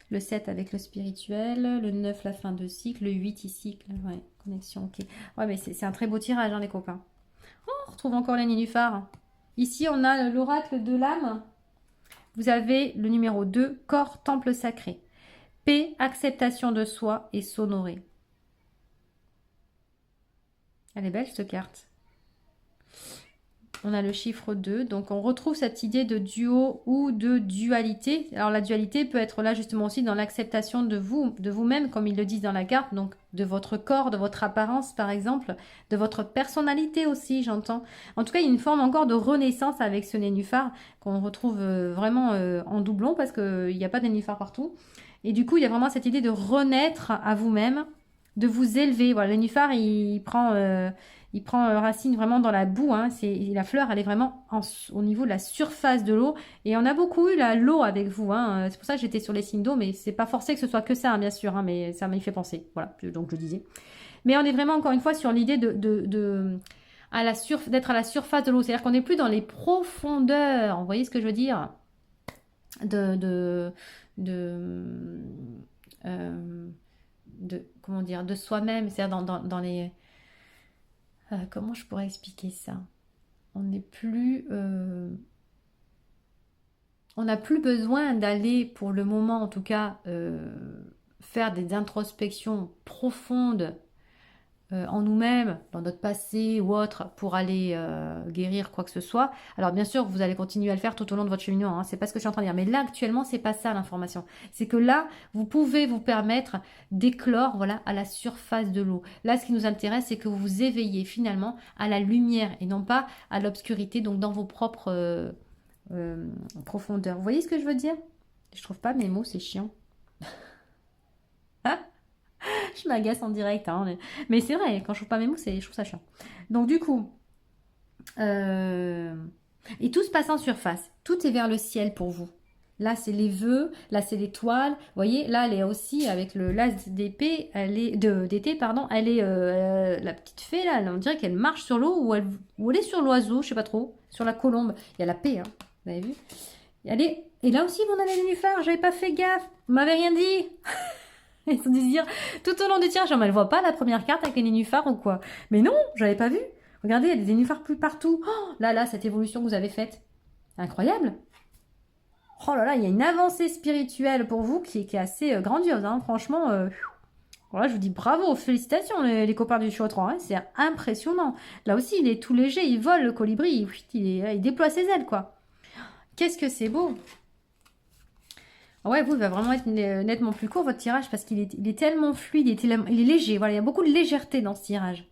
le 7 avec le spirituel, le 9 la fin de cycle, le 8 ici, ouais, connexion, ok. Ouais, mais c'est un très beau tirage, hein, les copains. Oh, on retrouve encore les nénuphars. Ici, on a l'oracle de l'âme. Vous avez le numéro 2, corps, temple sacré. Paix, acceptation de soi et s'honorer. Elle est belle, cette carte. On a le chiffre 2, donc on retrouve cette idée de duo ou de dualité. Alors la dualité peut être là justement aussi dans l'acceptation de vous-même, comme ils le disent dans la carte, donc de votre corps, de votre apparence par exemple, de votre personnalité aussi, j'entends. En tout cas, il y a une forme encore de renaissance avec ce nénuphar qu'on retrouve vraiment en doublon parce qu'il n'y a pas de nénuphar partout. Et du coup, il y a vraiment cette idée de renaître à vous-même, de vous élever. Voilà, le nénuphar, il prend racine vraiment dans la boue. Hein. La fleur, elle est vraiment au niveau de la surface de l'eau. Et on a beaucoup eu l'eau avec vous. Hein. C'est pour ça que j'étais sur les signes d'eau, mais c'est pas forcé que ce soit que ça, hein, bien sûr. Hein, mais ça m'y fait penser. Voilà, donc je disais. Mais on est vraiment, encore une fois, sur l'idée d'être à la surface de l'eau. C'est-à-dire qu'on n'est plus dans les profondeurs. Vous voyez ce que je veux dire? Comment dire, de soi-même. C'est-à-dire dans les... comment je pourrais expliquer ça? On n'est plus... on n'a plus besoin d'aller, pour le moment en tout cas, faire des introspections profondes en nous-mêmes, dans notre passé ou autre, pour aller guérir quoi que ce soit. Alors bien sûr, vous allez continuer à le faire tout au long de votre cheminement, hein, c'est pas ce que je suis en train de dire. Mais là, actuellement, c'est pas ça l'information. C'est que là, vous pouvez vous permettre d'éclore, voilà, à la surface de l'eau. Là, ce qui nous intéresse, c'est que vous vous éveillez finalement à la lumière et non pas à l'obscurité, donc dans vos propres profondeurs. Vous voyez ce que je veux dire? Je trouve pas mes mots, c'est chiant. Je m'agace en direct, hein, mais c'est vrai, quand je trouve pas mes mots, je trouve ça chiant. Donc du coup, et tout se passe en surface, tout est vers le ciel pour vous. Là, c'est les vœux, là, c'est l'étoile. Vous voyez, là, elle est aussi avec le l'as d'épée, d'été, pardon. Elle est, la petite fée, là, on dirait qu'elle marche sur l'eau ou elle est sur l'oiseau, je sais pas trop, sur la colombe. Il y a la paix, hein, vous avez vu? Et là aussi, on a les nénuphars, j'avais pas fait gaffe, vous m'avez rien dit. Ils ont dû se dire tout au long du tirage, mais elle voit pas la première carte avec les nénuphars ou quoi. Mais non, j'avais pas vu. Regardez, il y a des nénuphars plus partout. Oh, là, cette évolution que vous avez faite. Incroyable. Oh là là, il y a une avancée spirituelle pour vous qui est assez grandiose. Hein. Franchement, voilà, je vous dis bravo, félicitations les copains du Chotran. Hein. C'est impressionnant. Là aussi, il est tout léger, il vole le colibri. Il déploie ses ailes, quoi. Qu'est-ce que c'est beau. Ouais, vous, il va vraiment être nettement plus court votre tirage parce qu'il est tellement fluide, il est léger. Voilà, il y a beaucoup de légèreté dans ce tirage.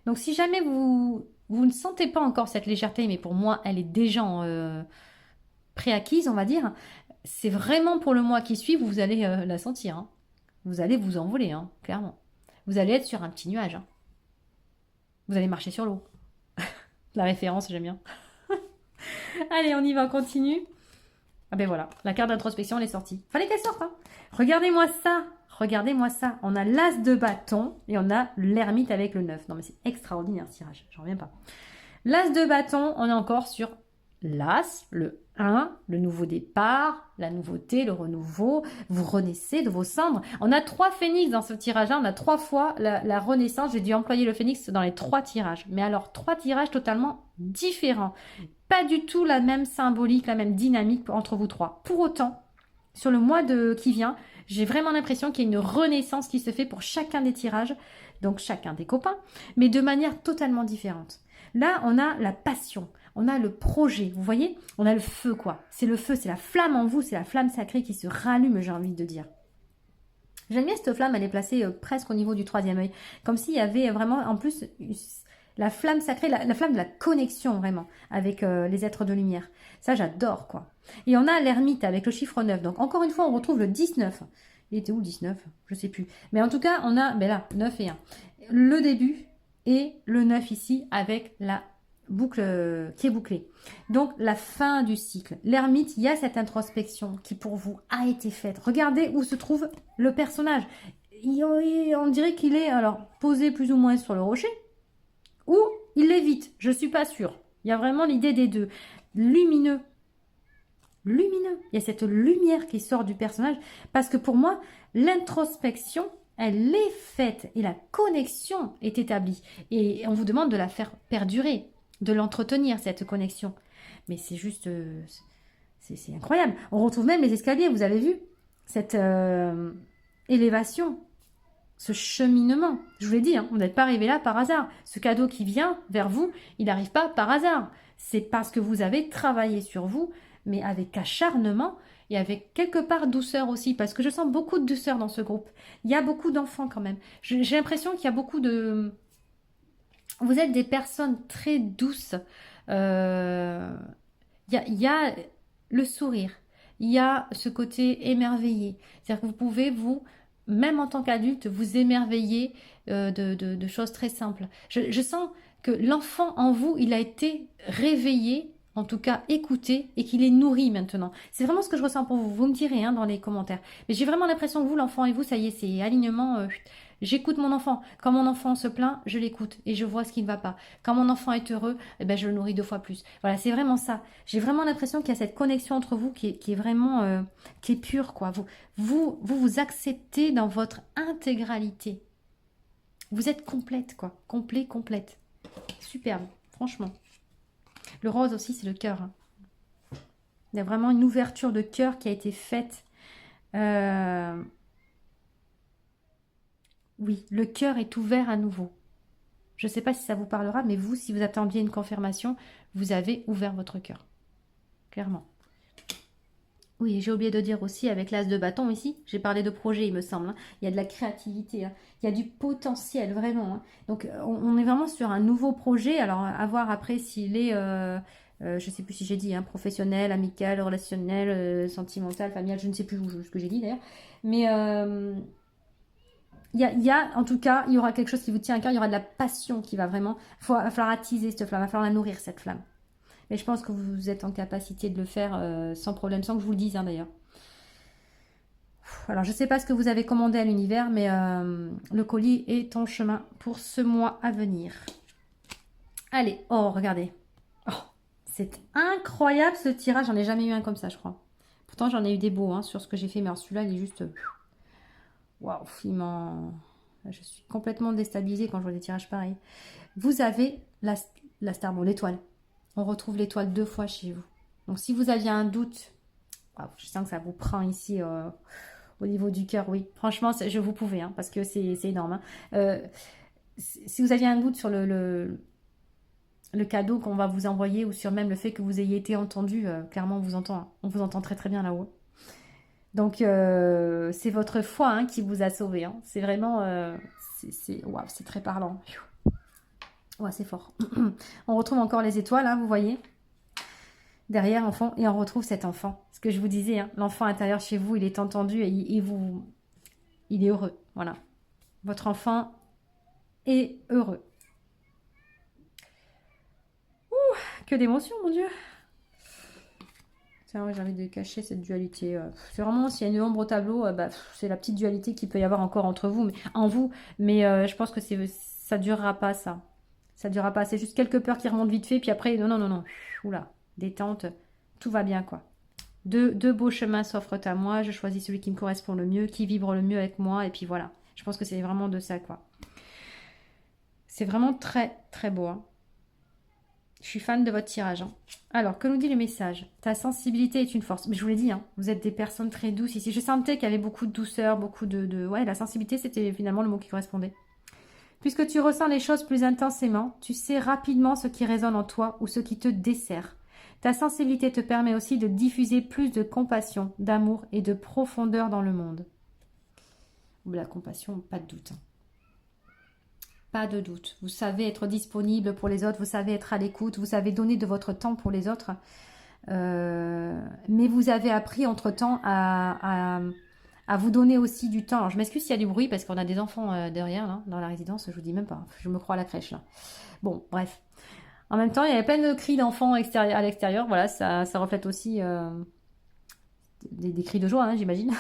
Donc si jamais vous ne sentez pas encore cette légèreté, mais pour moi, elle est déjà préacquise, on va dire, c'est vraiment pour le mois qui suit, vous allez la sentir. Hein. Vous allez vous envoler, hein, clairement. Vous allez être sur un petit nuage. Hein. Vous allez marcher sur l'eau. La référence, j'aime bien. Allez, on y va, on continue. Ah ben voilà, la carte d'introspection, elle est sortie. Fallait qu'elle sorte, hein. Regardez-moi ça. Regardez-moi ça. On a l'as de bâton et on a l'ermite avec le 9. Non mais c'est extraordinaire ce tirage, j'en reviens pas. L'as de bâton, on est encore sur l'as, le 1, le nouveau départ, la nouveauté, le renouveau. Vous renaissez de vos cendres. On a 3 phénix dans ce tirage-là. On a 3 fois la renaissance. J'ai dû employer le phénix dans les 3 tirages. Mais alors, 3 tirages totalement différents. Pas du tout la même symbolique, la même dynamique entre vous 3. Pour autant, sur le mois qui vient, j'ai vraiment l'impression qu'il y a une renaissance qui se fait pour chacun des tirages, donc chacun des copains, mais de manière totalement différente. Là, on a la passion, on a le projet, vous voyez? On a le feu, quoi. C'est le feu, c'est la flamme en vous, c'est la flamme sacrée qui se rallume, j'ai envie de dire. J'aime bien cette flamme, elle est placée presque au niveau du 3e œil, comme s'il y avait vraiment, en plus, La flamme sacrée, la flamme de la connexion vraiment avec les êtres de lumière. Ça, j'adore quoi. Et on a l'ermite avec le chiffre 9. Donc encore une fois, on retrouve le 19. Il était où le 19? Je sais plus. Mais en tout cas, on a ben là, 9 et 1. Le début et le 9 ici avec la boucle qui est bouclée. Donc la fin du cycle. L'ermite, il y a cette introspection qui pour vous a été faite. Regardez où se trouve le personnage. On dirait qu'il est alors posé plus ou moins sur le rocher ou il l'évite. Je suis pas sûre. Il y a vraiment l'idée des deux. Lumineux. Lumineux. Il y a cette lumière qui sort du personnage parce que pour moi, l'introspection, elle est faite et la connexion est établie. Et on vous demande de la faire perdurer, de l'entretenir, cette connexion. Mais c'est juste... c'est incroyable. On retrouve même les escaliers, vous avez vu? Cette élévation, ce cheminement. Je vous l'ai dit, hein, vous n'êtes pas arrivé là par hasard. Ce cadeau qui vient vers vous, il n'arrive pas par hasard. C'est parce que vous avez travaillé sur vous, mais avec acharnement et avec quelque part douceur aussi, parce que je sens beaucoup de douceur dans ce groupe. Il y a beaucoup d'enfants quand même. J'ai l'impression qu'il y a beaucoup de... Vous êtes des personnes très douces. Il y a le sourire. Il y a ce côté émerveillé. C'est-à-dire que vous pouvez, vous, même en tant qu'adulte, vous émerveiller de choses très simples. Je sens que l'enfant en vous, il a été réveillé, en tout cas écouté, et qu'il est nourri maintenant. C'est vraiment ce que je ressens pour vous. Vous me direz hein, dans les commentaires. Mais j'ai vraiment l'impression que vous, l'enfant et vous, ça y est, c'est alignement. J'écoute mon enfant. Quand mon enfant se plaint, je l'écoute et je vois ce qui ne va pas. Quand mon enfant est heureux, eh ben, je le nourris 2 fois plus. Voilà, c'est vraiment ça. J'ai vraiment l'impression qu'il y a cette connexion entre vous qui est vraiment qui est pure, quoi. Vous acceptez dans votre intégralité. Vous êtes complète, quoi. Complet, complète. Superbe, franchement. Le rose aussi, c'est le cœur. Hein. Il y a vraiment une ouverture de cœur qui a été faite. Oui, le cœur est ouvert à nouveau. Je ne sais pas si ça vous parlera, mais vous, si vous attendiez une confirmation, vous avez ouvert votre cœur. Clairement. Oui, j'ai oublié de dire aussi, avec l'as de bâton ici, j'ai parlé de projet, il me semble. Hein. Il y a de la créativité, hein. Il y a du potentiel, vraiment. Hein. Donc, on est vraiment sur un nouveau projet. Alors, à voir après s'il est, je ne sais plus si j'ai dit, hein, professionnel, amical, relationnel, sentimental, familial, je ne sais plus ce que j'ai dit d'ailleurs. Mais... il y a, en tout cas, il y aura quelque chose qui vous tient à cœur, il y aura de la passion qui va vraiment... Il va falloir attiser cette flamme, il va falloir la nourrir, cette flamme. Et je pense que vous êtes en capacité de le faire sans problème, sans que je vous le dise hein, d'ailleurs. Alors, je ne sais pas ce que vous avez commandé à l'univers, mais le colis est en chemin pour ce mois à venir. Allez, oh, regardez. Oh, c'est incroyable ce tirage, j'en ai jamais eu un comme ça, je crois. Pourtant, j'en ai eu des beaux hein, sur ce que j'ai fait, mais alors celui-là, il est juste... Waouh, je suis complètement déstabilisée quand je vois des tirages pareils. Vous avez la star, bon, l'étoile. On retrouve l'étoile 2 fois chez vous. Donc, si vous aviez un doute, waouh, je sens que ça vous prend ici au niveau du cœur, oui. Franchement, je vous pouvais, hein, parce que c'est énorme. Hein. Si vous aviez un doute sur le cadeau qu'on va vous envoyer ou sur même le fait que vous ayez été entendu, clairement, on vous entend. Hein. On vous entend très très bien là-haut. Donc, c'est votre foi hein, qui vous a sauvé. Hein. C'est vraiment... wow, c'est très parlant. Ouais, c'est fort. On retrouve encore les étoiles, hein, vous voyez. Derrière, enfant. Et on retrouve cet enfant. Ce que je vous disais, hein, l'enfant intérieur chez vous, il est entendu et il est heureux. Voilà. Votre enfant est heureux. Ouh, que d'émotions, mon Dieu. J'ai envie de cacher cette dualité. C'est vraiment, s'il y a une ombre au tableau, c'est la petite dualité qu'il peut y avoir encore entre vous, mais je pense que ça durera pas, ça. Ça durera pas. C'est juste quelques peurs qui remontent vite fait, puis après, non. Oula, détente, tout va bien, quoi. Deux beaux chemins s'offrent à moi. Je choisis celui qui me correspond le mieux, qui vibre le mieux avec moi, et puis voilà. Je pense que c'est vraiment de ça, quoi. C'est vraiment très, très beau, hein. Je suis fan de votre tirage. Hein. Alors, que nous dit le message? Ta sensibilité est une force. Mais je vous l'ai dit, hein, vous êtes des personnes très douces ici. Je sentais qu'il y avait beaucoup de douceur, beaucoup de... Ouais, la sensibilité, c'était finalement le mot qui correspondait. Puisque tu ressens les choses plus intensément, tu sais rapidement ce qui résonne en toi ou ce qui te dessert. Ta sensibilité te permet aussi de diffuser plus de compassion, d'amour et de profondeur dans le monde. La compassion, pas de doute. Hein. pas de doute. Vous savez être disponible pour les autres, vous savez être à l'écoute, vous savez donner de votre temps pour les autres. Mais vous avez appris entre-temps à vous donner aussi du temps. Alors, je m'excuse s'il y a du bruit parce qu'on a des enfants derrière, là, dans la résidence, je vous dis même pas. Je me crois à la crèche, là. Bon, bref. En même temps, il y avait plein de cris d'enfants à l'extérieur. Voilà, ça reflète aussi des cris de joie, hein, j'imagine.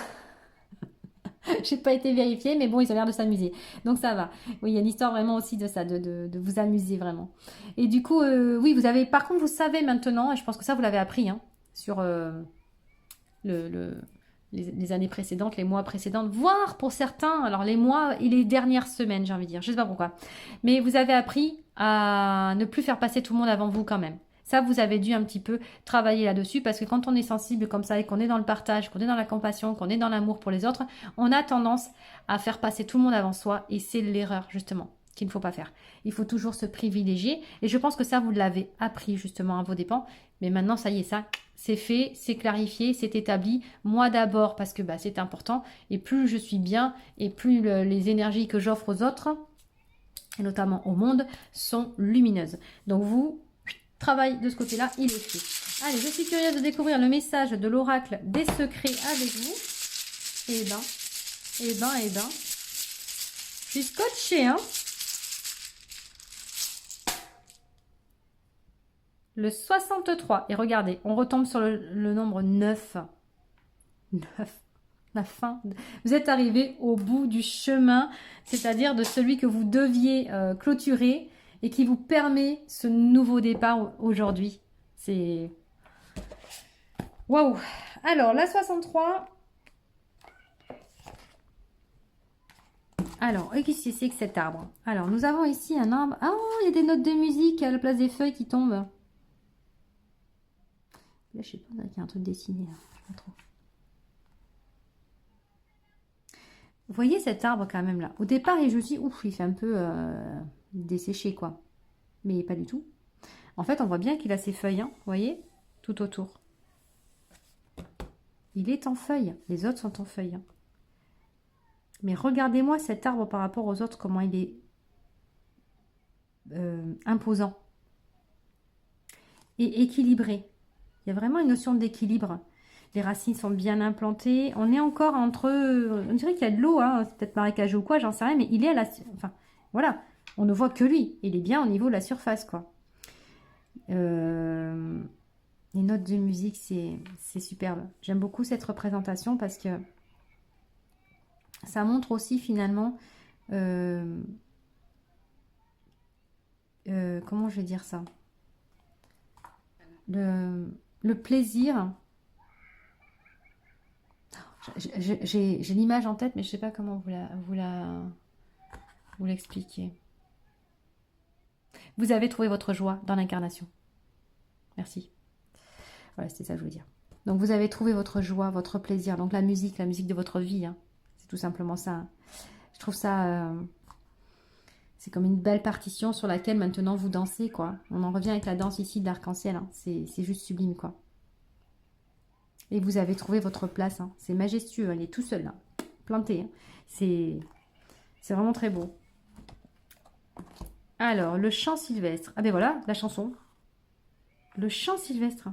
J'ai pas été vérifiée, mais bon, ils ont l'air de s'amuser. Donc ça va. Oui, il y a une histoire vraiment aussi de ça, de vous amuser vraiment. Et du coup, oui, vous avez. Par contre, vous savez maintenant, et je pense que ça, vous l'avez appris, hein, sur les années précédentes, les mois précédents, voire pour certains, alors les mois et les dernières semaines, j'ai envie de dire. Je sais pas pourquoi. Mais vous avez appris à ne plus faire passer tout le monde avant vous quand même. Ça, vous avez dû un petit peu travailler là-dessus parce que quand on est sensible comme ça et qu'on est dans le partage, qu'on est dans la compassion, qu'on est dans l'amour pour les autres, on a tendance à faire passer tout le monde avant soi et c'est l'erreur justement qu'il ne faut pas faire. Il faut toujours se privilégier et je pense que ça, vous l'avez appris justement à vos dépens. Mais maintenant, ça y est, ça, c'est fait, c'est clarifié, c'est établi. Moi d'abord parce que bah, c'est important et plus je suis bien et plus les énergies que j'offre aux autres, et notamment au monde, sont lumineuses. Donc vous, travail de ce côté-là, il est fait. Allez, je suis curieuse de découvrir le message de l'oracle des secrets avec vous. Eh ben. Je suis scotchée, hein. Le 63. Et regardez, on retombe sur le nombre 9. 9. La fin. Vous êtes arrivé au bout du chemin, c'est-à-dire de celui que vous deviez clôturer et qui vous permet ce nouveau départ aujourd'hui. C'est... Waouh! Alors, la 63. Alors, qu'est-ce que c'est que cet arbre? Alors, nous avons ici un arbre. Ah, il y a des notes de musique à la place des feuilles qui tombent. Là, je sais pas, il y a un truc dessiné. Là. Je sais pas trop. Vous voyez cet arbre quand même là. Au départ, je me suis dit, ouf, il fait un peu desséché quoi. Mais pas du tout. En fait, on voit bien qu'il a ses feuilles, hein, vous voyez, tout autour. Il est en feuilles. Les autres sont en feuilles. Hein. Mais regardez-moi cet arbre par rapport aux autres, comment il est imposant. Et équilibré. Il y a vraiment une notion d'équilibre. Les racines sont bien implantées. On est encore entre... On dirait qu'il y a de l'eau, hein, c'est peut-être marécageux ou quoi, j'en sais rien, mais il est à la... Enfin, voilà, on ne voit que lui. Il est bien au niveau de la surface, quoi. Les notes de musique, c'est superbe. J'aime beaucoup cette représentation parce que ça montre aussi finalement... comment je vais dire ça? Le plaisir... J'ai l'image en tête, mais je ne sais pas comment vous l'expliquer. Vous avez trouvé votre joie dans l'incarnation. Merci. Voilà, c'était ça que je voulais dire. Donc, vous avez trouvé votre joie, votre plaisir. Donc, la musique de votre vie. Hein. C'est tout simplement ça. Hein. Je trouve ça... c'est comme une belle partition sur laquelle maintenant vous dansez, quoi. On en revient avec la danse ici de l'arc-en-ciel. Hein. C'est juste sublime, quoi. Et vous avez trouvé votre place. Hein. C'est majestueux. Elle est tout seul, là. Planté. Hein. C'est vraiment très beau. Alors, le chant sylvestre. Ah ben voilà, la chanson. Le chant sylvestre.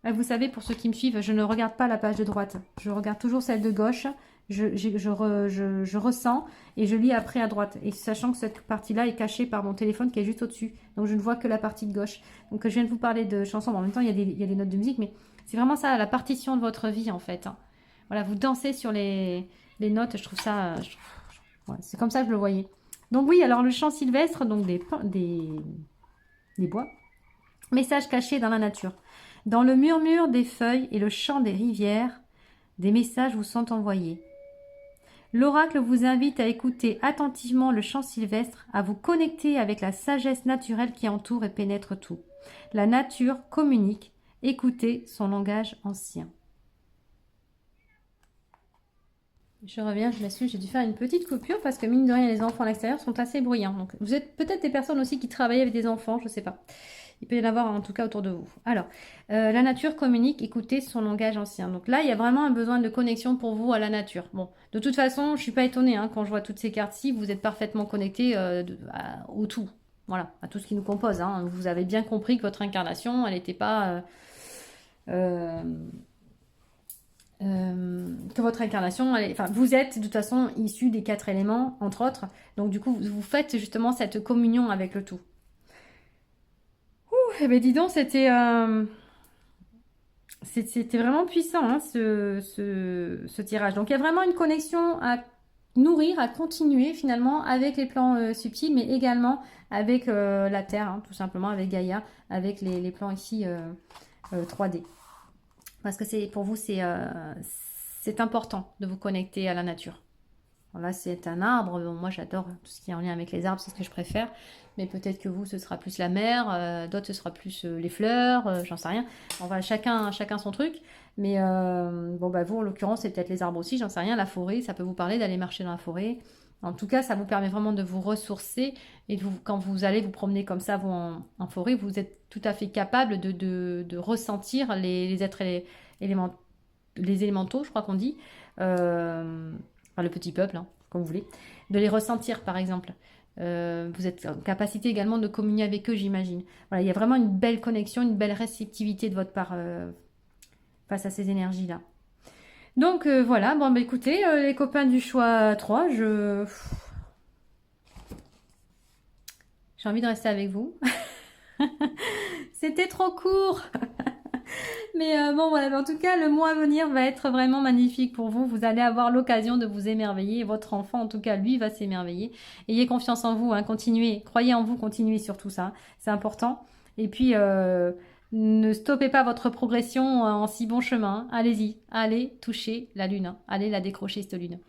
Ah, vous savez, pour ceux qui me suivent, je ne regarde pas la page de droite. Je regarde toujours celle de gauche. Je ressens et je lis après à droite. Et sachant que cette partie-là est cachée par mon téléphone qui est juste au-dessus. Donc, je ne vois que la partie de gauche. Donc, je viens de vous parler de chansons. Bon, en même temps, il y a des notes de musique, mais c'est vraiment ça, la partition de votre vie, en fait. Hein. Voilà, vous dansez sur les notes. Je trouve ça... ouais, c'est comme ça que je le voyais. Donc, oui, alors le chant sylvestre, donc des bois. Message caché dans la nature. Dans le murmure des feuilles et le chant des rivières, des messages vous sont envoyés. L'oracle vous invite à écouter attentivement le chant sylvestre, à vous connecter avec la sagesse naturelle qui entoure et pénètre tout. La nature communique, écoutez son langage ancien. Je reviens, je m'excuse, j'ai dû faire une petite coupure parce que mine de rien, les enfants à l'extérieur sont assez bruyants. Donc, vous êtes peut-être des personnes aussi qui travaillent avec des enfants, je ne sais pas. Il peut y en avoir en tout cas autour de vous. Alors, la nature communique, écoutez son langage ancien. Donc là, il y a vraiment un besoin de connexion pour vous à la nature. Bon, de toute façon, je ne suis pas étonnée hein, quand je vois toutes ces cartes-ci, vous êtes parfaitement connectés au tout. Voilà, à tout ce qui nous compose. Hein. Vous avez bien compris que votre incarnation, elle n'était pas... que votre incarnation, enfin, vous êtes de toute façon issu des 4 éléments, entre autres. Donc du coup, vous faites justement cette communion avec le tout. Eh bien dis donc, c'était vraiment puissant hein, ce tirage. Donc il y a vraiment une connexion à nourrir, à continuer finalement avec les plans subtils, mais également avec la Terre, hein, tout simplement, avec Gaïa, avec les plans ici 3D. Parce que pour vous, c'est important de vous connecter à la nature. Alors là, c'est un arbre. Bon, moi, j'adore tout ce qui est en lien avec les arbres, c'est ce que je préfère. Mais peut-être que vous, ce sera plus la mer, d'autres, ce sera plus les fleurs, j'en sais rien. Enfin, chacun son truc. Mais bon, bah, vous, en l'occurrence, c'est peut-être les arbres aussi, j'en sais rien. La forêt, ça peut vous parler d'aller marcher dans la forêt. En tout cas, ça vous permet vraiment de vous ressourcer. Et quand vous allez vous promener comme ça, vous, en forêt, vous êtes tout à fait capable de ressentir les êtres les élémentaux, je crois qu'on dit. Enfin, le petit peuple, hein, comme vous voulez. De les ressentir, par exemple. Vous êtes en capacité également de communier avec eux, j'imagine. Voilà, il y a vraiment une belle connexion, une belle réceptivité de votre part face à ces énergies-là. Donc voilà, bon bah écoutez, les copains du choix 3, j'ai envie de rester avec vous. C'était trop court. Mais bon voilà, mais en tout cas, le mois à venir va être vraiment magnifique pour vous. Vous allez avoir l'occasion de vous émerveiller. Votre enfant, en tout cas, lui, va s'émerveiller. Ayez confiance en vous, hein, continuez. Croyez en vous, continuez sur tout ça. C'est important. Et puis, ne stoppez pas votre progression en si bon chemin. Allez-y, allez toucher la lune. Hein. Allez la décrocher, cette lune.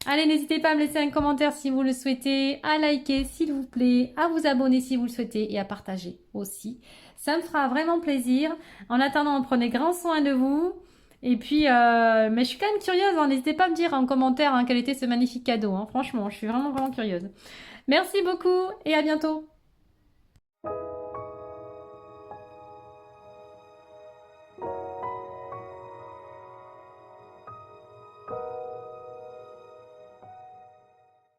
Allez, n'hésitez pas à me laisser un commentaire si vous le souhaitez, à liker s'il vous plaît, à vous abonner si vous le souhaitez et à partager aussi. Ça me fera vraiment plaisir. En attendant, prenez grand soin de vous. Et puis, mais je suis quand même curieuse. Hein. N'hésitez pas à me dire en commentaire hein, quel était ce magnifique cadeau. Hein. Franchement, je suis vraiment, vraiment curieuse. Merci beaucoup et à bientôt.